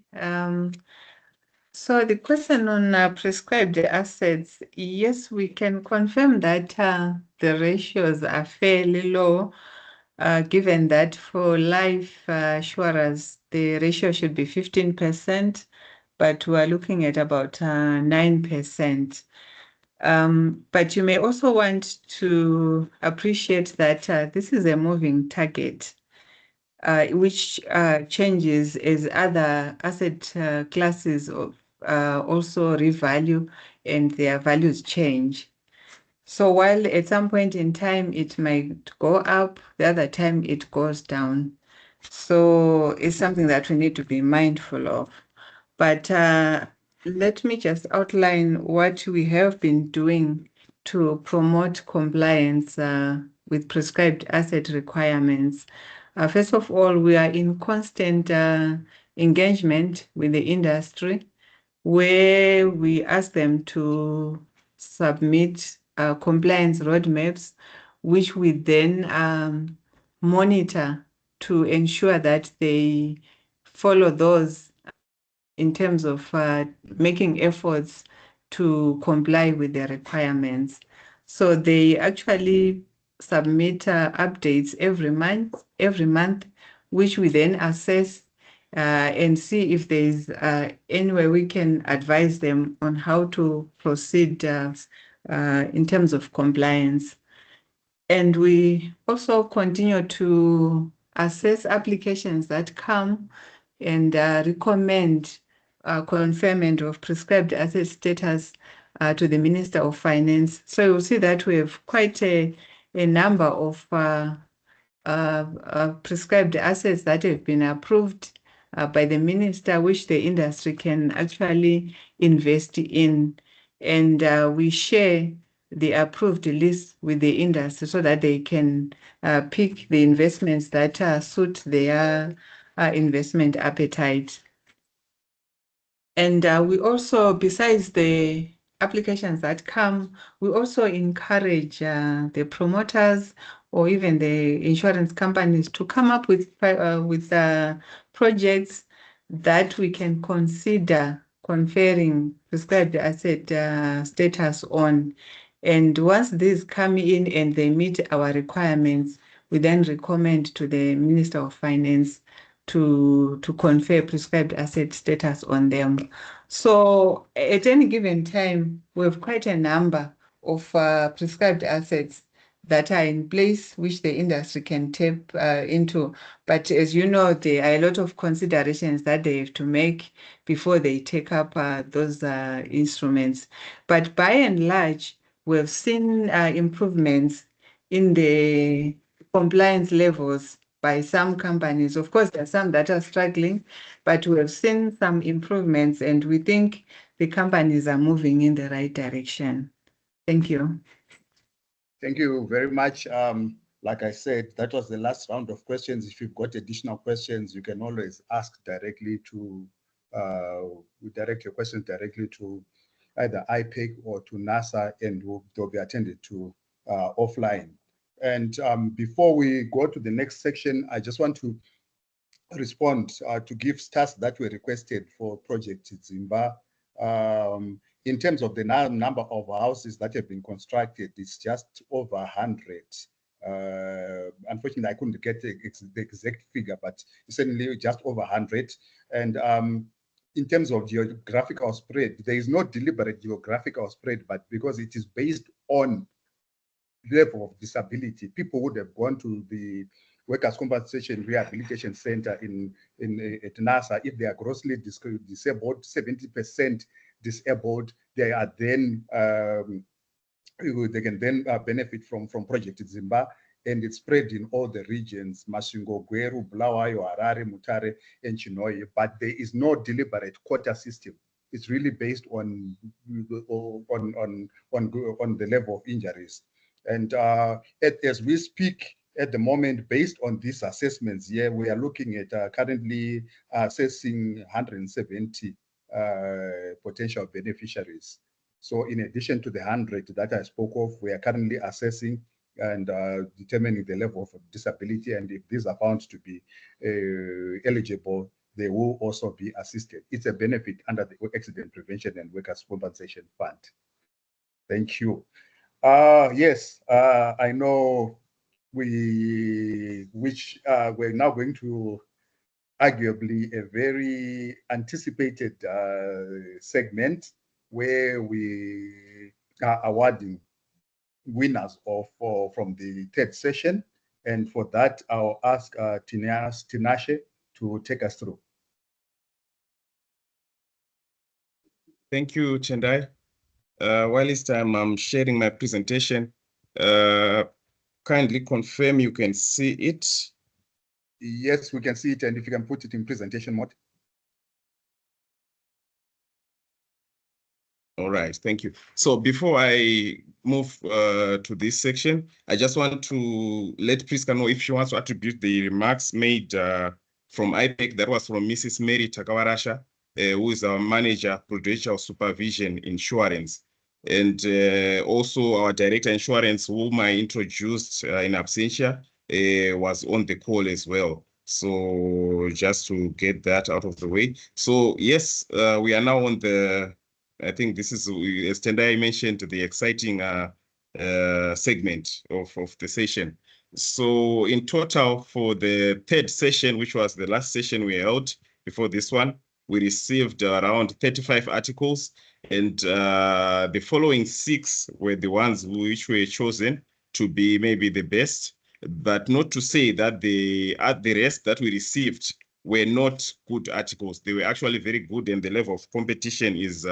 So the question on prescribed assets, yes, we can confirm that the ratios are fairly low, given that for life insurers, the ratio should be 15%, but we are looking at about 9%. But you may also want to appreciate that this is a moving target, which changes as other asset classes also revalue and their values change. So while at some point in time it might go up, the other time it goes down. So it's something that we need to be mindful of. But let me just outline what we have been doing to promote compliance with prescribed asset requirements. First of all, we are in constant engagement with the industry, where we ask them to submit compliance roadmaps, which we then monitor to ensure that they follow those in terms of making efforts to comply with their requirements. So they actually submit updates every month, which we then assess and see if there's any way we can advise them on how to proceed in terms of compliance. And we also continue to assess applications that come and recommend conferment of prescribed asset status to the Minister of Finance. So you'll see that we have quite a number of prescribed assets that have been approved by the Minister, which the industry can actually invest in. And we share the approved list with the industry so that they can pick the investments that suit their investment appetite. And we also, besides the applications that come, we also encourage the promoters or even the insurance companies to come up with projects that we can consider conferring prescribed asset status on. And once these come in and they meet our requirements, we then recommend to the Minister of Finance to confer prescribed asset status on them. So at any given time, we have quite a number of prescribed assets that are in place, which the industry can tap into. But as you know, there are a lot of considerations that they have to make before they take up those instruments. But by and large, we've seen improvements in the compliance levels by some companies. Of course, there are some that are struggling, but we have seen some improvements and we think the companies are moving in the right direction. Thank you. Thank you very much. Like I said, that was the last round of questions. If you've got additional questions, you can always ask directly to, direct your questions directly to either IPEC or to NASA, and they'll be attended to offline. And before we go to the next section, I just want to respond to give stats that were requested for Project Zimba. In terms of the number of houses that have been constructed, it's just over 100. Unfortunately, I couldn't get the exact figure, but certainly just over 100. And in terms of geographical spread, there is no deliberate geographical spread, but because it is based on level of disability, people would have gone to the Workers' Compensation Rehabilitation Center at NASA. If they are grossly disabled, 70% disabled, they are then they can then benefit from Project Zimba, and it's spread in all the regions: Masvingo, Gweru, Bulawayo, Harare, Mutare, and Chinoyi. But there is no deliberate quota system. It's really based on the level of injuries. And as we speak at the moment, based on these assessments, yeah, we are looking at currently assessing 170 potential beneficiaries. So in addition to the 100 that I spoke of, we are currently assessing and determining the level of disability. And if these are found to be eligible, they will also be assisted. It's a benefit under the Accident Prevention and Workers' Compensation Fund. Thank you. Yes, I know we're now going to arguably a very anticipated segment where we are awarding winners from the third session. And for that, I'll ask Tinashe to take us through. Thank you, Tendai. While this time I'm sharing my presentation, kindly confirm you can see it. Yes, we can see it, and if you can put it in presentation mode. All right, thank you. So before I move to this section, I just want to let Priska know if she wants to attribute the remarks made from IPEC. That was from Mrs. Mary Takawarasha, who is our manager, Prudential Supervision Insurance. And also our director insurance, whom I introduced in absentia, was on the call as well. So just to get that out of the way. So yes, we are now on the, I think this is, as Tendai mentioned, the exciting segment of the session. So in total for the third session, which was the last session we held before this one, we received around 35 articles, and the following 6 were the ones which were chosen to be maybe the best, but not to say that the rest that we received were not good articles. They were actually very good, and the level of competition is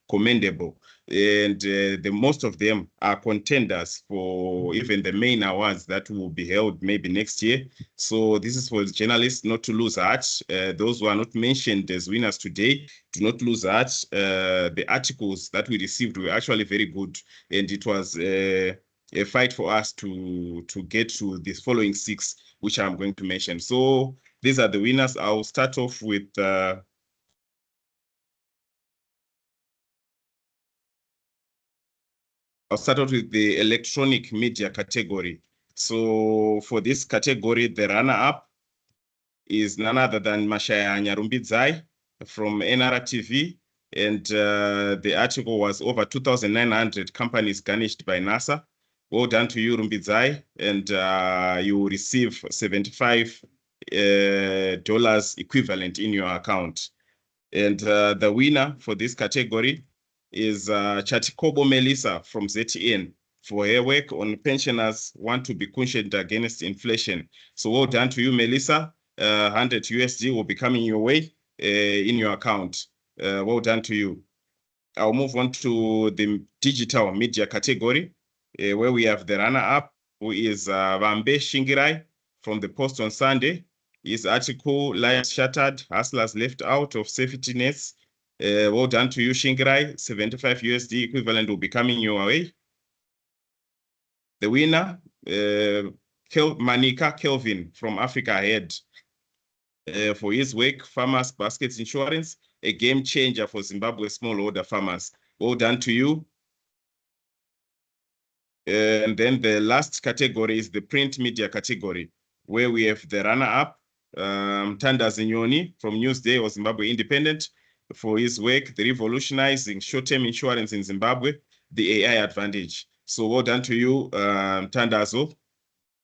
commendable. And the most of them are contenders for even the main awards that will be held maybe next year. So this is for journalists not to lose heart. Those who are not mentioned as winners today, do not lose heart. The articles that we received were actually very good, and it was a fight for us to get to these following 6, which I'm going to mention. So these are the winners. I'll start off with the electronic media category. So for this category, the runner-up is none other than Mashaya Nyarumbidzai from NRTV. And the article was over 2,900 companies garnished by NASA. Well done to you, Rumbidzai. And you will receive $75 equivalent in your account. And the winner for this category is Chatikobo Melissa from ZTN for her work on pensioners want to be cushioned against inflation. So well done to you, Melissa. 100 USD will be coming your way in your account. Well done to you. I'll move on to the digital media category, where we have the runner-up, who is Vambe Shingirai from the Post on Sunday. His article, Lives Shattered, Hustlers Left Out of Safety Nets. Well done to you, Shingirai. 75 USD equivalent will be coming your way. The winner, Manika Kelvin from Africa Ahead, for his work, Farmers Baskets Insurance, a game changer for Zimbabwe smallholder farmers. Well done to you. And then the last category is the print media category, where we have the runner-up, Tanda Zinyoni from Newsday or Zimbabwe Independent, for his work, the revolutionizing short-term insurance in Zimbabwe, the AI advantage. So well done to you, Tandazo.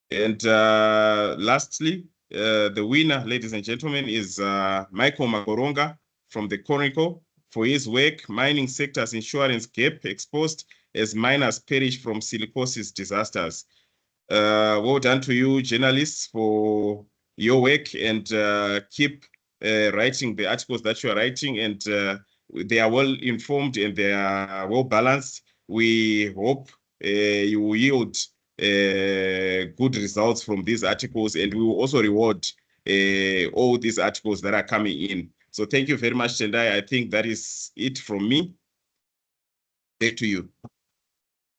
And lastly, the winner, ladies and gentlemen, is Michael Magoronga from the Chronicle for his work, Mining Sector's Insurance Gap Exposed as Miners Perish from Silicosis Disasters. Well done to you, journalists, for your work, and keep writing the articles that you are writing, and they are well informed and they are well balanced. We hope you will yield good results from these articles, and we will also reward all these articles that are coming in. So thank you very much, Tendai. I think that is it from me. Back to you.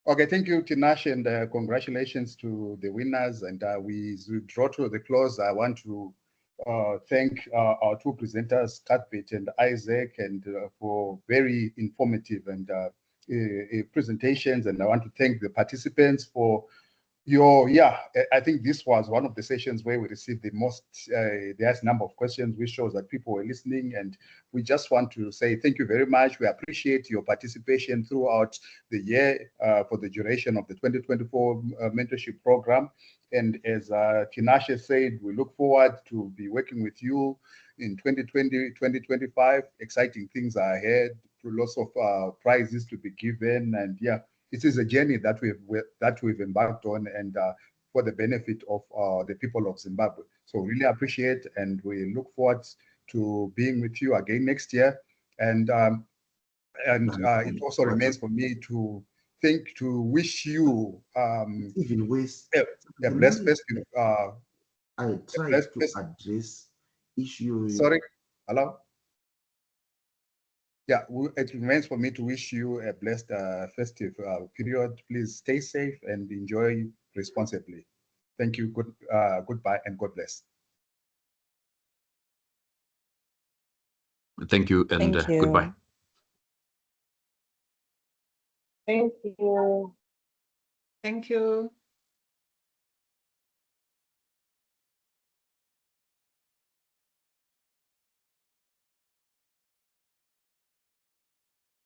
Okay, thank you, Tinashe, and congratulations to the winners. And we draw to the close. I want to thank our two presenters, Cuthbert and Isaac, and for very informative and presentations. And I want to thank the participants for I think this was one of the sessions where we received the most, the highest number of questions, which shows that people were listening. And we just want to say thank you very much. We appreciate your participation throughout the year for the duration of the 2024 mentorship program. And as Tinashe said, we look forward to be working with you in 2020, 2025. Exciting things are ahead, lots of prizes to be given. And it is a journey that we've embarked on, and for the benefit of the people of Zimbabwe. So really appreciate, and we look forward to being with you again next year. And it also remains for me to wish you even ways a blessed festive. I try to address issues. Sorry, hello. Yeah, it remains for me to wish you a blessed festive period. Please stay safe and enjoy responsibly. Thank you. Goodbye and God bless. Thank you and Thank you. goodbye. Thank you. Thank you.